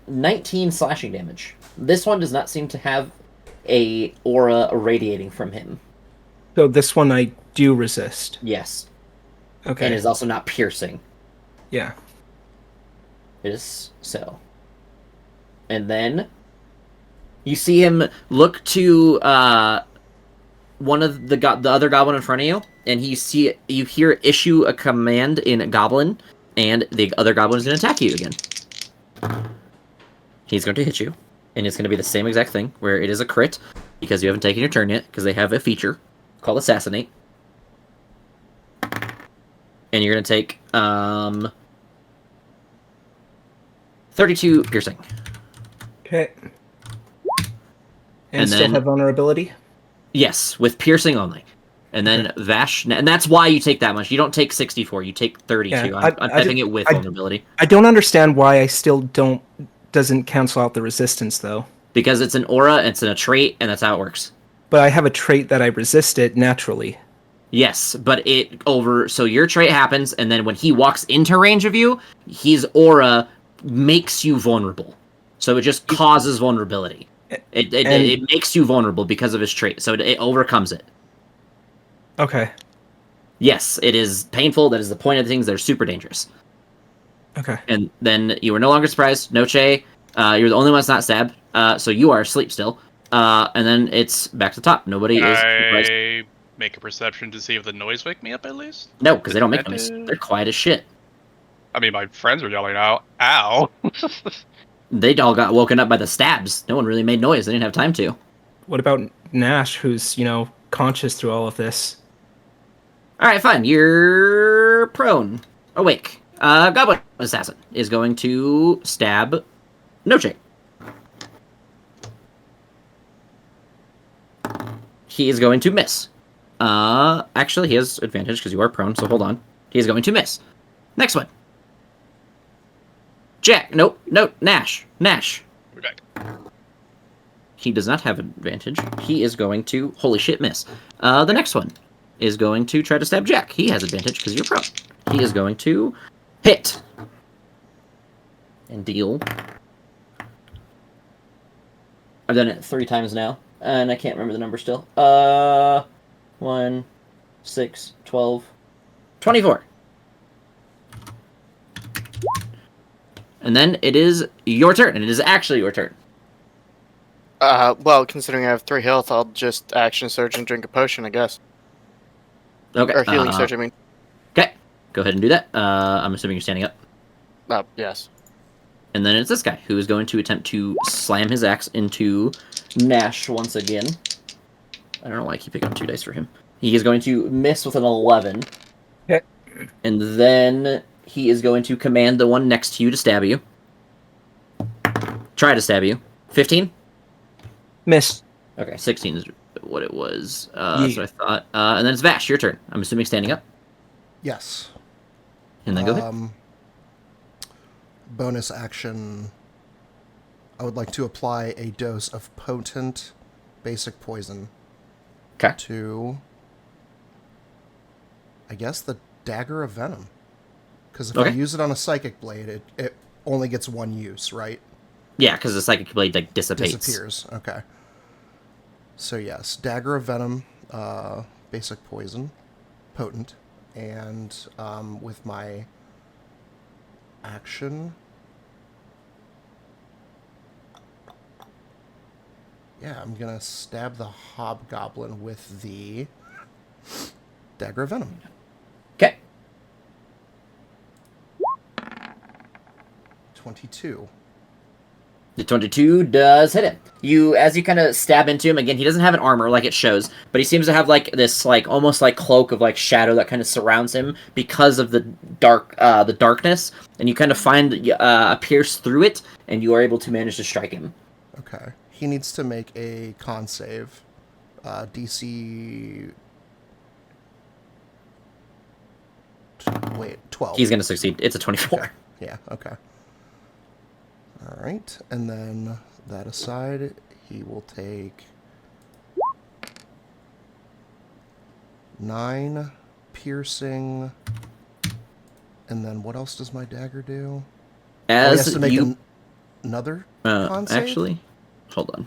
19 slashing damage. This one does not seem to have a aura radiating from him.
So this one I do resist.
Yes.
Okay.
And it is also not piercing.
Yeah.
It is so. And then you see him look to one of the other goblin in front of you, and you hear issue a command in Goblin, and the other goblin is going to attack you again. He's going to hit you, and it's going to be the same exact thing, where it is a crit, because you haven't taken your turn yet, because they have a feature called Assassinate. And you're going to take 32 piercing.
Okay. And
And
still
then-
have vulnerability?
Yes, with piercing only. And then Vash, and that's why you take that much. You don't take 64, you take 32.
Yeah,
I'm
I
typing
did-
it with
I-
vulnerability.
I don't understand why I still doesn't cancel out the resistance, though.
Because it's an aura, it's a trait, and that's how it works.
But I have a trait that I resist it naturally.
Yes, but so your trait happens, and then when he walks into range of you, his aura makes you vulnerable. So it just causes vulnerability. It makes you vulnerable because of his trait, so it overcomes it.
Okay.
Yes, it is painful. That is the point of things. They're super dangerous.
Okay.
And then you are no longer surprised. Noche, you're the only one that's not stabbed, so you are asleep still. And then it's back to the top. Nobody is surprised.
I make a perception to see if the noise wake me up at least?
No, because they don't make
That
noise.
is-
They're quiet as shit.
I mean, my friends are yelling out, ow!
They all got woken up by the stabs. No one really made noise. They didn't have time to.
What about Nash, who's, conscious through all of this?
All right, fine. You're prone. Awake. Goblin Assassin is going to stab Noche. He is going to miss. Actually, he has advantage because you are prone, so hold on. He is going to miss. Next one. Jack. Nope. Nash.
We're back.
He does not have advantage. He is going to... Holy shit, miss. The next one is going to try to stab Jack. He has advantage because you're prone. He is going to hit. And deal. I've done it 3 times now, and I can't remember the number still. 1, 6, 12, 24. And then it is your turn, and it is actually your turn.
Well, considering I have 3 health, I'll just action surge and drink a potion, I guess.
Okay.
Or healing surge, I mean.
Okay. Go ahead and do that. I'm assuming you're standing up.
Yes.
And then it's this guy who is going to attempt to slam his axe into Nash once again. I don't know why I keep picking up 2 dice for him. He is going to miss with an 11.
Okay.
And then he is going to command the one next to you to stab you. Try to stab you. 15?
Miss.
Okay, 16 is what it was.
Yeah.
That's what I thought. And then it's Vash, your turn. I'm assuming standing up.
Yes.
And then go ahead.
Bonus action. I would like to apply a dose of potent basic poison
Okay.
to, I guess, the Dagger of Venom. Because if
Okay.
I use it on a psychic blade, it only gets 1 use, right?
Yeah, because the psychic blade dissipates.
Disappears. Okay. So yes, Dagger of Venom, basic poison, potent, and with my action, yeah, I'm gonna stab the hobgoblin with the Dagger of Venom.
Okay.
22.
The 22 does hit him. As you kind of stab into him, again, he doesn't have an armor like it shows, but he seems to have like this almost like cloak of like shadow that kind of surrounds him because of the darkness, and you kind of find a pierce through it, and you are able to manage to strike him.
Okay. He needs to make a con save. DC... Wait, 12.
He's going to succeed. It's a 24.
Okay. Yeah, okay. Alright, and then that aside, he will take 9 piercing, and then what else does my dagger do? He
As
has to make
you
another con save?
actually, hold on.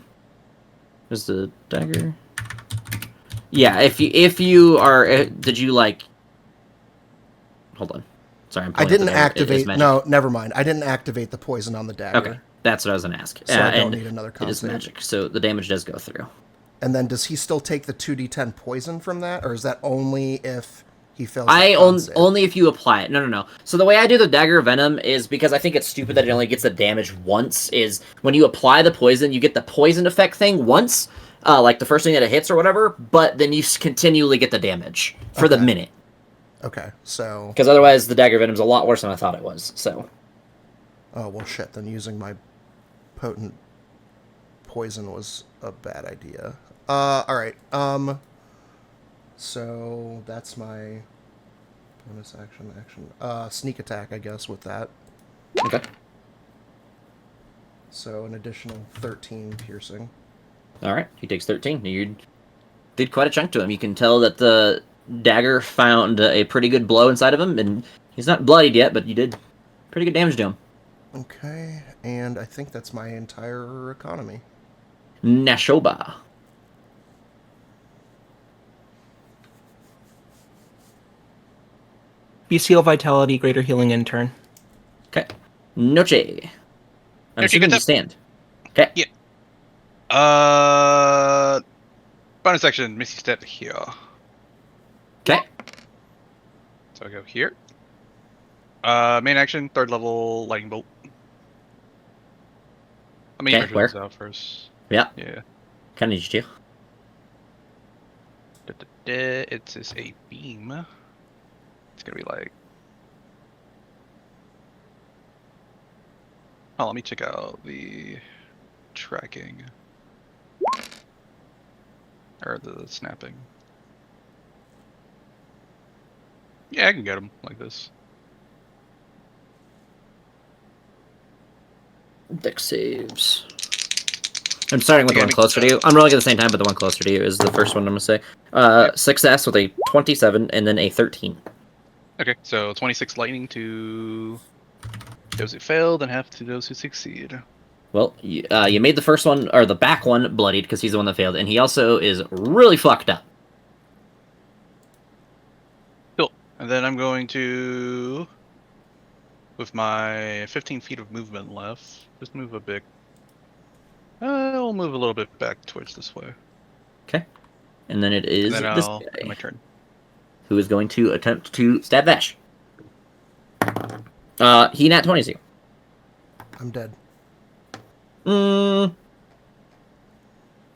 There's the dagger. Yeah, if you are, did you like? Hold on, sorry, I'm
I
pulling up the
didn't
dagger. It is
activate.
magic.
No, never mind. I didn't activate the poison on the dagger.
Okay, that's what I was gonna ask.
So I don't
and
need another
it
con
is
save.
magic, so the damage does go through.
And then does he still take the 2d10 poison from that, or is that only if he fails the con save?
Only if you apply it. No. So the way I do the dagger of venom is because I think it's stupid that it only gets the damage once. Is when you apply the poison, you get the poison effect thing once, like the first thing that it hits or whatever. But then you continually get the damage for the
Okay.
minute.
Okay, so...
Because otherwise, the dagger of venom is a lot worse than I thought it was. So.
Oh, well, shit, then using my potent poison was a bad idea. Alright, so that's my bonus action. Sneak attack, I guess, with that.
Okay.
So an additional 13 piercing.
All right. He takes 13. You did quite a chunk to him. You can tell that the dagger found a pretty good blow inside of him, and he's not bloodied yet, but you did pretty good damage to him.
Okay, and I think that's my entire economy.
Nashoba.
BCL Vitality, Greater Healing in turn.
Okay. Noche. I'm
Noche,
assuming
get
you stand. Okay.
Yeah. Bonus action, Misty Step here.
Okay.
So I go here. Main action, 3rd level, Lightning Bolt. Let me
Okay,
measure
where?
this out first.
Yeah.
Yeah.
Kind of need you to.
It's just a beam. It's gonna be like... Oh, let me check out the tracking. Or the snapping. Yeah, I can get him like this.
Dex saves. I'm starting with the
Yeah,
one
make
closer to you. I'm rolling at the same time, but the one closer to you is the first one I'm going to say. Success with a 27 and then a 13.
Okay, so 26 lightning to those who failed and half to those who succeed.
Well, you made the first one, or the back one, bloodied because he's the one that failed, and he also is really fucked up.
Cool. And then I'm going to, with my 15 feet of movement left, just move a bit. I'll move a little bit back towards this way.
Okay. And then it is
And then
this
I'll
guy,
end my turn.
who is going to attempt to stab Vash. He nat 20s you.
I'm dead.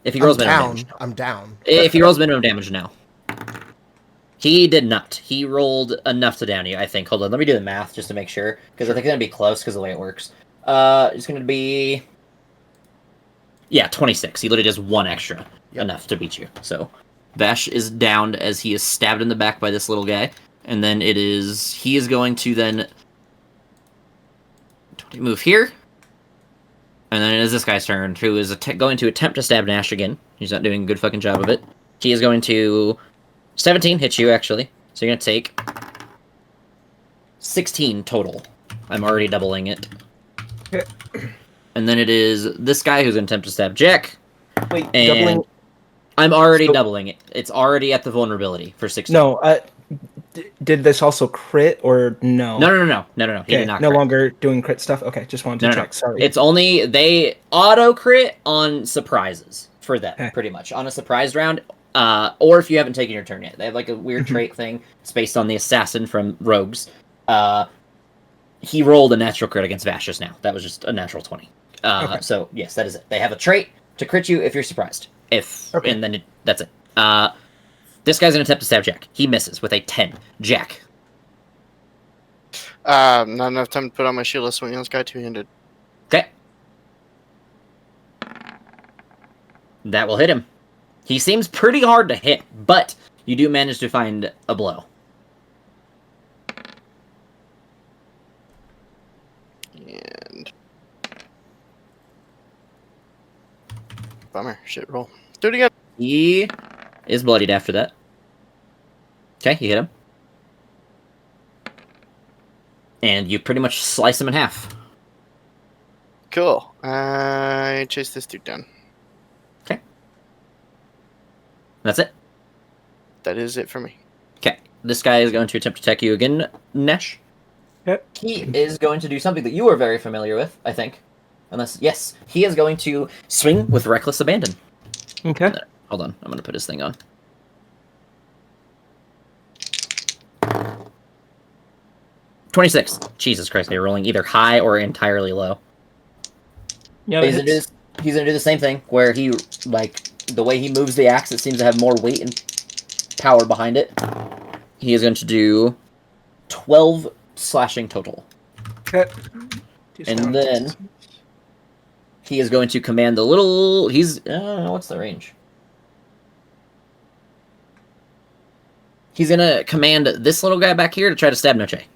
If he rolls
I'm
minimum
down.
damage.
I'm down.
If he rolls minimum damage now. He did not. He rolled enough to down you, I think. Hold on, let me do the math just to make sure. Because I think it's going to be close because of the way it works. It's going to be... Yeah, 26. He literally does one extra.
Yep.
Enough to beat you. So, Vash is downed as he is stabbed in the back by this little guy. And then it is... He is going to then... move here. And then it is this guy's turn, who is going to attempt to stab Nash again. He's not doing a good fucking job of it. He is going to... 17 hits you, actually. So you're going to take... 16 total. I'm already doubling it.
Okay.
And then it is this guy who's going to attempt to stab Jack.
Wait,
And
doubling.
I'm already
So-
doubling it. It's already at the vulnerability for 16.
No, did this also crit or no?
No. He
Okay,
did not
no
crit.
longer doing crit stuff. Okay, just wanted to check. Sorry.
It's only they auto crit on surprises for them,
Okay.
pretty much on a surprise round. Or if you haven't taken your turn yet, they have like a weird
Mhm.
trait thing. It's based on the assassin from Rogues. He rolled a natural crit against Vash just now. That was just a natural 20.
Okay.
So yes, that is it. They have a trait to crit you if you're surprised.
Okay.
And then that's it. This guy's gonna attempt to stab Jack. He misses with a 10. Jack.
Not enough time to put on my shield. Swing on this guy two-handed.
Okay. That will hit him. He seems pretty hard to hit, but you do manage to find a blow.
And bummer. Shit roll. Do it again.
He is bloodied after that. Okay, you hit him. And you pretty much slice him in half.
Cool. I chase this dude down.
That's it.
that is it for me.
Okay, this guy is going to attempt to attack you again, Nesh.
Yep.
He is going to do something that you are very familiar with, I think. Unless, yes, he is going to swing with reckless abandon.
Okay.
Hold on, I'm going to put his thing on. $26. Jesus Christ, they're rolling either high or entirely low.
Yeah,
He's gonna do the same thing, where he, like, the way he moves the axe, it seems to have more weight and power behind it. He is going to do 12 slashing total.
Okay.
And then he is going to command the little... He's... what's the range? He's going to command this little guy back here to try to stab Noche.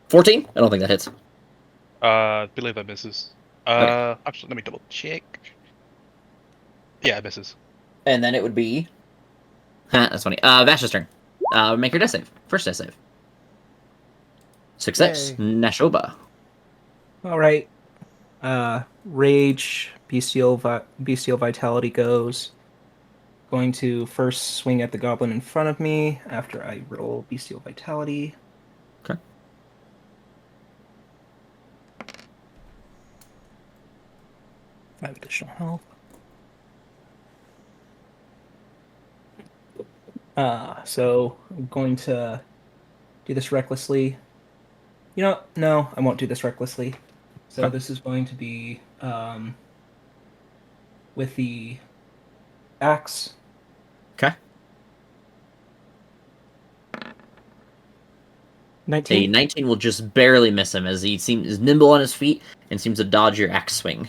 14? I don't think that hits.
I believe that misses.
Okay.
Actually, let me double check. Yeah, it misses.
And then it would be... that's funny. Vash's turn. Make your death save. First death save. Success.
Yay.
Nashoba.
All right. Rage, bestial vitality goes. Going to first swing at the goblin in front of me after I roll bestial vitality.
Okay.
Five additional health. So I'm going to do this recklessly. You know, no, I won't do this recklessly. So
Okay.
this is going to be with the axe.
Okay.
19.
A 19 will just barely miss him as he seems nimble on his feet and seems to dodge your axe swing.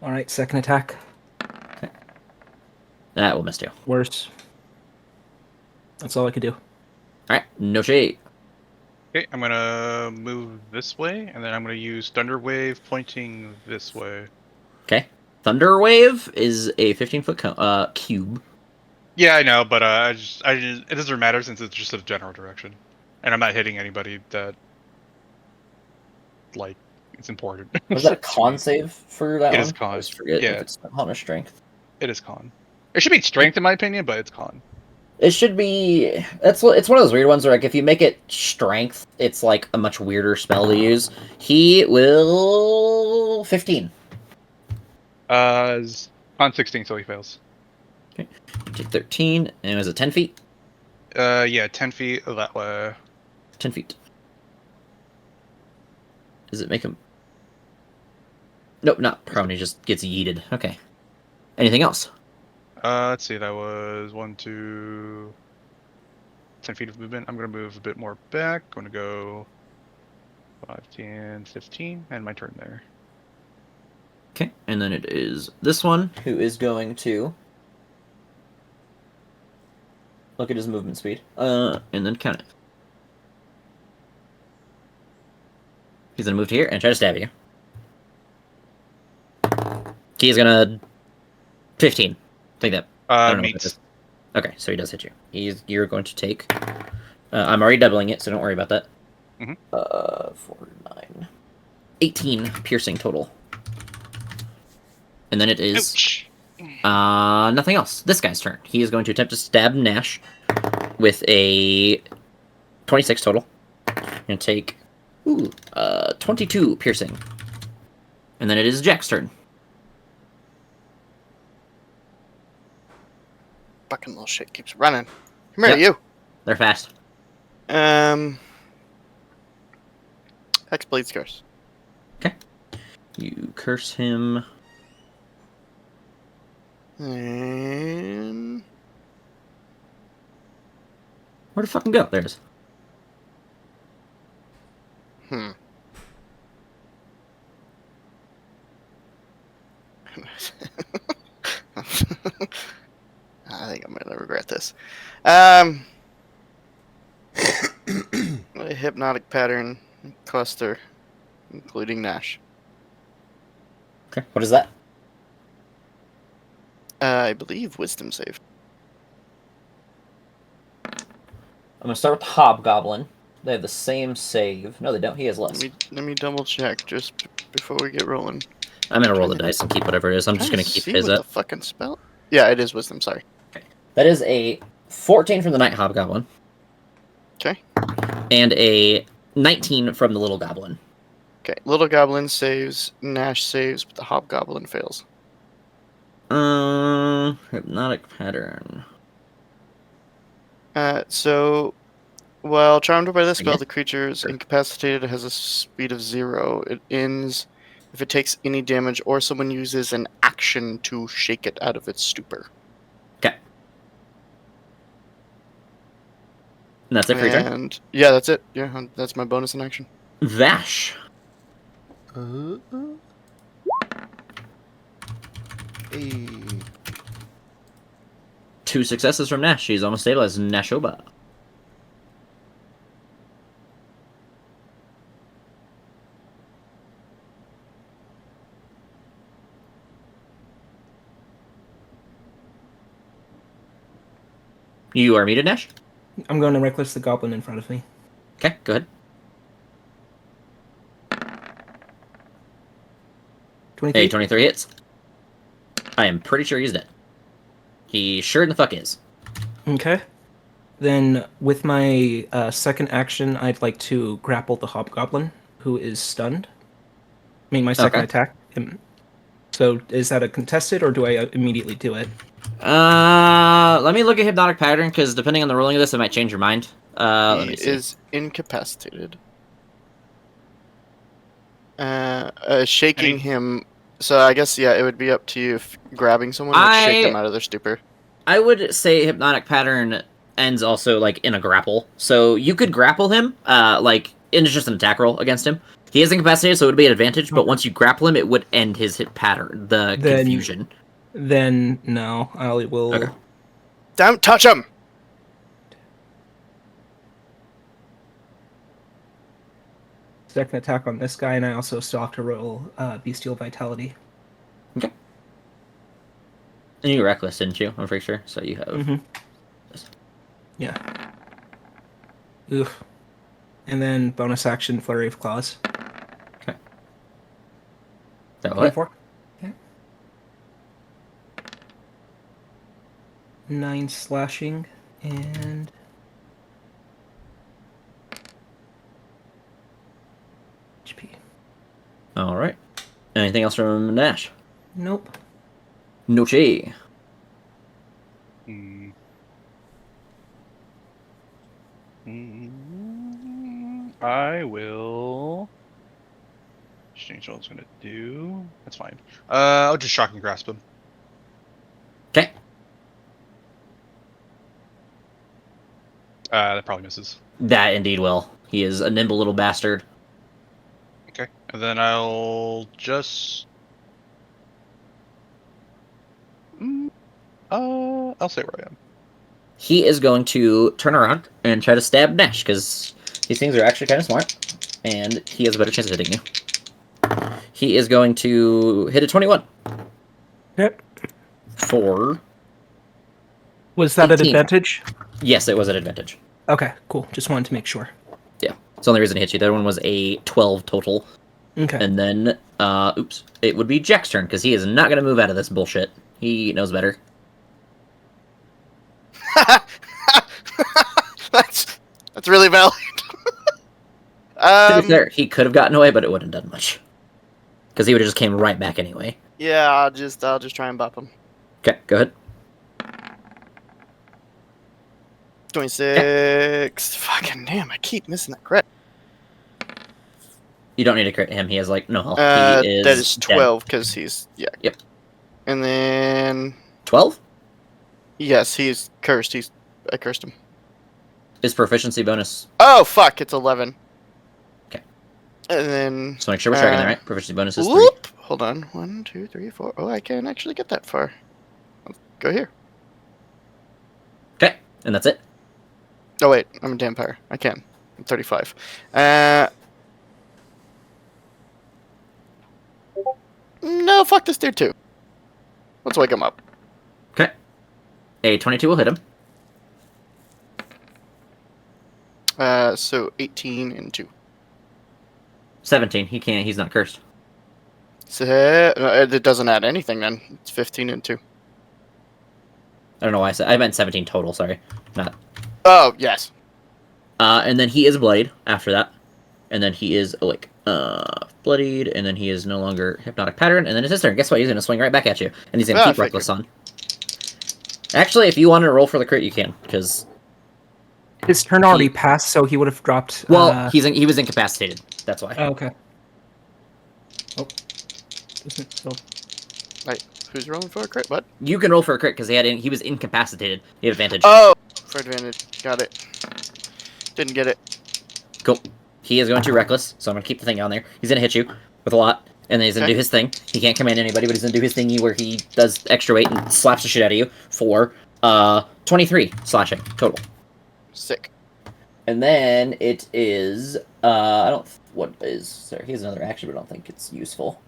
All right, second attack.
That will miss too.
Worse. That's all I could do.
Alright, no shade.
Okay, I'm gonna move this way, and then I'm gonna use Thunder Wave pointing this way.
Okay. Thunder Wave is a 15-foot cube.
Yeah, I know, but it doesn't matter since it's just a general direction, and I'm not hitting anybody that, like, it's important.
Was that a con save for that
It
one?
is con,
I always forget
yeah.
if it's con or strength.
It is con. It should be strength in my opinion, but it's con.
It should be... It's one of those weird ones where, like, if you make it strength, it's, like, a much weirder spell to use. He will... 15.
Con 16, so he fails.
Okay. Take 13, and was it 10 feet?
Yeah, 10 feet that way.
10 feet. Does it make him... Nope, not prone, he just gets yeeted. Okay. Anything else?
Let's see, that was 1, 2... 10 feet of movement. I'm gonna move a bit more back. I'm gonna go 5, 10, 15, and my turn there.
Okay, and then it is this one who is going to look at his movement speed, and then count it. He's gonna move to here and try to stab you. He's gonna 15. Take that. I don't know what
Meets.
that is. Okay, so he does hit you. You're going to take. I'm already doubling it, so don't worry about that.
Mhm.
4, 9, 18 piercing total. And then it is
Ouch.
nothing else. This guy's turn. He is going to attempt to stab Nash with a 26 total. And take 22 piercing. And then it is Jack's turn.
Fucking little shit keeps running. Come here,
Yep.
you.
They're fast.
Hexblade Scars.
You curse him.
And
Where'd it fucking go? There it is.
I think I'm gonna regret this. A hypnotic pattern cluster, including Nash.
Okay, what is that?
I believe Wisdom save.
I'm gonna start with Hobgoblin. They have the same save. No, they don't. He has less.
Let me double check just before we get rolling.
I'm gonna roll the dice and keep whatever it is. I'm just
Trying
gonna
to
keep
see
his
what
up.
the fucking spell. Yeah, it is wisdom. Sorry.
That is a 14 from the Night Hobgoblin.
Okay.
And a 19 from the Little Goblin.
Okay. Little goblin saves. Nash saves, but the hobgoblin fails.
Hypnotic pattern.
So, while charmed by this spell,
Again?
the creature is
Sure.
incapacitated, has a speed of 0. It ends if it takes any damage or someone uses an action to shake it out of its stupor.
Okay. And that's it for your turn?
And yeah, that's it. Yeah, that's my bonus in action.
Vash.
Hey.
2 successes from Nash. She's almost stabilized. Nashoba. You are muted, Nash?
I'm going to reckless the goblin in front of me.
Okay, go ahead.
23.
Hey, 23 hits. I am pretty sure he's dead. He sure in the fuck is.
Okay. Then, with my second action, I'd like to grapple the hobgoblin, who is stunned. I mean, my second
Okay.
attack. So, is that a contested, or do I immediately do it?
Let me look at Hypnotic Pattern, because depending on the ruling of this, it might change your mind. Let
He
me see.
is incapacitated. Shaking
Any-
him. So I guess yeah, it would be up to you if grabbing someone would shake them out of their stupor.
I would say Hypnotic Pattern ends also, like, in a grapple. So you could grapple him, and it's just an attack roll against him. He is incapacitated, so it would be an advantage, but once you grapple him, it would end his hit pattern, the
Then-
confusion.
Then, no. I will...
Okay.
Don't touch him!
Second attack on this guy, and I also still have to roll Bestial Vitality.
Okay. And you were reckless, didn't you? I'm pretty sure. So you have...
Mm-hmm. Yeah. Oof. And then bonus action, Flurry of Claws.
Okay. That what?
24. Okay. 9 slashing, and... HP.
Alright. Anything else from Nash?
Nope.
Noche.
Hmm. I will change what I was gonna do. That's fine. I'll just shock and grasp him.
Okay.
That probably misses.
That indeed will. He is a nimble little bastard.
Okay, and then I'll just. I'll say where I am.
He is going to turn around and try to stab Nash, because these things are actually kind of smart, and he has a better chance of hitting you. He is going to hit a 21.
Yep.
For...
Was that
18.
an advantage?
Yes, it was an advantage.
Okay, cool. Just wanted to make sure.
Yeah. It's the only reason he hit you. The other one was a 12 total.
Okay.
And then, it would be Jack's turn, because he is not going to move out of this bullshit. He knows better.
that's really valid.
To be fair, he could have gotten away, but it wouldn't have done much. Because he would have just came right back anyway.
Yeah, I'll just try and bop him.
Okay, go ahead.
26. Fucking damn! I keep missing that crit.
You don't need to crit him. He has, like, no health.
That
He
is
dead.
12 because he's
Yep.
And then
12?
yes, he's cursed. I cursed him.
Is proficiency bonus.
Oh fuck! It's 11.
Okay.
And then
So make sure we're tracking that right. Proficiency bonus is 3.
whoop! Hold on. 1, 2, 3, 4. Oh, I can't actually get that far. Let's go here.
Okay, and that's it.
Oh wait, I'm a vampire. I can. I'm 35. No, fuck this dude too. Let's wake him up.
Okay. A 22 will hit him.
So 18 and 2.
17. He can't. He's not cursed.
So, it doesn't add anything then. It's 15 and 2.
I don't know why I meant 17 total. Sorry, not.
Oh, yes.
And then he is bloodied after that, and then he is bloodied, and then he is no longer hypnotic pattern, and then it's his turn. Guess what? He's gonna swing right back at you, and he's gonna keep reckless on. Actually, if you wanted to roll for the crit, you can, because
His turn already passed, so he would have dropped.
well, he was incapacitated. That's why.
Oh, okay. Oh, isn't so.
Wait, who's rolling for a crit? What?
You can roll for a crit because he was incapacitated. He had advantage.
Oh, for advantage. Got it. Didn't get it.
Cool. He is going to reckless, so I'm gonna keep the thing on there. He's gonna hit you with a lot, and then he's gonna do his thing. He can't command anybody, but he's gonna do his thingy where he does extra weight and slaps the shit out of you for 23 slashing total.
Sick.
And then it is sorry, he has another action, but I don't think it's useful.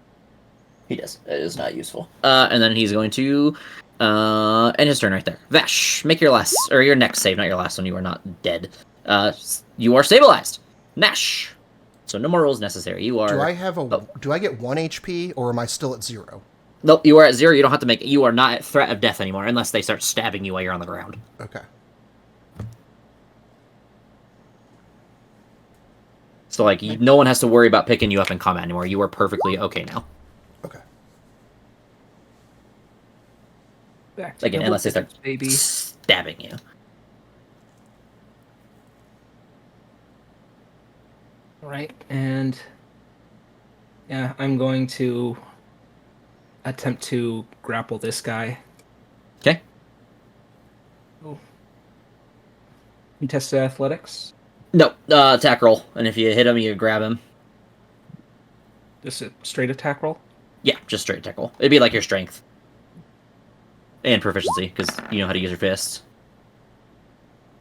He does. It is not useful. And then he's going to end his turn right there. Vash, make your next save, not your last one. You are not dead. You are stabilized. Nash. So no more rolls necessary. You are.
Do I get 1 HP or am I still at 0?
Nope, you are at 0. You don't have to make it. You are not at threat of death anymore unless they start stabbing you while you're on the ground.
Okay.
So no one has to worry about picking you up in combat anymore. You are perfectly okay now.
Okay.
Again, unless they start stabbing you.
Right, and yeah, I'm going to attempt to grapple this guy.
Okay.
Oh. Contested athletics.
No, attack roll, and if you hit him, you grab him.
Just a straight attack roll?
Yeah, just straight attack roll. It'd be like your strength. And proficiency, because you know how to use your fists.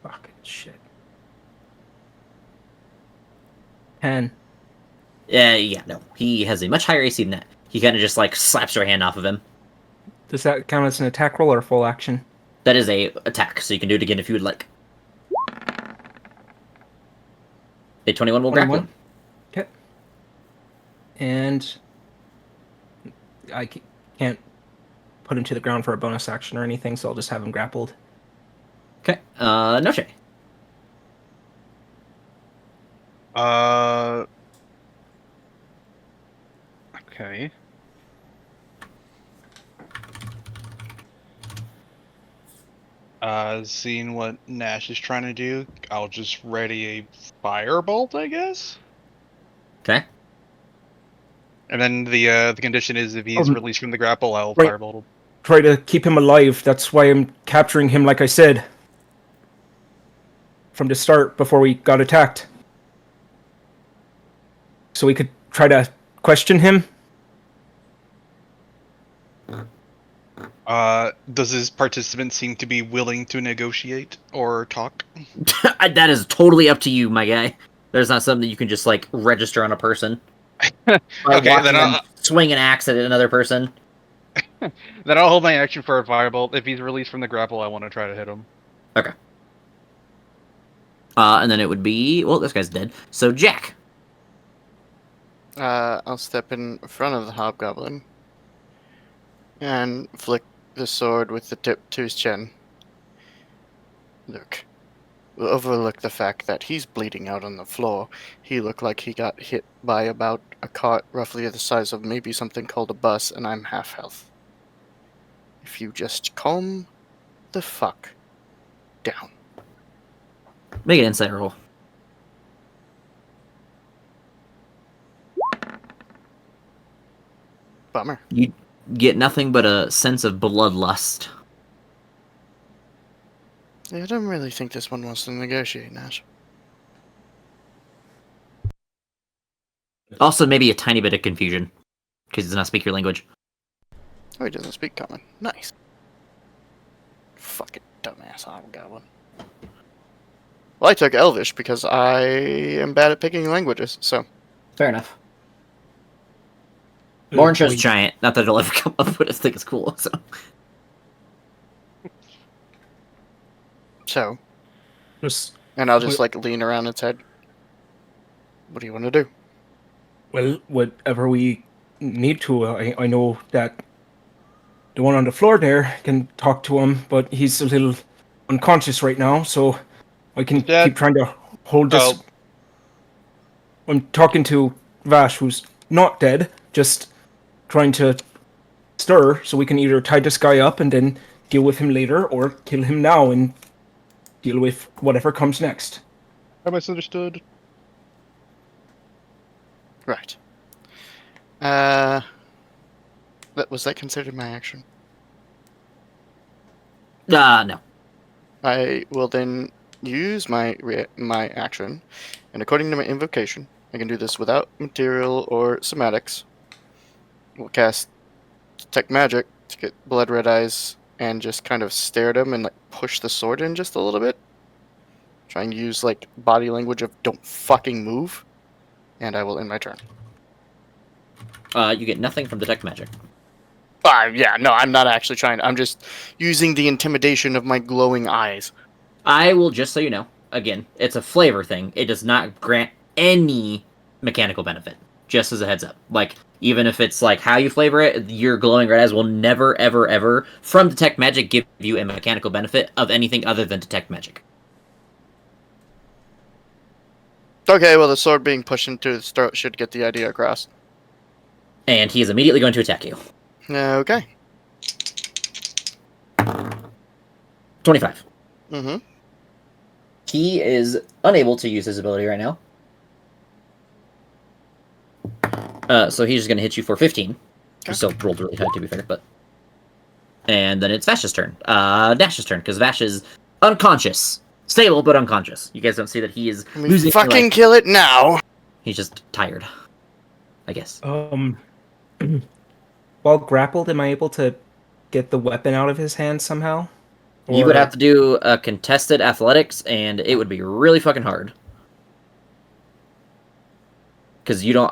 Fucking shit. 10.
Yeah, no. He has a much higher AC than that. He kind of just, slaps your hand off of him.
Does that count as an attack roll or full action?
That is a attack, so you can do it again if you would like. A 21 will grapple him.
Okay. And I can't put him to the ground for a bonus action or anything, so I'll just have him grappled.
Okay, Noche.
Okay. Seeing what Nash is trying to do, I'll just ready a firebolt, I guess.
Okay.
And then the condition is if he's released from the grapple, I'll
right.
firebolt him.
Try to keep him alive. That's why I'm capturing him, like I said. From the start, before we got attacked. So we could try to question him.
Does his participant seem to be willing to negotiate or talk?
That is totally up to you, my guy. There's not something that you can just, register on a person.
Okay, then I'll
swing an axe at another person.
Then I'll hold my action for a firebolt. If he's released from the grapple, I want to try to hit him.
Okay. And then it would be... Well, this guy's dead. So, Jack.
I'll step in front of the hobgoblin and flick the sword with the tip to his chin. Look, we'll overlook the fact that he's bleeding out on the floor. He looked like he got hit by about a cart roughly the size of maybe something called a bus, and I'm half health. If you just calm the fuck down.
Make an insight roll.
Bummer.
You get nothing but a sense of bloodlust.
I don't really think this one wants to negotiate, Nash.
Also, maybe a tiny bit of confusion, because he does not speak your language.
Oh, he doesn't speak common. Nice. Fucking dumbass hobgoblin. Well, I took Elvish because I am bad at picking languages, so.
Fair enough. Lauren chose giant. Not that it'll ever come up with. I think it's cool.
So.
Just,
and I'll just lean around its head. What do you want to do?
Well, whatever we need to. I know that the one on the floor there can talk to him, but he's a little unconscious right now, so I can
Dad.
keep trying to hold this.
Oh,
I'm talking to Vash, who's not dead, just trying to stir, so we can either tie this guy up and then deal with him later, or kill him now and deal with whatever comes next.
I misunderstood.
Right. Was that considered my action?
No.
I will then use my action, and according to my invocation, I can do this without material or somatics. We'll cast detect magic to get blood red eyes and just kind of stare at him and like push the sword in just a little bit. Try and use like body language of "don't fucking move," and I will end my turn.
You get nothing from detect magic.
Yeah, no, I'm not actually trying. I'm just using the intimidation of my glowing eyes.
I will just so you know, again, it's a flavor thing. It does not grant any mechanical benefit. Just as a heads up. Like, even if it's like how you flavor it, your glowing red eyes will never, ever, ever, from detect magic, give you a mechanical benefit of anything other than detect magic.
Okay, well, the sword being pushed into his throat should get the idea across.
And he is immediately going to attack you.
Okay.
25.
Mm-hmm.
He is unable to use his ability right now. So he's just going to hit you for 15.
Okay.
He still rolled really high, to be fair, but... And then it's Vash's turn. Dash's turn, because Vash is unconscious. Stable, but unconscious. You guys don't see that he is losing...
Fucking kill it now!
He's just tired. I guess.
While grappled, am I able to get the weapon out of his hand somehow?
You would have to do a contested athletics, and it would be really fucking hard. Because you don't...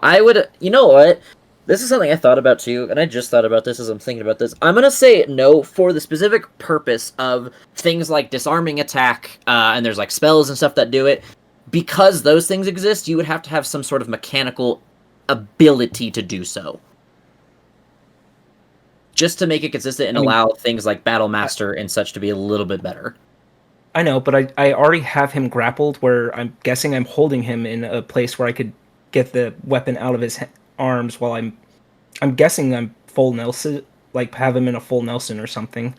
You know what? This is something I thought about too, and I just thought about this as I'm thinking about this. I'm going to say no for the specific purpose of things like disarming attack, and there's like spells and stuff that do it. Because those things exist, you would have to have some sort of mechanical ability to do so. Just to make it consistent and allow things like Battle Master and such to be a little bit better.
I know, but I already have him grappled, where I'm guessing I'm holding him in a place where I could get the weapon out of his arms while I'm guessing I'm full Nelson, like have him in a full Nelson or something.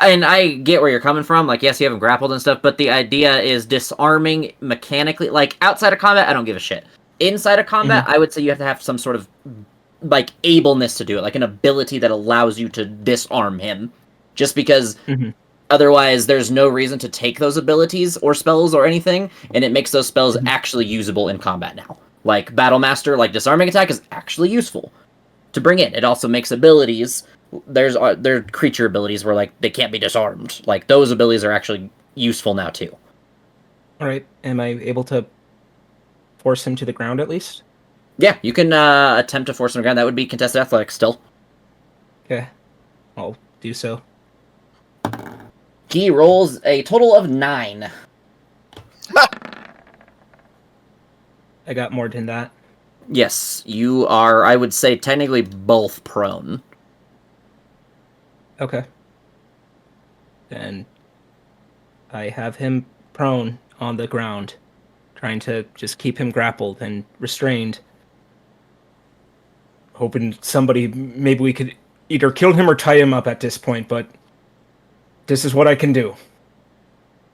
And I get where you're coming from. Like, yes, you have him grappled and stuff, but the idea is disarming mechanically. Like, outside of combat, I don't give a shit. Inside of combat, I would say you have to have some sort of, like, ableness to do it. Like, an ability that allows you to disarm him. Just because otherwise there's no reason to take those abilities or spells or anything, and it makes those spells actually usable in combat now. Like, Battle Master, like, disarming attack is actually useful to bring in. It also makes abilities... there are creature abilities where, like, they can't be disarmed. Like, those abilities are actually useful now, too.
Alright, am I able to force him to the ground, at least?
Yeah, you can attempt to force him to the ground. That would be contested athletics still.
Okay, I'll do so.
He rolls a total of 9.
I got more than that.
Yes, you are, I would say, technically both prone.
Okay. Then I have him prone on the ground, trying to just keep him grappled and restrained. Hoping maybe we could either kill him or tie him up at this point, but this is what I can do.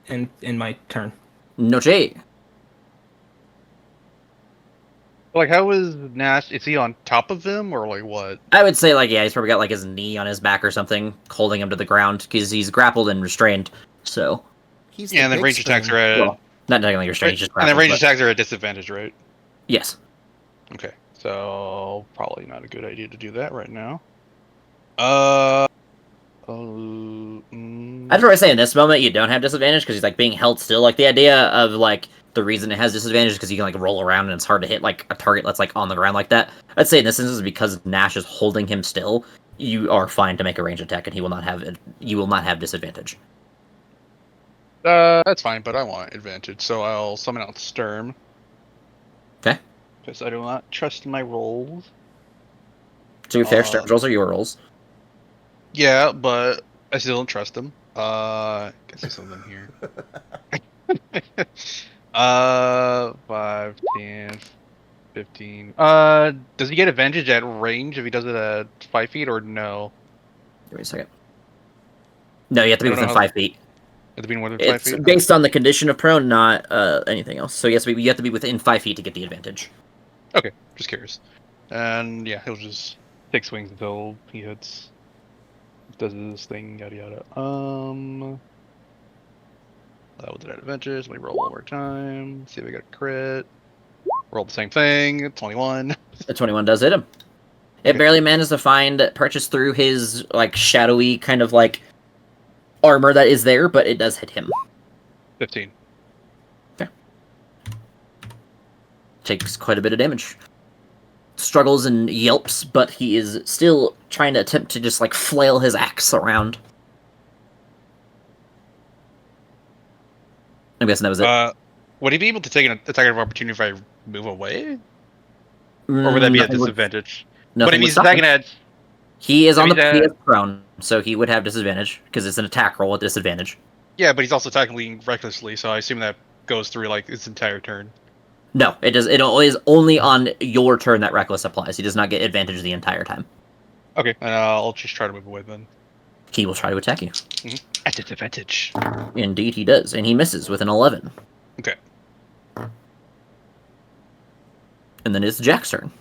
In my turn.
Noche.
Like, how is Nash? Is he on top of him, or like what?
I would say, like, yeah, he's probably got, like, his knee on his back or something, holding him to the ground, because he's grappled and restrained, so...
He's
Yeah, and then range attacks are at...
Well, not technically restrained, he's just
and
grappled.
then range
but...
attacks are at disadvantage, right?
Yes.
Okay, so probably not a good idea to do that right now.
I'd probably say in this moment you don't have disadvantage, because he's, like, being held still. Like, the idea of, like, the reason it has disadvantage is because you can, like, roll around and it's hard to hit, like, a target that's, like, on the ground like that. I'd say in this instance, because Nash is holding him still, you are fine to make a range attack, and he will not have you will not have disadvantage.
That's fine, but I want advantage, so I'll summon out Sturm.
Okay.
because I do not trust my rolls.
To be fair, strength rolls are your rolls.
Yeah, but I still don't trust them. Guess there's something here. 5, 10, 15. Does he get advantage at range if he does it at 5 feet or no?
Give me a second. No, you have to be
I don't know
within
how-
5 feet.
At the being more than 5
It's
feet?
based on the condition of prone, not anything else. So yes, you have to be within 5 feet to get the advantage.
Okay, just curious. And yeah, he'll just take swings until he hits. Does this thing, yada yada. That was an advantage. Let me roll one more time. See if we got a crit. Roll the same thing. 21.
The 21 does hit him. It
Okay.
barely manages to find purchase through his like shadowy kind of like armor that is there, but it does hit him.
15.
Takes quite a bit of damage. Struggles and yelps, but he is still trying to attempt to just like flail his axe around. I'm guessing that was it.
Would he be able to take an attack of opportunity if I move away? Or would that be a
Nothing would-
disadvantage?
nothing
But if
would
he's
stop
attacking
him.
at...
He is
if
on the
he's
he
at-
is prone, so he would have disadvantage because it's an attack roll with disadvantage.
Yeah, but he's also technically recklessly, so I assume that goes through like its entire turn.
No, it does. It is only on your turn that reckless applies. He does not get advantage the entire time.
Okay, and I'll just try to move away then.
He will try to attack you.
At disadvantage.
Indeed, he does, and he misses with an 11.
Okay.
And then it's Jack's turn.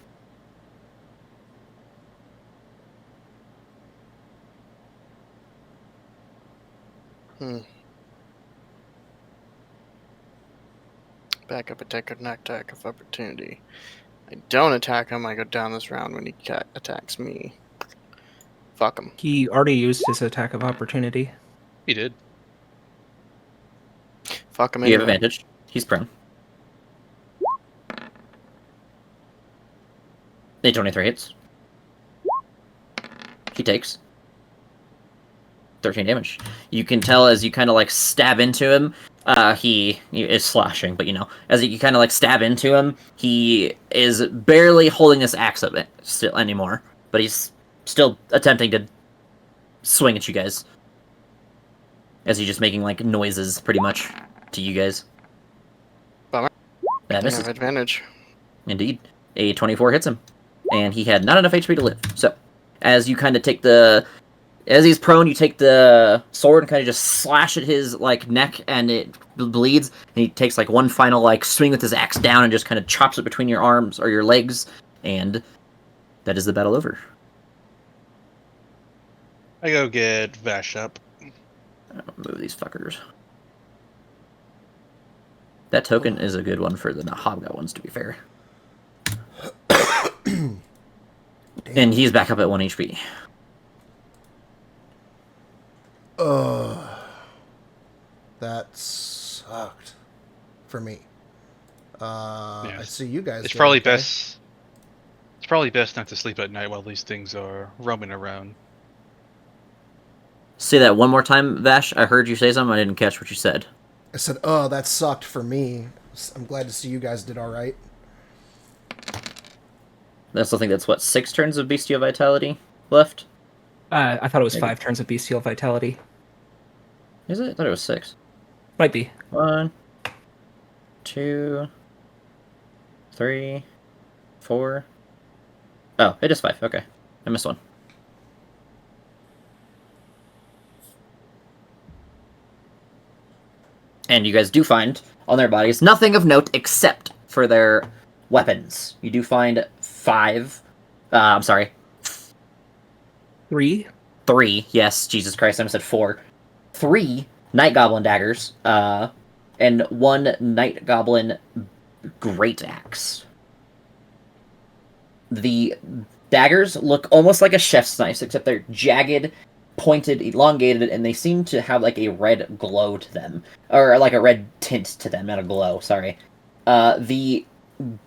Back up attack or not attack of opportunity. I don't attack him, I go down this round when he attacks me. Fuck him.
He already used his attack of opportunity.
He did.
Fuck him
You have
anyway.
advantage. He's prone. A 23 hits. He takes 13 damage. You can tell as you kind of like stab into him, he is slashing, but you know, as you kind of like stab into him, he is barely holding this axe up still anymore, but he's still attempting to swing at you guys. As he's just making like noises pretty much to you guys.
Bummer.
That
I
misses.
have advantage.
Indeed. A 24 hits him. And he had not enough HP to live. So, as you kind of take the... As he's prone, you take the sword and kind of just slash at his, like, neck, and it bleeds. And he takes, like, one final, like, swing with his axe down and just kind of chops it between your arms or your legs. And that is the battle over.
I go get Vash up.
I'll move these fuckers. That token is a good one for the hobgoblins, to be fair. And he's back up at 1 HP.
That sucked for me. I
Yes.
see you guys.
It's
did
probably
okay.
best. It's probably best not to sleep at night while these things are roaming around.
Say that one more time, Vash. I heard you say something. I didn't catch what you said.
I said, "Oh, that sucked for me." I'm glad to see you guys did all right.
I still think that's, what, 6 turns of Bestial Vitality left?
I thought it was
Maybe.
5 turns of bestial vitality.
Is it? I thought it was 6.
Might be.
1, 2, 3, 4. Oh, it is 5. Okay. I missed one. And you guys do find on their bodies nothing of note except for their weapons. You do find 5. I'm sorry.
3.
3. Yes, Jesus Christ, I almost said 4. 3 Night Goblin daggers, and 1 Night Goblin Great Axe. The daggers look almost like a chef's knife, except they're jagged, pointed, elongated, and they seem to have like a red glow to them. Or like a red tint to them, not a glow, sorry. The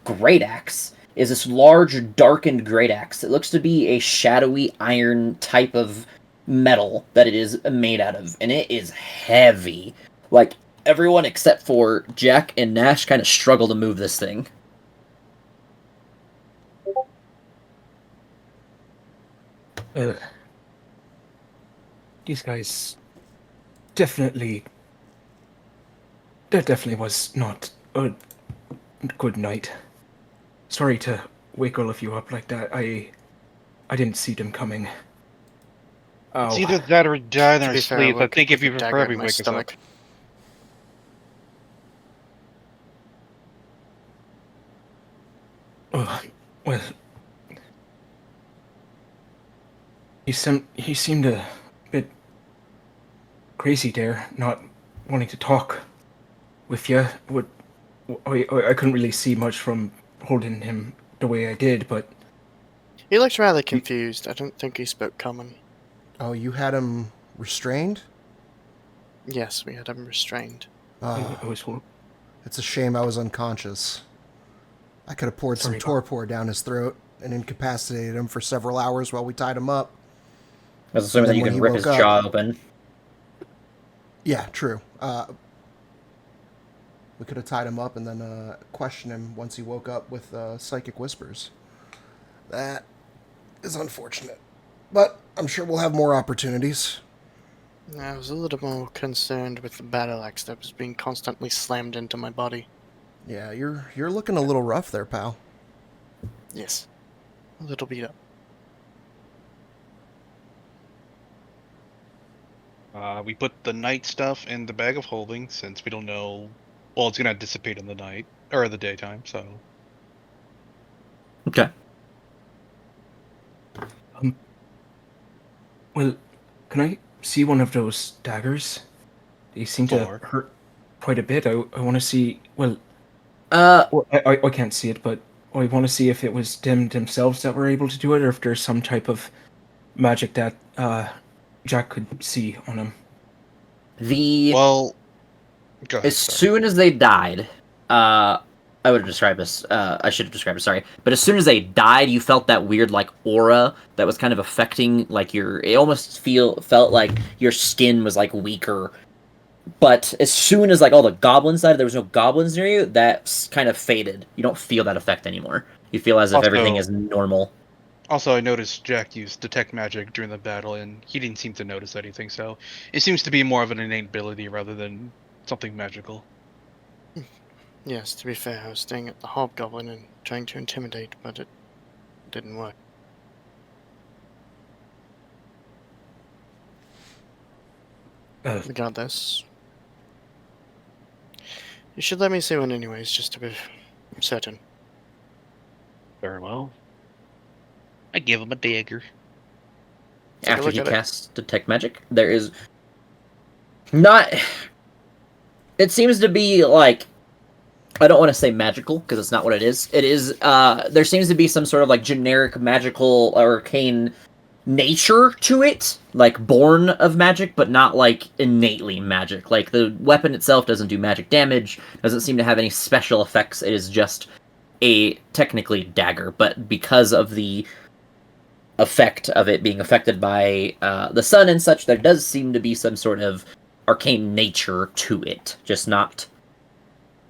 Great Axe is this large, darkened Great Axe. It looks to be a shadowy iron type of metal that it is made out of, and it is heavy. Like, everyone except for Jack and Nash kind of struggle to move this thing.
Uh, these guys definitely. That definitely was not a good night. Sorry to wake all of you up like that. I didn't see them coming.
It's
Ow.
either that or die in
To
our
be fair, I
sleep. I
woke up
think if
with
you
a
prefer,
dagger
we
in my
wake us up.
stomach.
Well, he seemed a bit crazy there, not wanting to talk with you. I couldn't really see much from holding him the way I did, but
He looked rather confused. I don't think he spoke common.
Oh, you had him restrained?
Yes, we had him restrained.
Ah,
I was
it's a shame I was unconscious. I could have poured some
sorry about.
torpor down his throat and incapacitated him for several hours while we tied him up.
I was assuming
And
that
then
you
when
can
he
rip
woke
his
up-
jaw open.
Yeah, true. We could have tied him up and then questioned him once he woke up with psychic whispers. That is unfortunate. But I'm sure we'll have more opportunities.
I was a little more concerned with the battle axe that was being constantly slammed into my body.
Yeah, you're looking a little rough there, pal.
Yes, a little beat up.
We put the night stuff in the bag of holding since we don't know. Well, it's gonna dissipate in the night or the daytime. So
Okay.
Well, can I see one of those daggers? They seem to
Four.
hurt quite a bit. I want to see. Well,
Uh,
I can't see it, but I want to see if it was them themselves that were able to do it, or if there's some type of magic that Jack could see on him.
the
Well, go ahead.
as
Sorry.
soon as they died, I would have described this. I should have described it. Sorry, but as soon as they died, you felt that weird like aura that was kind of affecting like your. It almost felt like your skin was like weaker. But as soon as like all the goblins died, there was no goblins near you. That's kind of faded. You don't feel that effect anymore. You feel as if everything is normal.
Also, I noticed Jack used detect magic during the battle, and he didn't seem to notice anything. So it seems to be more of an innate ability rather than something magical.
Yes, to be fair, I was staying at the Hobgoblin and trying to intimidate, but it didn't work. Regardless, you should let me see one anyways, just to be certain.
Very well. I give him a dagger.
Take a
After
look
he
at it.
casts detect magic, there is not. It seems to be like I don't want to say magical because it's not what it is. It is. There seems to be some sort of like generic magical arcane nature to it, like born of magic, but not like innately magic. Like the weapon itself doesn't do magic damage, doesn't seem to have any special effects. It is just a technically dagger, but because of the effect of it being affected by the sun and such, there does seem to be some sort of arcane nature to it, just not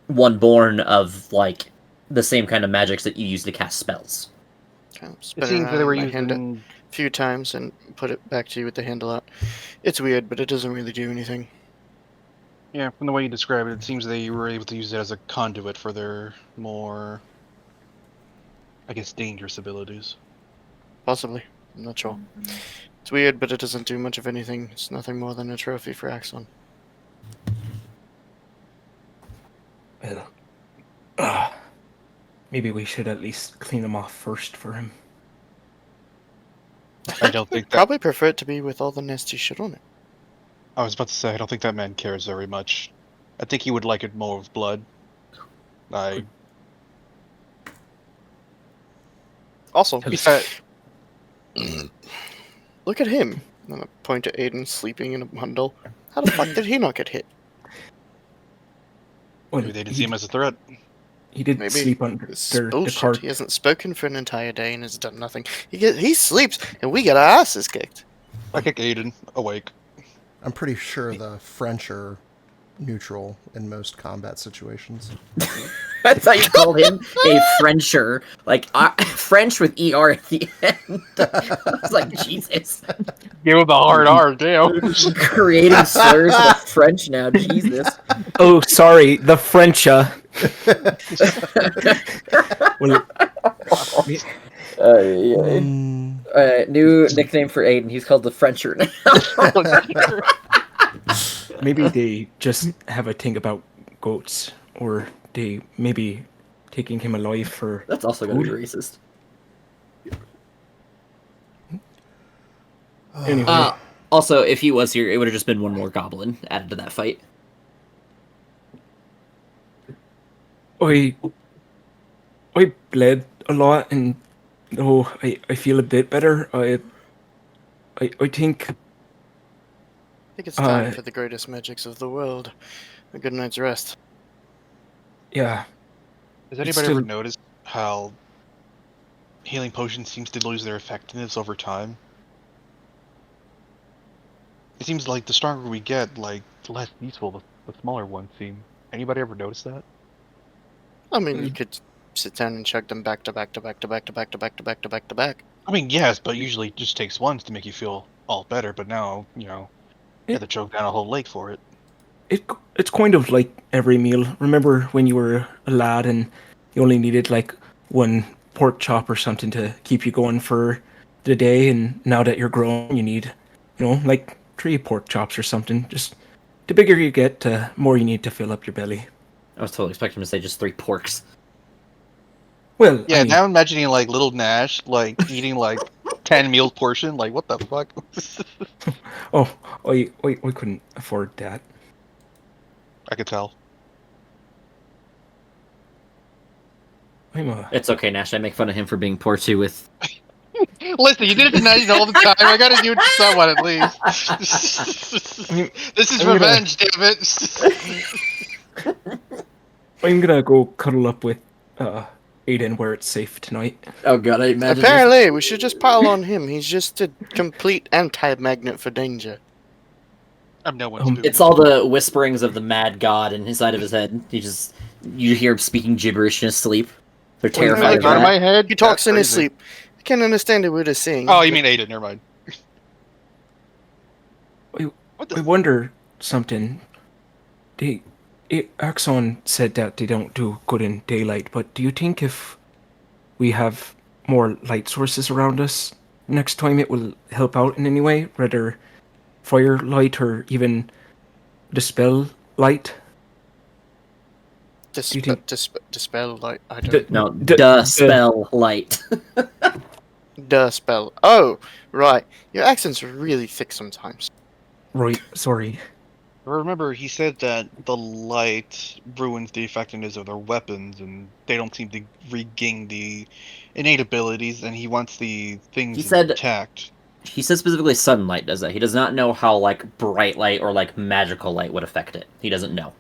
one born of like the same kind of magics that you use to cast spells.
Kind of
It
spin it
seems that they
around
were
my hand a
using.
few times and put it back to you with the handle out. It's weird, but it doesn't really do anything.
Yeah, from the way you describe it, it seems they were able to use it as a conduit for their more, I guess, dangerous abilities.
Possibly. I'm not sure. It's weird, but it doesn't do much of anything. It's nothing more than a trophy for Axon.
Well, maybe we should at least clean him off first for him.
I don't think that.
Probably prefer it to be with all the nasty shit on it.
I was about to say, I don't think that man cares very much. I think he would like it more with blood. I.
Also,
Besides,
look at him. And I point to Aiden sleeping in a bundle. How the fuck did he not get hit?
Well,
maybe they didn't see him as a threat.
he did
Maybe
sleep under
It's
the
bullshit.
cart.
He hasn't spoken for an entire day and has done nothing. He sleeps, and we get our asses kicked.
I kick Aiden awake.
I'm pretty sure the French are neutral in most combat situations.
I thought you called him a Frencher, like French with ER at the end. I was like, Jesus,
Give him the hard R, damn.
creating slurs in the French now, Jesus.
Oh, sorry, the French. Well,
New nickname for Aiden. He's called the Frencher now.
maybe they just have a thing about goats, or they maybe taking him alive for.
That's also going to be
food.
racist.
Anyway,
Also, if he was here, it would have just been one more goblin added to that fight.
I bled a lot, and though I feel a bit better, I think
I think it's time
Uh,
for the greatest magics of the world. A good night's rest.
yeah.
Has
It's
anybody
still-
ever noticed how healing potions seems to lose their effectiveness over time? It seems like the stronger we get, like the less useful the smaller ones seem. Anybody ever notice that?
I mean, you could sit down and chug them back to back to back to back to back to back to back to back to back.
I mean, yes, but usually it just takes once to make you feel all better. But now, you have to choke down a whole lake for it.
It's kind of like every meal. Remember when you were a lad and you only needed like one pork chop or something to keep you going for the day, and now that you're grown, you need, like 3 pork chops or something. Just the bigger you get, the more you need to fill up your belly.
I was totally expecting him to say just 3 porks.
Well,
Yeah,
I mean,
now I'm imagining like little Nash like eating like 10 meal portion. Like what the fuck?
I couldn't afford that.
I could tell.
It's okay, Nash. I make fun of him for being poor too. With
Listen, you did it to Nash all the time. I gotta do it to someone at least. This is
I'm gonna-
revenge, damn it.
I'm gonna go cuddle up with Aiden where it's safe tonight.
oh god, I imagine.
Apparently, we should just pile on him. He's just a complete anti-magnet for danger.
I'm no one's
It's all the whisperings of the mad god inside of his head. You hear him speaking gibberish in his sleep. They're terrified of
out of
that.
my head.
He talks
That's
in his
crazy.
sleep. I can't understand a word he's saying.
Oh, you mean Aiden? Never mind. What
I
the?
wonder something. Axon said that they don't do good in daylight, but do you think if we have more light sources around us next time it will help out in any way? Whether firelight or even dispel light? do you think-
Dispel light. I don't.
No, duh, spell light.
Spell. Oh, right. Your accents are really thick sometimes.
Right, sorry.
Remember, he said that the light ruins the effectiveness of their weapons, and they don't seem to regain the innate abilities. And he wants the things
He said-
intact.
He said specifically sunlight does that. He does not know how like bright light or like magical light would affect it. He doesn't know.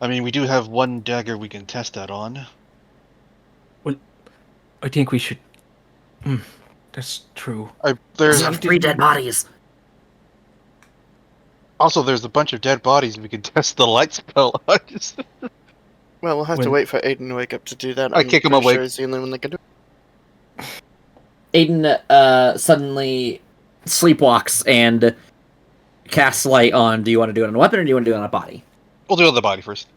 I mean, we do have one dagger we can test that on.
I think we should. That's true.
There's
There's 3 dead bodies.
also there's a bunch of dead bodies we can test the light spell on.
Well, we'll have to
When-
wait for Aiden to wake up to do that.
I
I'm
kick him
pretty
awake.
Sure he's the only one that can do it.
Aiden suddenly sleepwalks and casts light on. Do you want to do it on a weapon or do you want to do it on a body?
We'll do it on the body first.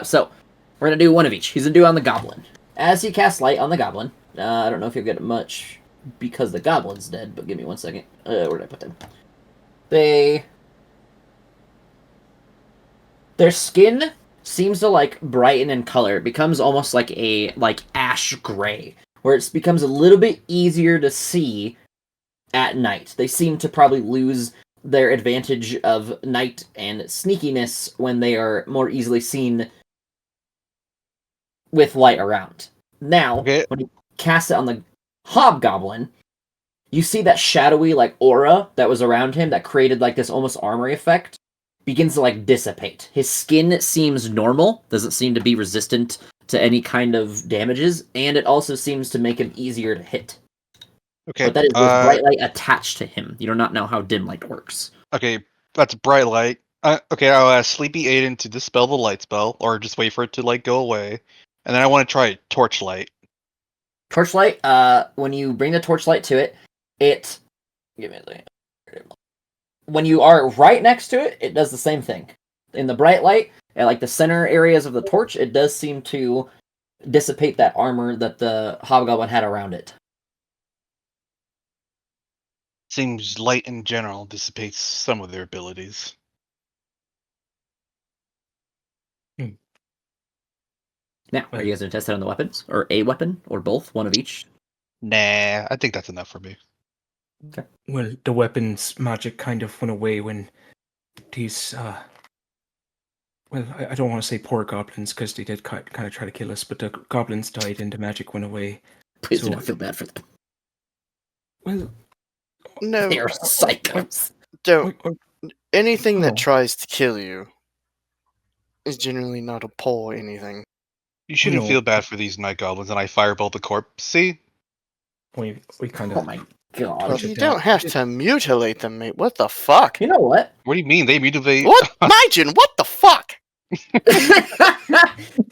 So we're gonna do one of each. He's gonna do it on the goblin. As he casts light on the goblin, I don't know if you'll get much because the goblin's dead. But give me 1 second. Where did I put them? Their skin seems to like brighten in color. It becomes almost like a ash gray, where it becomes a little bit easier to see at night. They seem to probably lose their advantage of night and sneakiness when they are more easily seen with light around. Now,
Okay.
when you cast it on the hobgoblin, you see that shadowy like aura that was around him that created like this almost armory effect begins to like dissipate. His skin seems normal, doesn't seem to be resistant to any kind of damages, and it also seems to make him easier to hit.
Okay.
But that is with bright light attached to him. You do not know how dim light works.
Okay, that's bright light. Okay, I'll ask Sleepy Aiden to dispel the light spell, or just wait for it to like go away, and then I want to try Torchlight.
Torchlight. When you bring the torchlight to it, it give me a second. When you are right next to it, it does the same thing. In the bright light, at like the center areas of the torch, it does seem to dissipate that armor that the hobgoblin had around it.
Seems light in general dissipates some of their abilities.
Now, are you guys going to test it on the weapons? Or a weapon? Or both? One of each?
Nah, I think that's enough for me.
Okay.
Well, the weapons magic kind of went away when these, well, I don't want to say poor goblins, because they did kind of try to kill us, but the goblins died and the magic went away.
Please do
So-
not feel bad for them.
Well,
No,
They are psychos.
don't. Anything
Oh.
that tries to kill you is generally not a poor anything.
You shouldn't
No.
feel bad for these night goblins, and I firebolt the corpse. See?
we kind
Oh
of...
my god.
Push
You
it down.
don't have to mutilate them, mate. What the fuck?
You know what?
What do you mean? They mutilate?
What? Majin, what the fuck?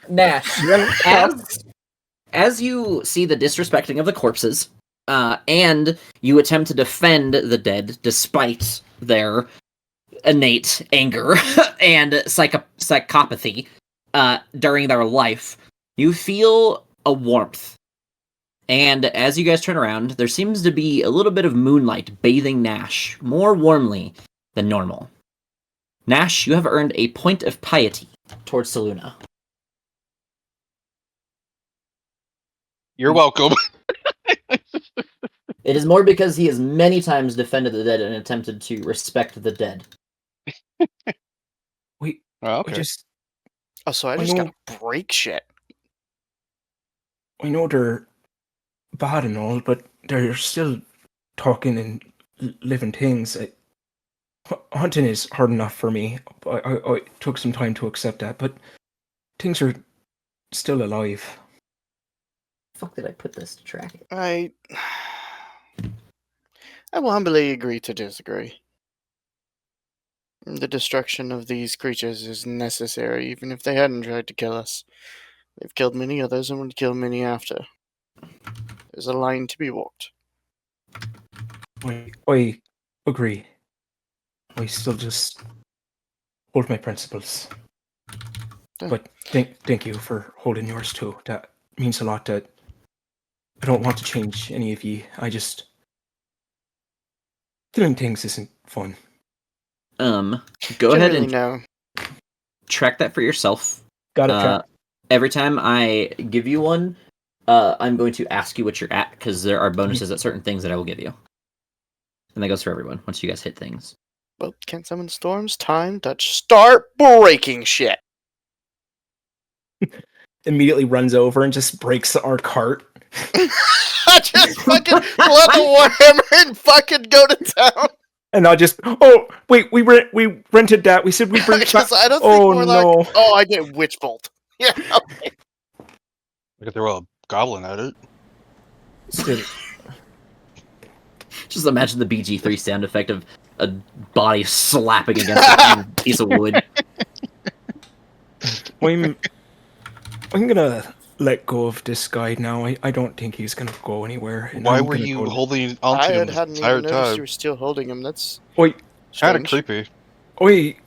Nash, as you see the disrespecting of the corpses, and you attempt to defend the dead despite their innate anger and psychopathy during their life, you feel a warmth. And as you guys turn around, there seems to be a little bit of moonlight bathing Nash more warmly than normal. Nash, you have earned a point of piety towards Saluna.
You're welcome.
It is more because he has many times defended the dead and attempted to respect the dead.
We
Oh, okay.
just...
Oh, so I
I
just
know-
gotta break shit.
I know they're bad and all, but they're still talking and living things. Hunting is hard enough for me. I took some time to accept that, but things are still alive.
Fuck did I put this to track it?
I will humbly agree to disagree. The destruction of these creatures is necessary, even if they hadn't tried to kill us. They've killed many others and would kill many after. There's a line to be walked.
I agree. I still just hold my principles.
Yeah.
But thank you for holding yours too. That means a lot. That I don't want to change any of you. I just... Killing things isn't fun.
Go ahead
Generally,
and
no.
track that for yourself.
Got it, Jack.
Every time I give you one, I'm going to ask you what you're at, because there are bonuses at certain things that I will give you. And that goes for everyone, once you guys hit things.
Well, can't summon storms. Time to start breaking shit.
Immediately runs over and just breaks our cart.
I just fucking pull out the warhammer and fucking go to town.
And I just... Oh, wait, we rented that. We said we bring it back.
Because I don't think
Oh,
we're
no.
like, oh, I get witch bolt. Yeah, okay.
I could throw a goblin at it.
Still,
Just imagine the BG3 sound effect of a body slapping against a piece of wood.
I'm gonna let go of this guy now. I don't think he's gonna go anywhere. and
Why
I'm
were
gonna
you
go-
holding onto
I
him this
hadn't
entire
even noticed you
time?
were still holding him. That's
Wait,
Kind of
strange.
creepy.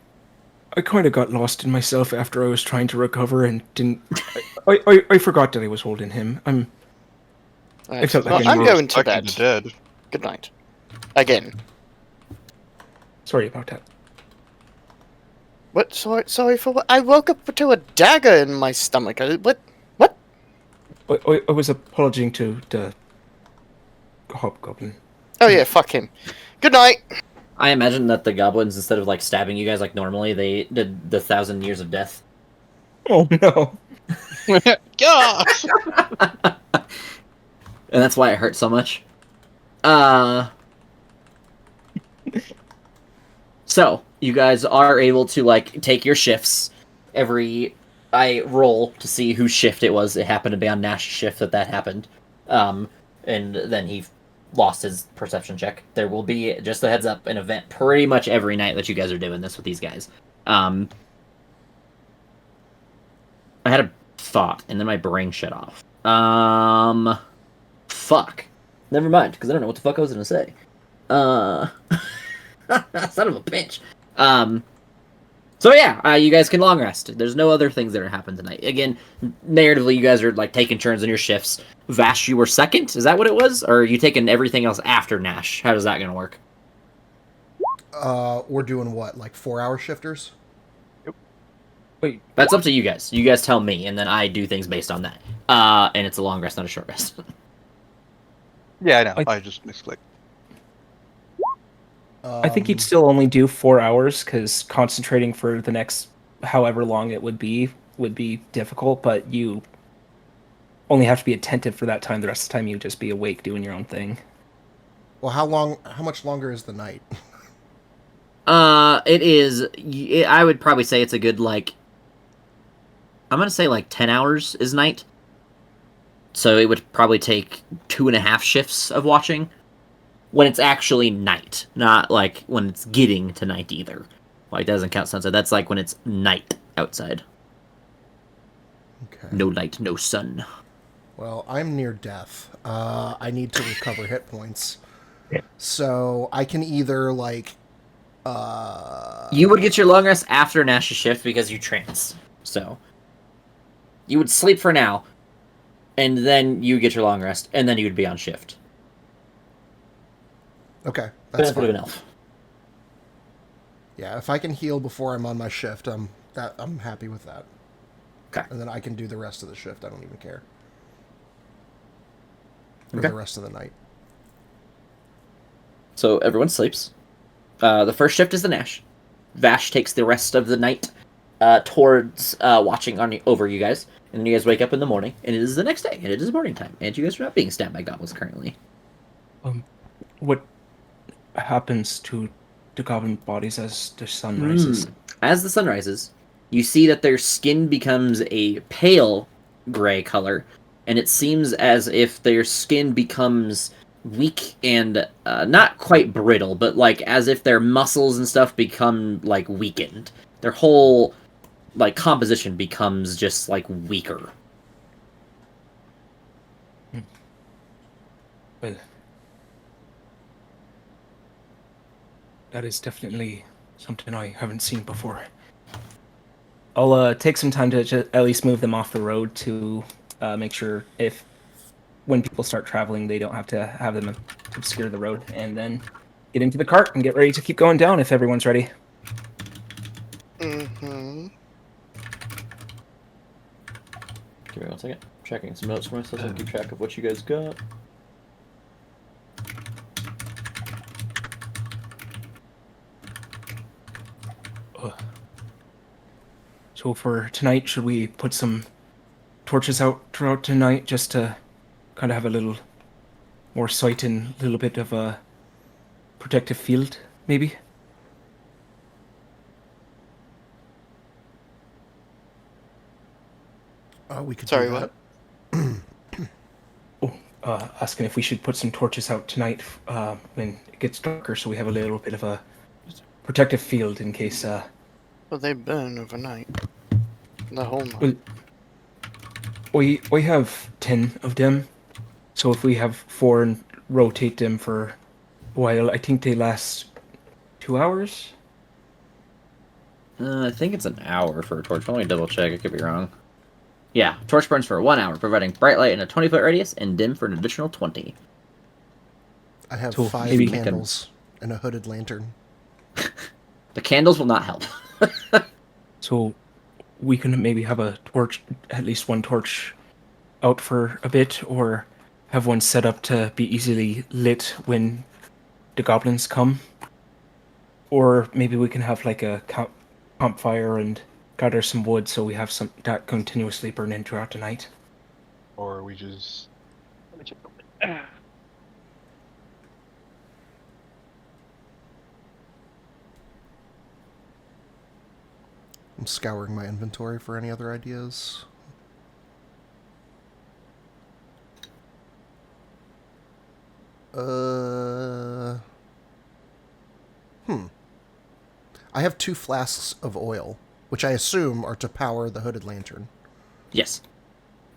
I kind of got lost in myself after I was trying to recover and didn't. I forgot that I was holding him.
Alright,
felt like
well,
I
I'm
knew
going to
Respecting
bed.
the dead.
Good night. Again.
Sorry about that.
What? Sorry for what? I woke up to a dagger in my stomach. What? What?
I was apologizing to the hobgoblin.
Oh yeah, fuck him. Good night.
I imagine that the goblins, instead of like stabbing you guys like normally, they did the 1,000 years of death.
Oh no!
Gosh!
And that's why it hurts so much. So, you guys are able to, like, take your shifts. I roll to see whose shift it was. It happened to be on Nash's shift that happened. And then he lost his perception check. There will be, just a heads up, an event pretty much every night that you guys are doing this with these guys. Um, I had a thought, and then my brain shut off. Fuck. Never mind, because I don't know what the fuck I was gonna say. Uh, son of a bitch. Um, so yeah, you guys can long rest. There's no other things that are happening tonight. Again, narratively, you guys are like taking turns on your shifts. Vash, you were second. Is that what it was, or are you taking everything else after Nash? How does that gonna work?
We're doing what, like 4-hour shifters?
Wait,
That's up to you guys. You guys tell me, and then I do things based on that. And it's a long rest, not a short rest.
Yeah, I know.
I-
I just misclicked.
I think you'd still only do 4 hours because concentrating for the next however long it would be difficult. But you only have to be attentive for that time. The rest of the time, you just be awake doing your own thing.
Well, how much longer is the night?
It is. I would probably say it's a good like. I'm gonna say like 10 hours is night. So it would probably take 2.5 shifts of watching when it's actually night, not like when it's getting to night either. Like that doesn't count sunset. That's like when it's night outside.
Okay.
No light, no sun.
Well, I'm near death. I need to recover hit points. So I can either like
You would get your long rest after Nash's shift because you trance. So you would sleep for now, and then you would get your long rest, and then you would be on shift.
okay, that's
Benefit of
fine.
an elf.
Yeah, if I can heal before I'm on my shift, I'm happy with that.
Okay.
And then I can do the rest of the shift. I don't even care. Or
Okay.
the rest of the night.
So everyone sleeps. The first shift is the Nash. Vash takes the rest of the night towards watching over you guys. And then you guys wake up in the morning, and it is the next day, and it is morning time. And you guys are not being stabbed by goblins currently.
What happens to the goblin bodies as the sun rises?
As the sun rises, you see that their skin becomes a pale gray color, and it seems as if their skin becomes weak and not quite brittle, but like as if their muscles and stuff become like weakened. Their whole like composition becomes just like weaker.
Well, that is definitely something I haven't seen before. I'll take some time to at least move them off the road to make sure if when people start traveling, they don't have to have them obscure the road, and then get into the cart and get ready to keep going down if everyone's ready.
Mm-hmm.
Give me 1 second. Checking some notes for myself so I can keep track of what you guys got.
So for tonight, should we put some torches out throughout tonight just to kind of have a little more sight and a little bit of a protective field, maybe?
We could
Sorry,
do that.
Asking if we should put some torches out tonight when it gets darker, so we have a little bit of a protective field in case.
Well, they burn overnight. The whole night.
Well, we have 10 of them, so if we have 4 and rotate them for a while, I think they last 2 hours.
I think it's an hour for a torch. Let me double check. I could be wrong. Yeah, torch burns for 1 hour, providing bright light in a 20-foot radius and dim for an additional 20.
I have
So
5
maybe-
candles and a hooded lantern.
The candles will not help.
So we can maybe have a torch, at least one torch, out for a bit, or have one set up to be easily lit when the goblins come. Or maybe we can have like a campfire and gather some wood so we have some that continuously burning throughout the night.
Or we just. Let me check.
I'm scouring my inventory for any other ideas. I have 2 flasks of oil, which I assume are to power the hooded lantern.
Yes,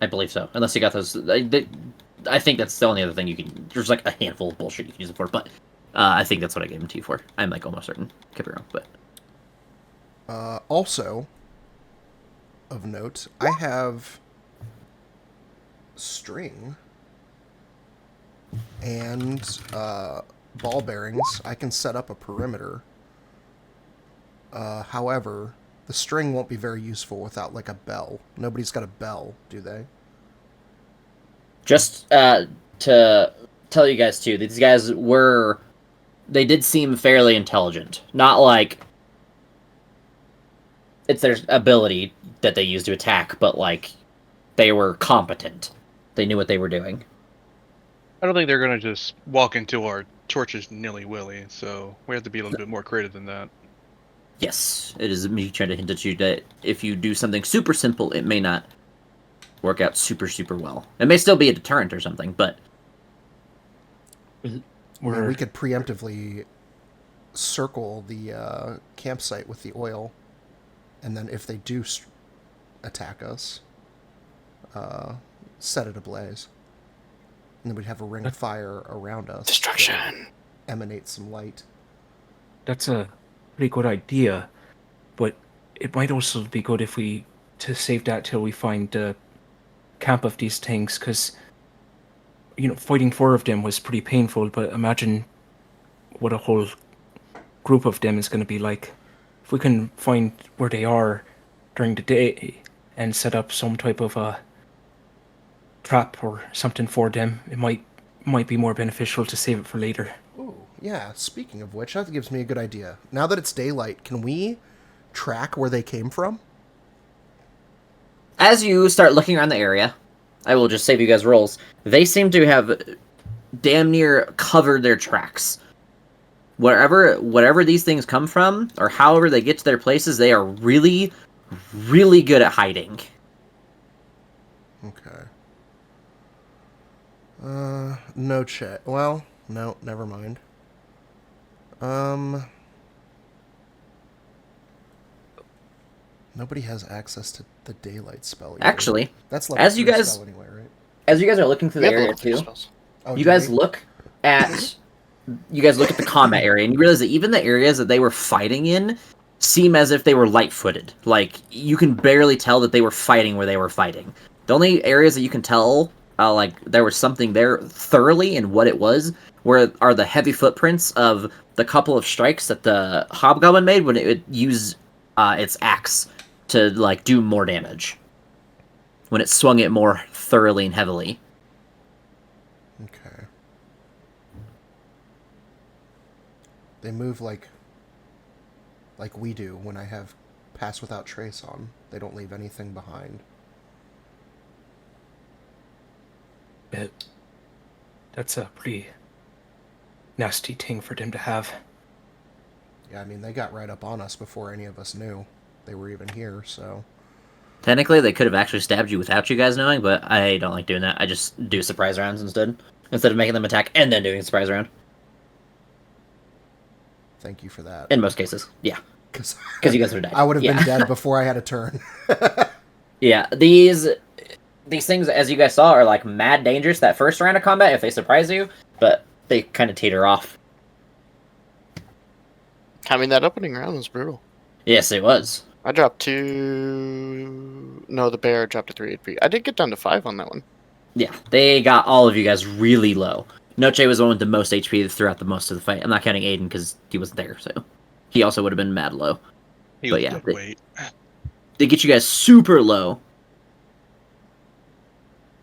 I believe so. Unless you got those, I think that's the only other thing you can. There's like a handful of bullshit you can use it for, but I think that's what I gave them to you for. I'm like almost certain. Could be wrong, but
Also, of note, I have string and ball bearings. I can set up a perimeter. However, the string won't be very useful without like a bell. Nobody's got a bell, do they?
just to tell you guys too, these guys were. They did seem fairly intelligent. Not like it's their ability that they use to attack, but like they were competent. They knew what they were doing.
I don't think they're gonna just walk into our torches nilly-willy, so we have to be a little bit more creative than that.
Yes, it is me trying to hint at you that if you do something super simple, it may not work out super, super well. It may still be a deterrent or something, but
We could preemptively circle the campsite with the oil, and then if they do attack us, set it ablaze. And then we'd have a ring of fire around us.
Destruction.
Emanate some light.
That's a pretty good idea, but it might also be good if we to save that till we find the camp of these things, because fighting 4 of them was pretty painful. But imagine what a whole group of them is going to be like. If we can find where they are during the day and set up some type of a trap or something for them, it might be more beneficial to save it for later.
Ooh, yeah, speaking of which, that gives me a good idea. Now that it's daylight, can we track where they came from?
as you start looking around the area, I will just save you guys rolls. They seem to have damn near covered their tracks. Whatever these things come from, or however they get to their places, they are really, really good at hiding.
Okay. No check. Well, no, never mind. Nobody has access to the daylight spell either.
Actually,
that's level
as you
3
guys-
spell anyway, right?
As you guys are looking through
We
the
have
area
level 3
too,
spells.
Oh,
you
do
guys
we?
look at the combat area, and you realize that even the areas that they were fighting in seem as if they were light-footed. Like, you can barely tell that they were fighting where they were fighting. The only areas that you can tell, like, there was something there thoroughly and what it was, are the heavy footprints of the couple of strikes that the hobgoblin made when it would use its axe to, like, do more damage. When it swung it more thoroughly and heavily.
Okay. They move like we do when I have Pass Without Trace on. They don't leave anything behind.
That's a pretty nasty thing for them to have.
Yeah, I mean, they got right up on us before any of us knew they were even here, so...
Technically, they could have actually stabbed you without you guys knowing, but I don't like doing that. I just do surprise rounds instead of making them attack and then doing a surprise round.
Thank you for that.
In most cases, yeah,
Because
because you guys would have died.
I would have
yeah.
been dead before I had a turn.
Yeah, these things, as you guys saw, are like mad dangerous that first round of combat if they surprise you, but they kind of teeter off.
I mean, that opening round was brutal.
Yes, it was.
I dropped 2... No, the bear dropped to 3 HP. I did get down to 5 on that one.
Yeah, they got all of you guys really low. Noche was the one with the most HP throughout the most of the fight. I'm not counting Aiden because he wasn't there, so he also would have been mad low.
He
But
was
yeah,
dead
they-
weight.
They get you guys super low.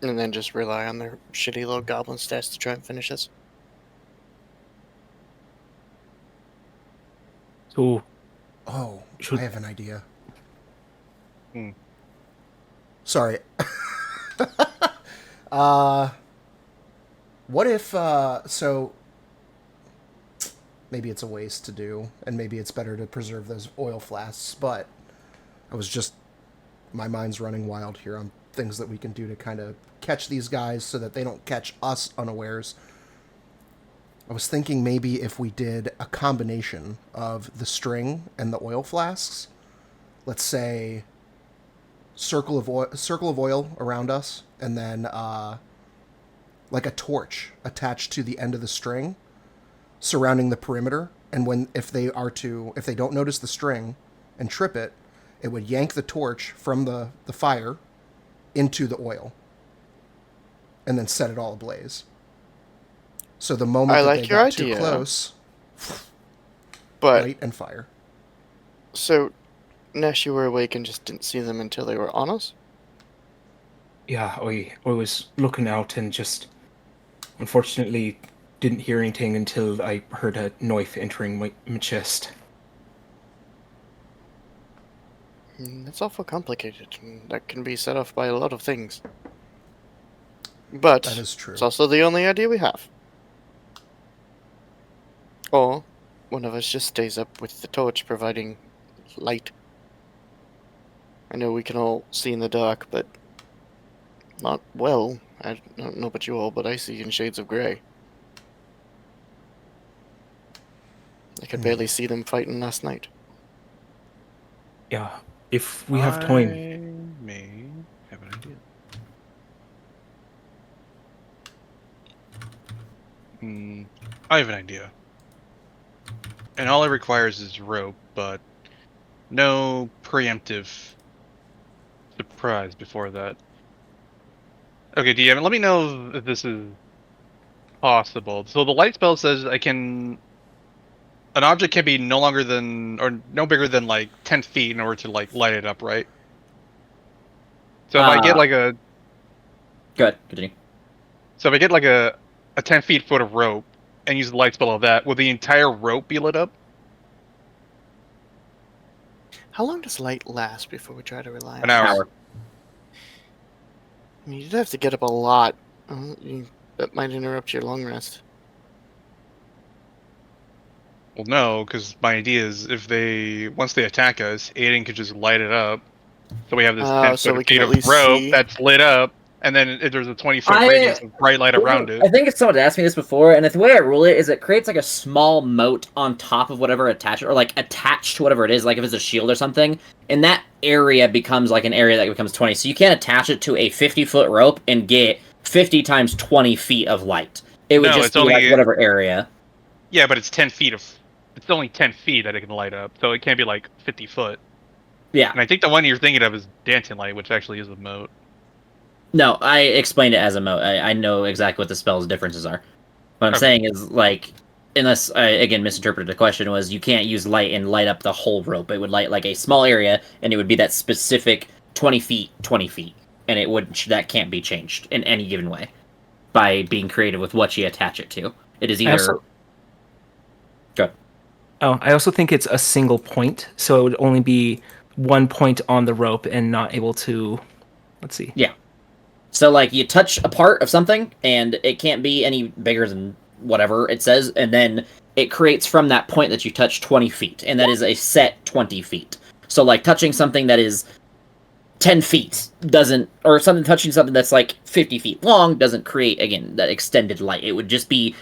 And then just rely on their shitty little goblin stats to try and finish us.
So
Oh,
Should-
I have an idea.
Hmm.
Sorry. What if, so, maybe it's a waste to do, and maybe it's better to preserve those oil flasks, but my mind's running wild here on things that we can do to kind of catch these guys so that they don't catch us unawares. I was thinking maybe if we did a combination of the string and the oil flasks, let's say circle of oil around us, and then like a torch attached to the end of the string surrounding the perimeter. And if they don't notice the string and trip it, it would yank the torch from the fire into the oil and then set it all ablaze. So the moment
I
that
like
they
your
got too
idea.
close,
But
light and fire.
so, Nash, you were awake and just didn't see them until they were on us?
Yeah, I was looking out and just unfortunately didn't hear anything until I heard a knife entering my chest.
That's awful complicated. And that can be set off by a lot of things. But
That is true.
it's also the only idea we have. Or one of us just stays up with the torch providing light. I know we can all see in the dark, but not well. I don't know about you all, but I see in shades of grey. I could barely see them fighting last night.
Yeah, if we have time.
I may have an idea. I have an idea. And all it requires is rope, but no preemptive surprise before that. Okay, DM, let me know if this is possible. So the light spell says an object can be no longer than, or no bigger than like 10 feet in order to like light it up, right? So if I get like a,
Go ahead, continue.
so if I get like a 10 feet foot of rope and use the light spell of that, will the entire rope be lit up?
How long does light last before we try to rely on
An
it?
hour.
I mean, you'd have to get up a lot. That might interrupt your long rest.
Well, no, because my idea is once they attack us, Aiden could just light it up. So we have this 10
So
foot
we can
feet
at
of
least
rope
see.
that's lit up, and then there's a 20-foot radius of bright light around it.
I think someone asked me this before, and the way I rule it is it creates like a small moat on top of whatever attached, or like attached to whatever it is, like if it's a shield or something, and that area becomes like an area that becomes 20. So you can't attach it to a 50-foot rope and get 50 times 20 feet of light. It would
No,
just
it's
be
only-
like whatever area.
Yeah, but it's 10 feet of. It's only 10 feet that it can light up, so it can't be like 50 foot.
Yeah.
And I think the one you're thinking of is Dancing Light, which actually is a moat.
No, I explained it as a moat. I know exactly what the spell's differences are. What I'm
Okay.
saying is, like, unless I, again, misinterpreted the question, was you can't use light and light up the whole rope. It would light, like, a small area, and it would be that specific 20 feet, and that can't be changed in any given way by being creative with what you attach it to. It is either... Go ahead.
Oh, I also think it's a single point, so it would only be one point on the rope and not able to. Let's see.
Yeah. So, like, you touch a part of something, and it can't be any bigger than whatever it says, and then it creates from that point that you touch 20 feet, and that is a set 20 feet. So, like, touching something that is 10 feet doesn't, or touching something that's, like, 50 feet long doesn't create, again, that extended light. It would just be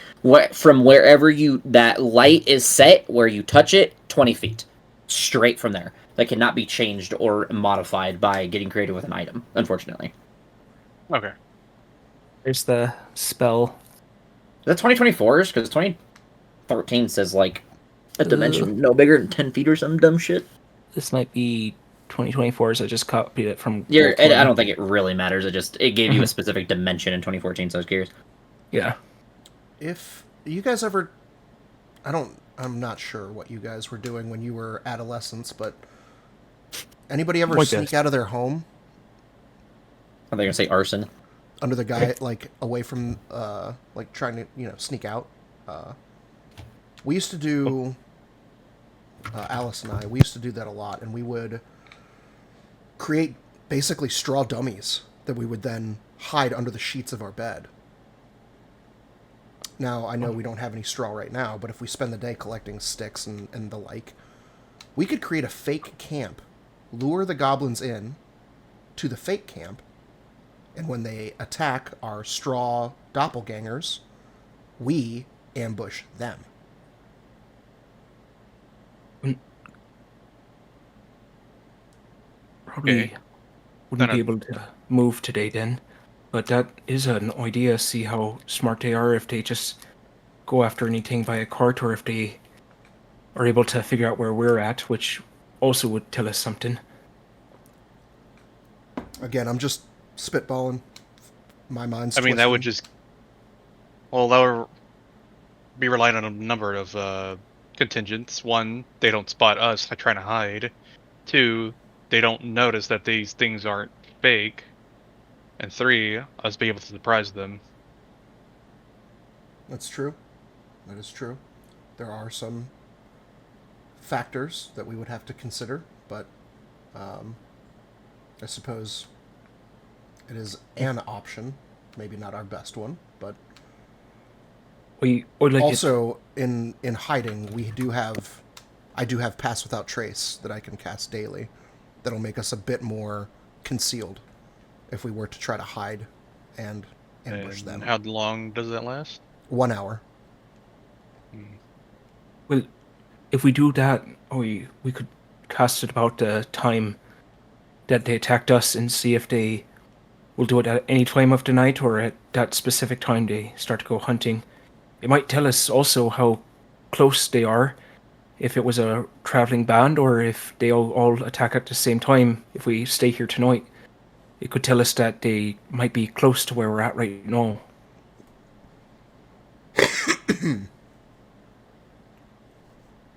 from wherever that light is set, where you touch it, 20 feet. Straight from there. That cannot be changed or modified by getting creative with an item, unfortunately.
Okay.
There's the spell.
Is that 2024's? Because 2013 says, like, a dimension no bigger than 10 feet or some dumb shit.
This might be 2024's. I just copied it from.
I don't think it really matters. It gave you a specific dimension in 2014, so I was curious.
Yeah.
If you guys ever... I'm not sure what you guys were doing when you were adolescents, but anybody ever
Like
sneak
this.
out of their home
I think I say arson.
under the guy, like, away from, like, trying to, sneak out? We used to do... Alice and we used to do that a lot, and we would create basically straw dummies that we would then hide under the sheets of our bed. Now, I know we don't have any straw right now, but if we spend the day collecting sticks and the like, we could create a fake camp, lure the goblins in to the fake camp, and when they attack our straw doppelgangers, we ambush them.
Probably
Okay.
wouldn't
No,
be
no.
able to move today then. But that is an idea. See how smart they are if they just go after anything by a cart, or if they are able to figure out where we're at, which also would tell us something.
Again, I'm just spitballing. My mind's
I mean, that would
twisting.
just. Well, that would be relying on a number of contingents. One, they don't spot us trying to hide. Two, they don't notice that these things aren't fake. And three, us be able to surprise them.
That's true. That is true. There are some factors that we would have to consider, but I suppose it is an option. Maybe not our best one, but
We would like it.
also in hiding, I do have Pass Without Trace that I can cast daily. That'll make us a bit more concealed if we were to try to hide and ambush
And
them.
how long does that last?
1 hour.
Hmm.
Well, if we do that, we could cast it about the time that they attacked us and see if they will do it at any time of the night or at that specific time they start to go hunting. It might tell us also how close they are, if it was a traveling band or if they all attack at the same time. If we stay here tonight, it could tell us that they might be close to where we're at right now.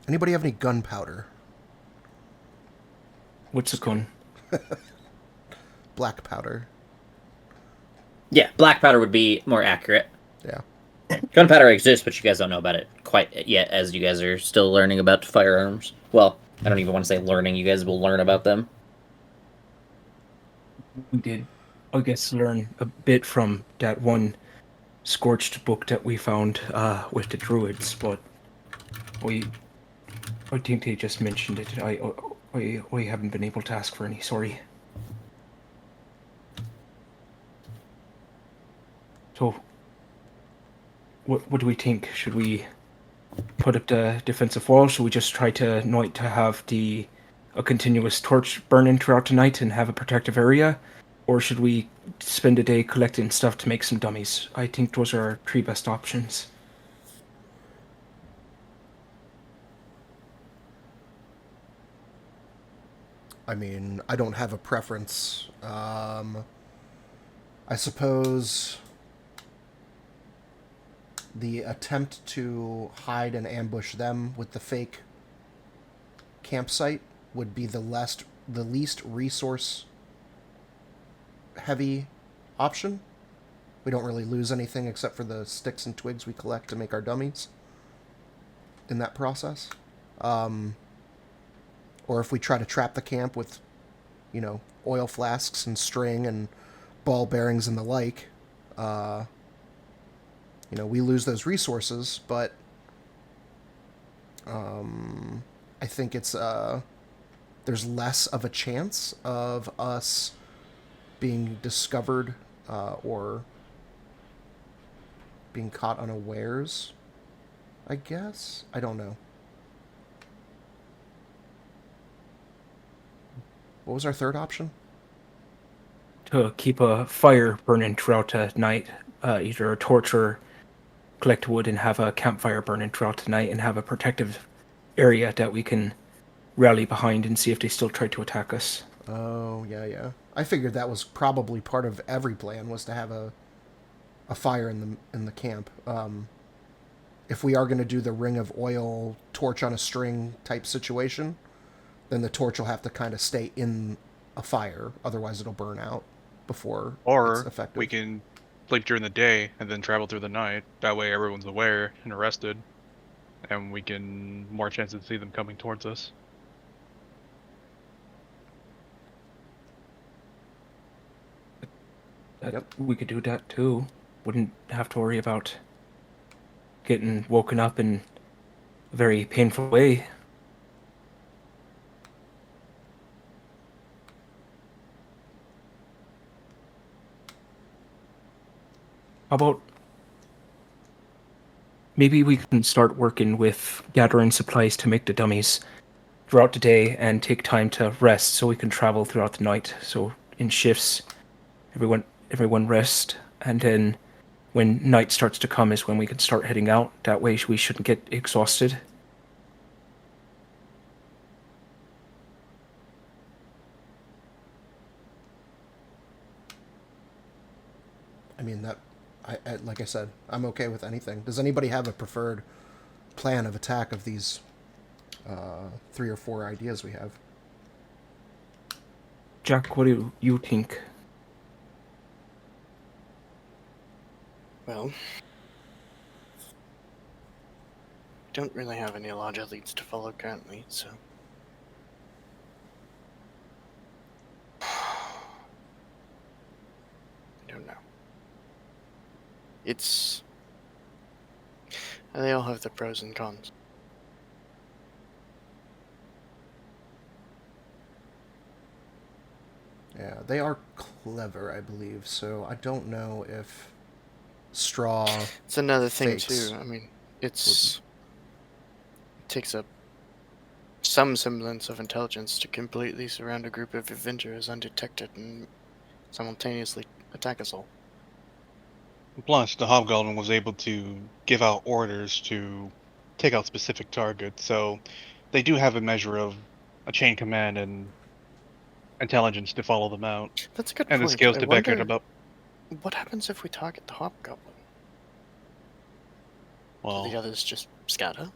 Anybody have any gunpowder?
What's a gun?
Black powder.
Yeah, black powder would be more accurate.
Yeah.
Gunpowder exists, but you guys don't know about it quite yet, as you guys are still learning about firearms. Well, I don't even want to say learning. You guys will learn about them.
We did, I guess, learn a bit from that one scorched book that we found with the druids, but I think they just mentioned it. I haven't been able to ask for any. Sorry. So, what do we think? Should we put up the defensive wall? Should we just try to not to have a continuous torch burning throughout the night and have a protective area, or should we spend a day collecting stuff to make some dummies? I think those are our three best options.
I mean, I don't have a preference. I suppose the attempt to hide and ambush them with the fake campsite would be the least resource heavy option. We don't really lose anything except for the sticks and twigs we collect to make our dummies in that process. Or if we try to trap the camp with, oil flasks and string and ball bearings and the like, we lose those resources, but I think it's there's less of a chance of us being discovered or being caught unawares, I guess. I don't know. What was our third option?
To keep a fire burning throughout the night, either a torch or collect wood and have a campfire burning throughout the night and have a protective area that we can rally behind and see if they still try to attack us.
Oh, yeah. I figured that was probably part of every plan, was to have a fire in the camp. If we are going to do the ring of oil torch on a string type situation, then the torch will have to kind of stay in a fire, otherwise it'll burn out before it's
Or
effective.
we can sleep during the day and then travel through the night. That way everyone's aware and arrested. And we can more chances to see them coming towards us.
We could do that too. Wouldn't have to worry about getting woken up in a very painful way. How about maybe we can start working with gathering supplies to make the dummies throughout the day and take time to rest so we can travel throughout the night. So in shifts, everyone rest, and then when night starts to come is when we can start heading out. That way we shouldn't get exhausted.
I mean, that, like I said, I'm okay with anything. Does anybody have a preferred plan of attack of these 3 or 4 ideas we have?
Jack, what do you think?
Well, don't really have any larger leads to follow currently, so. I don't know. It's. They all have their pros and cons.
Yeah, they are clever, I believe, so I don't know if straw...
It's another thing,
fakes
too. I mean, it takes up some semblance of intelligence to completely surround a group of adventurers undetected and simultaneously attack us all.
Plus, the Hobgoblin was able to give out orders to take out specific targets, so they do have a measure of a chain command and intelligence to follow them out,
That's a good
and the
point.
skills
I
to back it
wonder
up.
what happens if we target the Hobgoblin? Do
Well,
the others just scatter?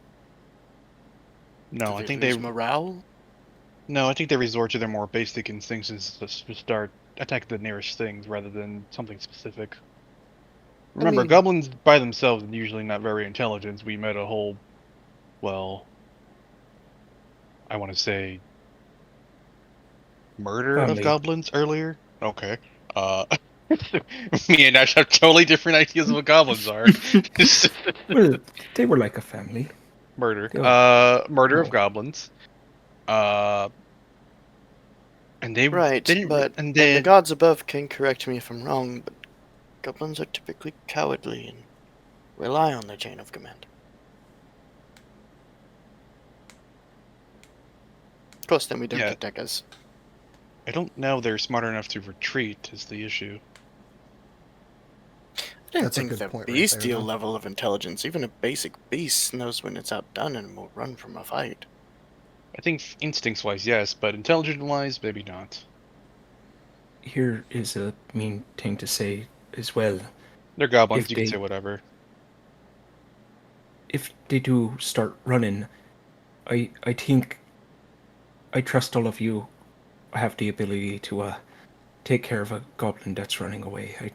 no,
Do
I
they
think
lose
they
morale?
no, I think they resort to their more basic instincts and just start attack the nearest things rather than something specific. Remember,
mean-
goblins by themselves are usually not very intelligent. We met a whole, well, I want to say, murder of
Family.
goblins earlier. Okay. Uh, me and Ash have totally different ideas of what goblins are.
Well, they were like a family.
Murder.
They all-
Murder of
Oh.
goblins. Uh, and they
Right,
didn't,
but
and
the
then
gods above can correct me if I'm wrong, but goblins are typically cowardly and rely on their chain of command. Of course, then we don't
Yeah.
get deckers.
I don't know they're smart enough to retreat. Is the issue?
I don't
That's a
think
good
the
point right there,
bestial
though.
level of intelligence, even a basic beast, knows when it's outdone and will run from a fight.
I think instincts-wise, yes, but intelligent-wise, maybe not.
Here is a mean thing to say as well.
They're goblins.
If
You can
they-
say whatever.
If they do start running, I think I trust all of you have the ability to take care of a goblin that's running away. I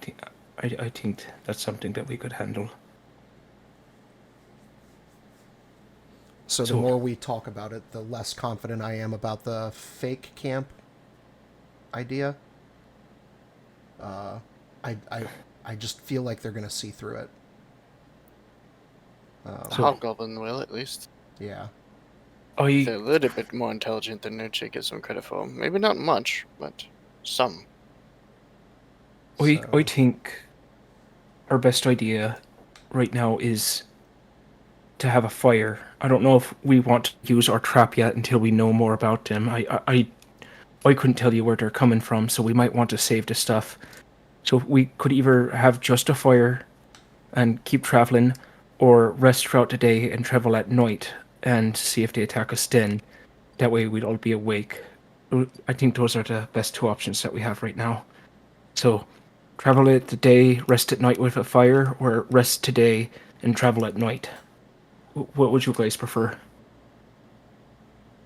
think that's something that we could handle.
So the
So-
more we talk about it, the less confident I am about the fake camp idea. I just feel like they're going to see through it.
The
So-
Hobgoblin will, at least.
Yeah.
They're a little bit more intelligent than Nuche gives them credit for. Maybe not much, but some.
I
So-
think our best idea right now is to have a fire. I don't know if we want to use our trap yet until we know more about them. I couldn't tell you where they're coming from, so we might want to save the stuff. So we could either have just a fire and keep traveling, or rest throughout the day and travel at night and see if they attack us then. That way we'd all be awake. I think those are the best 2 options that we have right now. So travel at the day, rest at night with a fire, or rest today and travel at night. What would you guys prefer?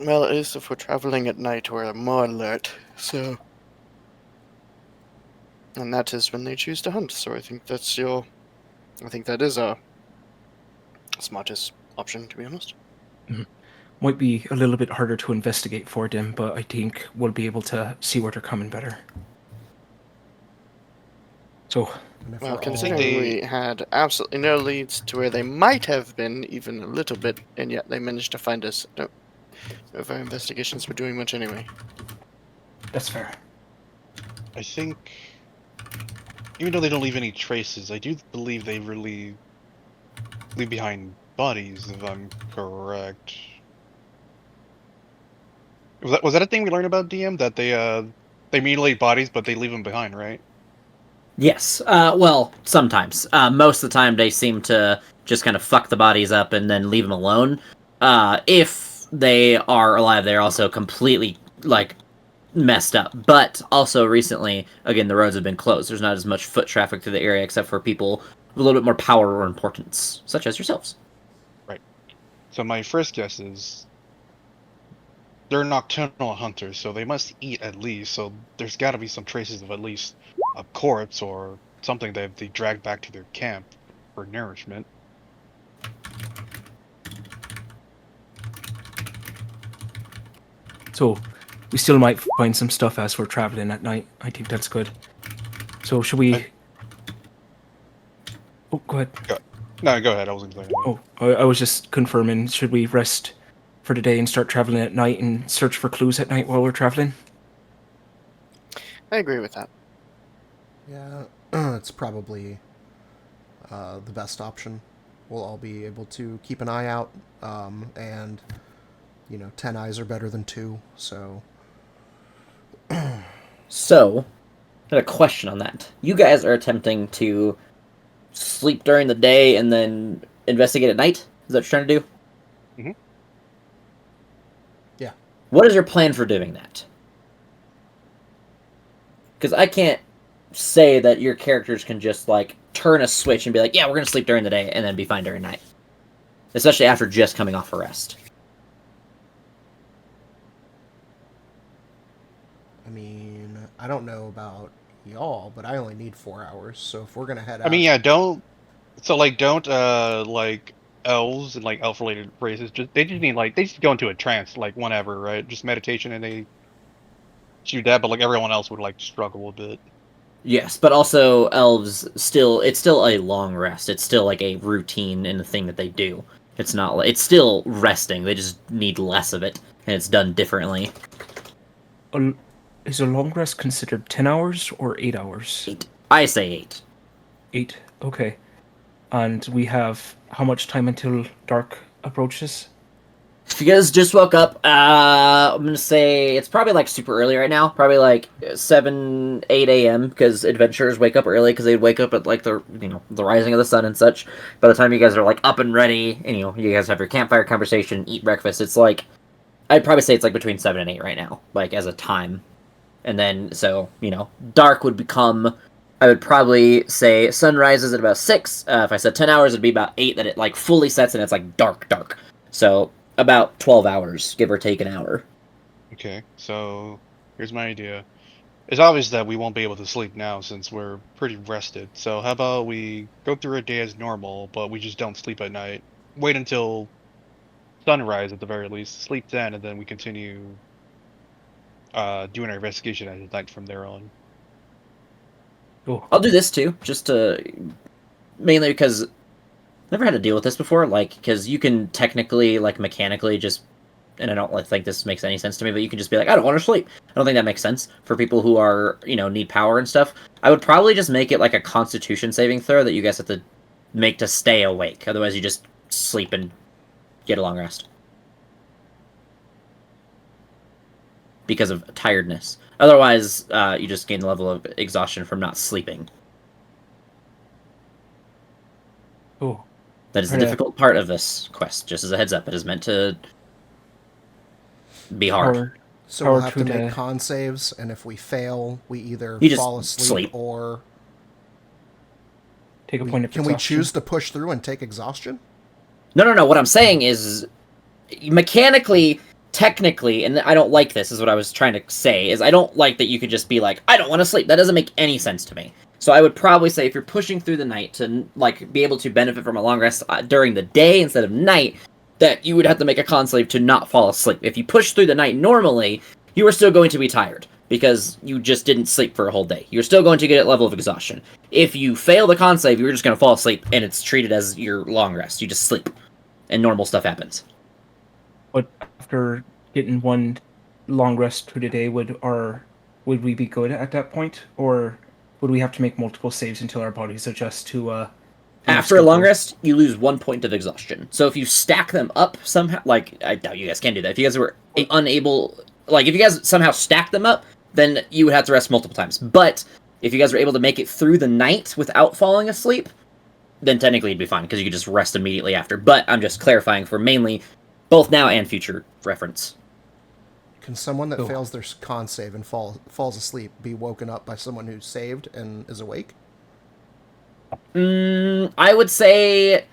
Well, at least if we're traveling at night, we're more alert, so. And that is when they choose to hunt, so I think that is our smartest option, to be honest.
Might be a little bit harder to investigate for them, but I think we'll be able to see where they're coming better. So,
And if
Well,
we're
considering
they-
we had absolutely no leads to where they might have been, even a little bit, and yet they managed to find us, I don't know if our investigations were doing much anyway.
that's fair.
I think, even though they don't leave any traces, I do believe they really leave behind bodies, if I'm correct. Was that a thing we learned about DM, that they mutilate bodies but they leave them behind, right?
Yes. Well, sometimes. Most of the time, they seem to just kind of fuck the bodies up and then leave them alone. If they are alive, they're also completely like messed up. But also recently, again, the roads have been closed. There's not as much foot traffic through the area, except for people with a little bit more power or importance, such as yourselves.
Right. So my first guess is they're nocturnal hunters, so they must eat at least. So there's got to be some traces of at least a corpse or something that they drag back to their camp for nourishment.
So we still might find some stuff as we're traveling at night. I think that's good. So should we? Oh, go ahead.
No, go ahead. I wasn't going to.
Oh, I was just confirming. Should we rest for the day and start traveling at night and search for clues at night while we're traveling?
I agree with that.
Yeah, it's probably the best option. We'll all be able to keep an eye out, and 10 eyes are better than 2. So
So, I had a question on that. You guys are attempting to sleep during the day and then investigate at night? Is that what you're trying to do?
Mm-hmm.
Yeah.
What is your plan for doing that? Because I can't say that your characters can just, like, turn a switch and be like, yeah, we're going to sleep during the day and then be fine during night. Especially after just coming off a rest.
I mean, I don't know about y'all, but I only need 4 hours. So if we're gonna head out,
I mean, yeah, don't. So don't like elves and like elf-related races. They just need they just go into a trance like whenever, right? Just meditation and they do that, but like everyone else would struggle a bit.
Yes, but also elves it's still a long rest. It's still like a routine and a thing that they do. It's not like it's still resting. They just need less of it, and it's done differently.
Is a long rest considered 10 hours or 8 hours?
8. I say 8.
8. Okay. And we have how much time until dark approaches?
If you guys just woke up, I'm gonna say it's probably like super early right now. Probably like 7, 8 a.m. because adventurers wake up early because they wake up at like the rising of the sun and such. By the time you guys are like up and ready, and you guys have your campfire conversation, eat breakfast, it's like I'd probably say it's like between 7 and 8 right now, like as a time. And then so dark would become. I would probably say sun rises at about 6. If I said 10 hours, it'd be about 8 that it like fully sets and it's like dark. So about 12 hours, give or take an hour.
Okay, so here's my idea. It's obvious that we won't be able to sleep now since we're pretty rested. So how about we go through our day as normal, but we just don't sleep at night. Wait until sunrise at the very least, sleep then, and then we continue doing our investigation at night from there on.
Oh,
I'll do this too, just to mainly because I've never had to deal with this before. Like, because you can technically, like, mechanically just, and I don't think this makes any sense to me, but you can just be like, I don't want to sleep. I don't think that makes sense for people who are, need power and stuff. I would probably just make it like a Constitution saving throw that you guys have to make to stay awake. Otherwise, you just sleep and get a long rest because of tiredness. Otherwise, you just gain the level of exhaustion from not sleeping.
oh.
That is the difficult part of this quest. Just as a heads up, it is meant to be hard.
so we'll
Power
have
to
to make
the-
con saves, and if we fail, we either
You just
fall asleep
sleep.
or
Take a point of
can we
exhaustion.
choose to push through and take exhaustion?
No. What I'm saying is, mechanically, technically, and I don't like this, is what I was trying to say, is I don't like that you could just be like, I don't want to sleep. That doesn't make any sense to me. So I would probably say if you're pushing through the night to, like, be able to benefit from a long rest during the day instead of night, that you would have to make a con save to not fall asleep. If you push through the night normally, you are still going to be tired, because you just didn't sleep for a whole day. You're still going to get a level of exhaustion. If you fail the con save, you're just going to fall asleep, and it's treated as your long rest. You just sleep, and normal stuff happens.
But after getting one long rest through the day, would we be good at that point, or would we have to make multiple saves until our bodies adjust to
After a long rest, you lose 1 point of exhaustion. So if you stack them up somehow, like, I doubt you guys can do that. If you guys were unable, like, if you guys somehow stack them up, then you would have to rest multiple times. But if you guys were able to make it through the night without falling asleep, then technically you'd be fine, because you could just rest immediately after. But I'm just clarifying for mainly both now and future reference.
Can someone that fails their con save and falls asleep be woken up by someone who's saved and is awake?
I would say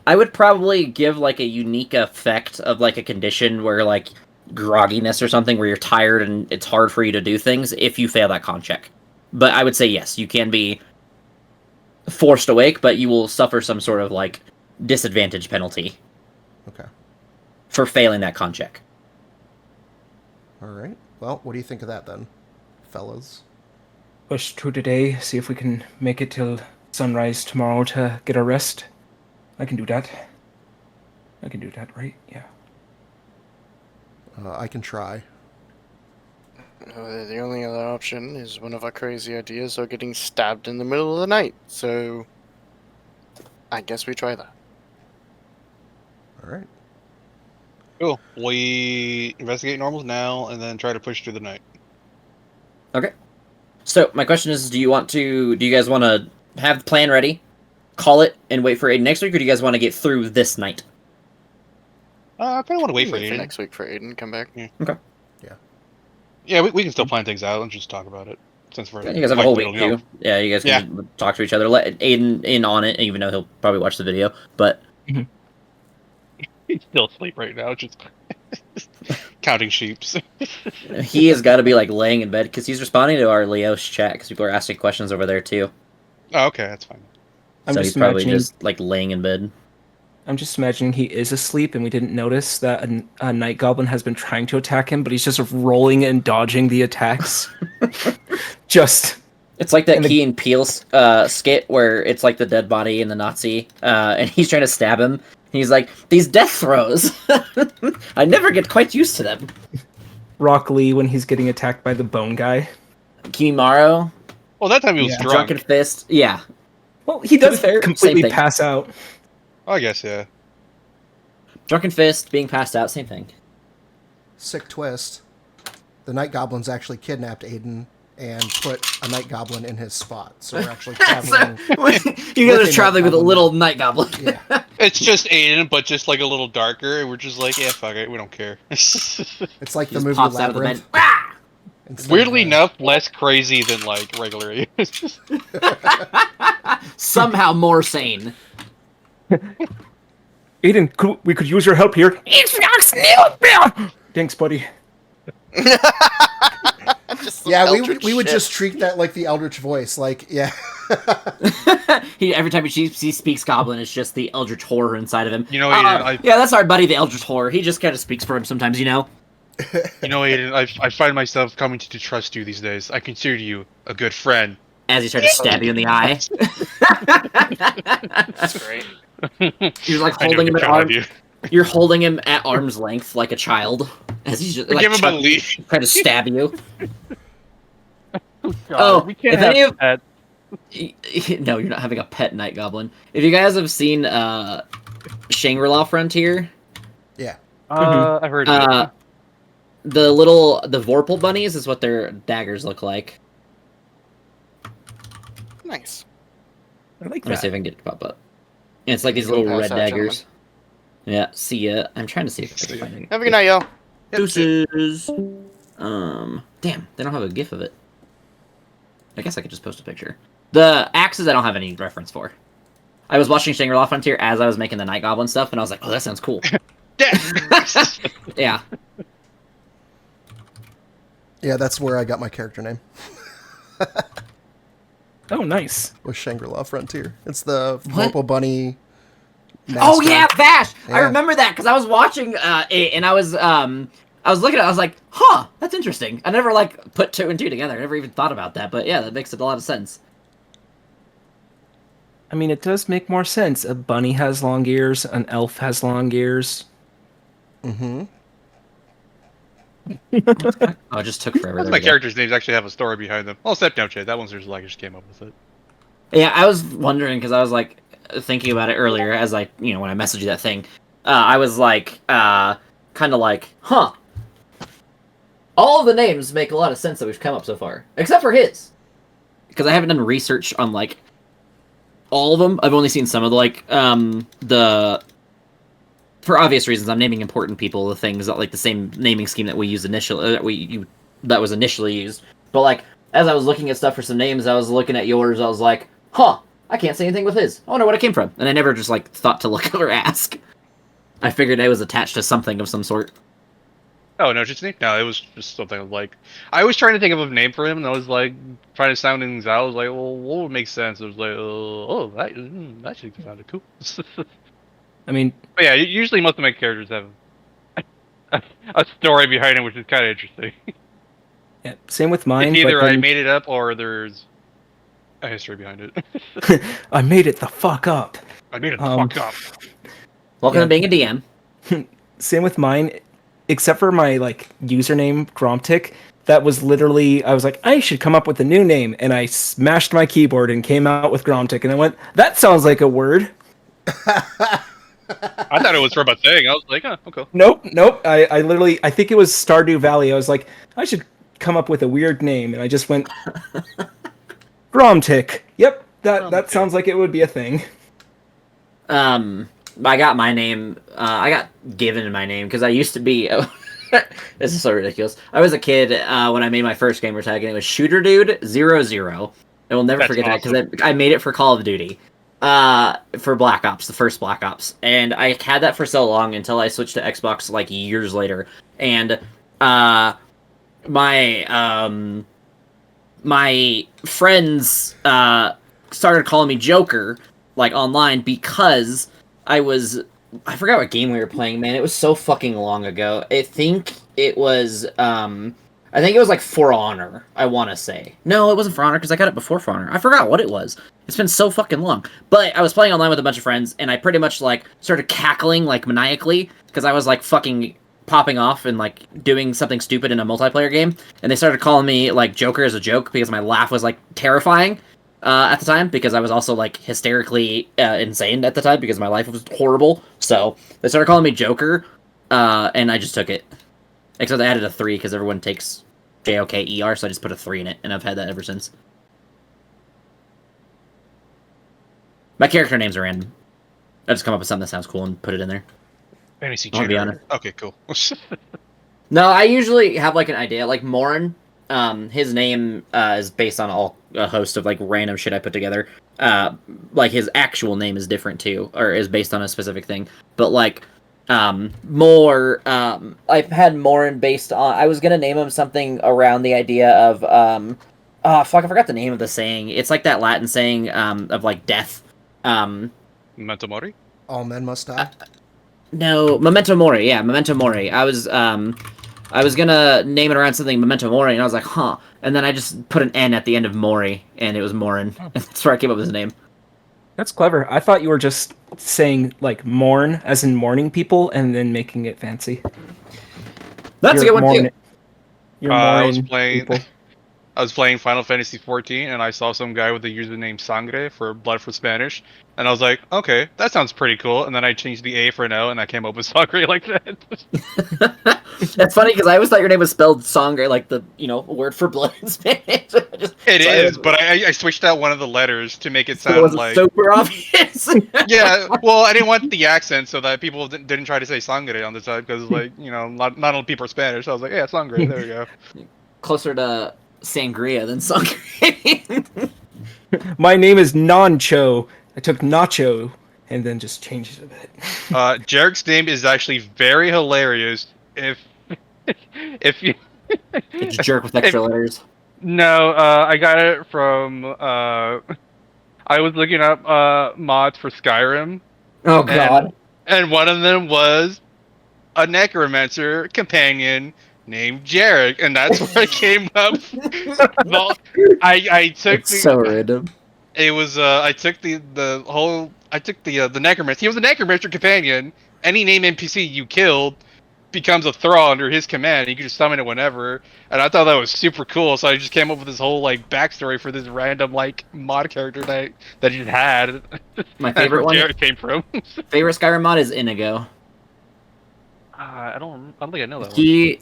I would probably give like a unique effect of like a condition where like grogginess or something where you're tired and it's hard for you to do things if you fail that con check. But I would say yes, you can be forced awake, but you will suffer some sort of like disadvantage penalty.
Okay.
For failing that con check.
All right. Well, what do you think of that then, fellas?
Push through today, see if we can make it till sunrise tomorrow to get our rest. I can do that. I can do that, right? Yeah.
I can try.
The only other option is one of our crazy ideas of getting stabbed in the middle of the night. So, I guess we try that.
All right.
Cool. We investigate normals now, and then try to push through the night.
Okay. So my question is, do you guys want to have the plan ready, call it, and wait for Aiden next week, or do you guys want to get through this night?
I kind of want to wait for
Wait for
Aiden.
next week for Aiden. Come back.
Okay.
Yeah, we can still plan things out and just talk about it. Since we're
You guys have a whole week
you know.
too. Yeah, you guys can talk to each other. Let Aiden in on it, even though he'll probably watch the video. But
He's still asleep right now, just counting sheeps.
he has got to be like laying in bed because he's responding to our Leo's chat because people are asking questions over there too.
Oh, okay, that's fine.
So he's probably just like laying in bed.
I'm just imagining he is asleep and we didn't notice that a night goblin has been trying to attack him, but he's just rolling and dodging the attacks.
It's like that Key and Peele skit where it's like the dead body and the Nazi, and he's trying to stab him. And he's like, these death throws! I never get quite used to them.
Rock Lee when he's getting attacked by the bone guy.
Kimaro.
Well, that time he was drunk.
Drunken Fist. Yeah.
Well, he does
fair,
completely
same thing.
pass out.
I guess, yeah.
Drunken Fist, being passed out, same thing.
Sick twist. The night goblins actually kidnapped Aiden and put a night goblin in his spot. So we're actually traveling.
You guys are traveling with a little night goblin.
Yeah.
It's just Aiden, but just like a little darker, and we're just like, yeah, fuck it, we don't care.
It's like
He
the
just
movie
pops out of the bed.
Labyrinth.
Ah!
Instead
Weirdly
of,
enough, less crazy than like regular Aiden.
Somehow more sane.
Aiden, we could use your help here. Thanks, buddy.
Yeah, we would just treat that like the Eldritch voice. Like, yeah.
Every time he speaks Goblin, it's just the Eldritch horror inside of him.
You know, Aiden,
yeah, that's our buddy, the Eldritch horror. He just kind of speaks for him sometimes, you know?
You know, Aiden, I find myself coming to trust you these days. I consider you a good friend.
As he started to stab you in the eye.
That's great.
You're like holding him at arm. You're holding him at arm's length like a child as he's just like
Give him a leash.
trying to stab you.
God, we can't
if any of
pets.
no, you're not having a pet night goblin. If you guys have seen Shangri-La Frontier,
Yeah.
I've heard of it.
the Vorpal bunnies is what their daggers look like.
Nice.
I like
Let me
that.
see if I can get it to pop up. And it's like these
You can
little
pass
red
that,
daggers. Yeah, see ya. I'm trying to see if I can find it.
Have a good night, y'all.
Deuces. Damn, they don't have a gif of it. I guess I could just post a picture. The axes I don't have any reference for. I was watching Shangri-La Frontier as I was making the Night Goblin stuff, and I was like, oh, that sounds cool. Yeah.
Yeah, that's where I got my character name.
Oh, nice.
Was Shangri-La Frontier. It's the
What?
Vorpal Bunny mascot.
Oh yeah, Vash! I
Yeah.
remember that because I was watching it, and I was looking at it, I was like, huh, that's interesting. I never like put two and two together. I never even thought about that, but yeah, that makes a lot of sense.
I mean, it does make more sense. A bunny has long ears, an elf has long ears.
Mm-hmm.
Oh, it just took forever.
Most of my characters' names actually have a story behind them. I'll step down, Chad. That one's just like I just came up with it.
Yeah, I was wondering because I was like thinking about it earlier as I, when I messaged you that thing. I was like, kind of like, huh. All of the names make a lot of sense that we've come up so far, except for his, because I haven't done research on like all of them. I've only seen some of the for obvious reasons. I'm naming important people the things that like the same naming scheme that we used initially that was initially used. But like as I was looking at stuff for some names, I was looking at yours. I was like, huh. I can't say anything with his. I wonder what it came from. And I never just like thought to look or ask. I figured it was attached to something of some sort.
Oh no, just no. It was just something like I was trying to think of a name for him, and I was like trying to sound things out. I was like, well, what would make sense? I was like, oh, that should sound cool.
I mean,
But yeah, usually most of my characters have a story behind it, which is kind of interesting.
yeah, same with mine.
It's either
but
I
then-
made it up or there's a history behind it.
I made it the fuck up.
I made it
Um,
fucked up.
Welcome
Yeah.
to being a DM.
Same with mine, except for my like username Gromtic. That was literally I was like I should come up with a new name, and I smashed my keyboard and came out with Gromtic, and I went that sounds like a word.
I thought it was from a thing. I was like, oh, okay.
Nope. I literally I think it was Stardew Valley. I was like I should come up with a weird name, and I just went Gromtic. Yep, that sounds like it would be a thing.
I got my name. I got given my name because I used to be. This is so ridiculous. I was a kid when I made my first gamer tag, and it was Shooter Dude 00. I will never
That's
forget that
awesome.
because I made it for Call of Duty, for Black Ops, the first Black Ops, and I had that for so long until I switched to Xbox like years later, and my friends started calling me Joker like online because I forgot what game we were playing, man. It was so fucking long ago. I think it was like For Honor, I want to say. No, it wasn't For Honor because I got it before For Honor. I forgot what it was. It's been so fucking long. But I was playing online with a bunch of friends, and I pretty much like started cackling like maniacally because I was like fucking popping off and like doing something stupid in a multiplayer game, and they started calling me like Joker as a joke because my laugh was like terrifying at the time, because I was also like hysterically insane at the time because my life was horrible. So they started calling me Joker, and I just took it. Except I added a 3 because everyone takes Joker, so I just put a 3 in it, and I've had that ever since. My character names are random. I just come up with something that sounds cool and put it in there.
Fantasy
I'll be
generator.
honest.
Okay, cool.
No, I usually have like an idea. Like Morin, his name is based on a host of like random shit I put together. Like his actual name is different too, or is based on a specific thing. But like, I've had Morin based on. I was gonna name him something around the idea of oh fuck, I forgot the name of the saying. It's like that Latin saying of like death.
Memento Mori?
All men must die.
No, Memento Mori. Yeah, Memento Mori. I was gonna name it around something Memento Mori, and I was like, huh. And then I just put an N at the end of Mori, and it was Morin. And that's where I came up with his name.
That's clever. I thought you were just saying like mourn as in mourning people and then making it fancy.
That's a
You're
good one too.
mourning- You're
I was
mourning
playing.
people.
I was playing Final Fantasy 14, and I saw some guy with the username Sangre for Blood for Spanish, and I was like, okay, that sounds pretty cool. And then I changed the A for an O, and I came up with Sangre like that.
That's funny because I always thought your name was spelled Sangre, like the word for blood in Spanish.
It is, but I switched out one of the letters to make it
So it
sound
was
like.
super obvious.
Yeah, well, I didn't want the accent so that people didn't try to say Sangre on the side because, like, not all people are Spanish. So I was like, yeah, Sangre, there we go.
Closer to sangria than Sangre.
My name is Noncho. I took Nacho and then just changed it a bit.
Jarek's name is actually very hilarious. If you.
It's a jerk with extra letters.
No, I got it from. I was looking up mods for Skyrim,
Oh god.
and one of them was a necromancer companion named Jarek, and that's where I came up. Well, I took
It's so random.
it was I took the necromancer. He was a necromancer companion. Any name NPC you killed becomes a thrall under his command. You can just summon it whenever, and I thought that was super cool. So I just came up with this whole like backstory for this random like mod character that he had.
My
That's
favorite
where
one.
Jared came from.
Favorite Skyrim mod is Inigo.
I don't think I know that one.
He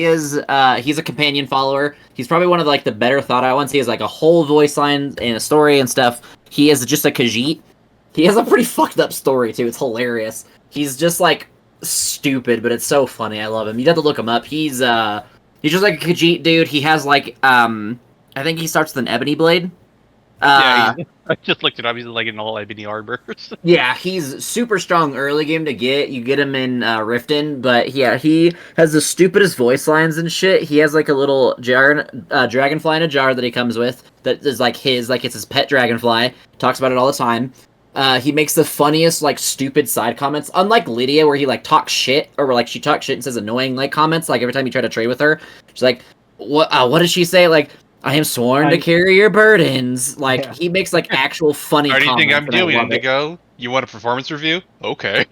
is he's a companion follower. He's probably one of like the better thought out ones. He has like a whole voice line and a story and stuff. He is just a Khajiit. He has a pretty fucked up story too. It's hilarious. He's just like stupid, but it's so funny. I love him. You'd have to look him up. He's just like a Khajiit dude. He has like I think he starts with an ebony blade.
Yeah, I just looked it up. He's like in all ebony armor.
Yeah, he's super strong early game to get. You get him in Riften, but yeah, he has the stupidest voice lines and shit. He has like a little dragonfly in a jar that he comes with that is like it's his pet dragonfly. Talks about it all the time. He makes the funniest like stupid side comments. Unlike Lydia, where he like talks shit or like she talks shit and says annoying like comments. Like every time you try to trade with her, she's like, "What? What does she say?" Like, I am sworn to carry your burdens. Like,
Yeah.
he makes, like, actual funny
How do you think I'm
comments, and I
doing,
love it.
Indigo? You want a performance review? Okay.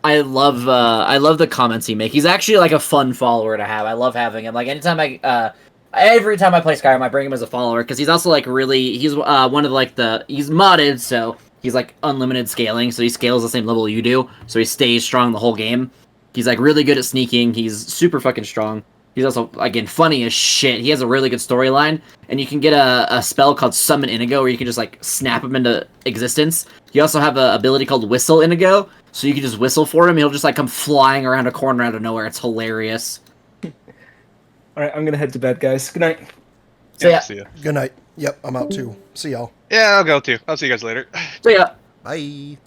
I love the comments he makes. He's actually, like, a fun follower to have. I love having him. Like, every time I play Skyrim, I bring him as a follower, because he's also, like, he's one of, like, he's modded, so he's, like, unlimited scaling, so he scales the same level you do, so he stays strong the whole game. He's, like, really good at sneaking. He's super fucking strong. He's also, again, funny as shit. He has a really good storyline, and you can get a spell called Summon Inigo, where you can just, like, snap him into existence. You also have an ability called Whistle Inigo, so you can just whistle for him, he'll just, like, come flying around a corner out of nowhere. It's hilarious.
Alright, I'm gonna head to bed, guys. Good night.
So, yeah.
See ya.
Good night. Yep, I'm out too. See y'all.
Yeah, I'll go too. I'll see you guys later.
So, yeah.
Bye.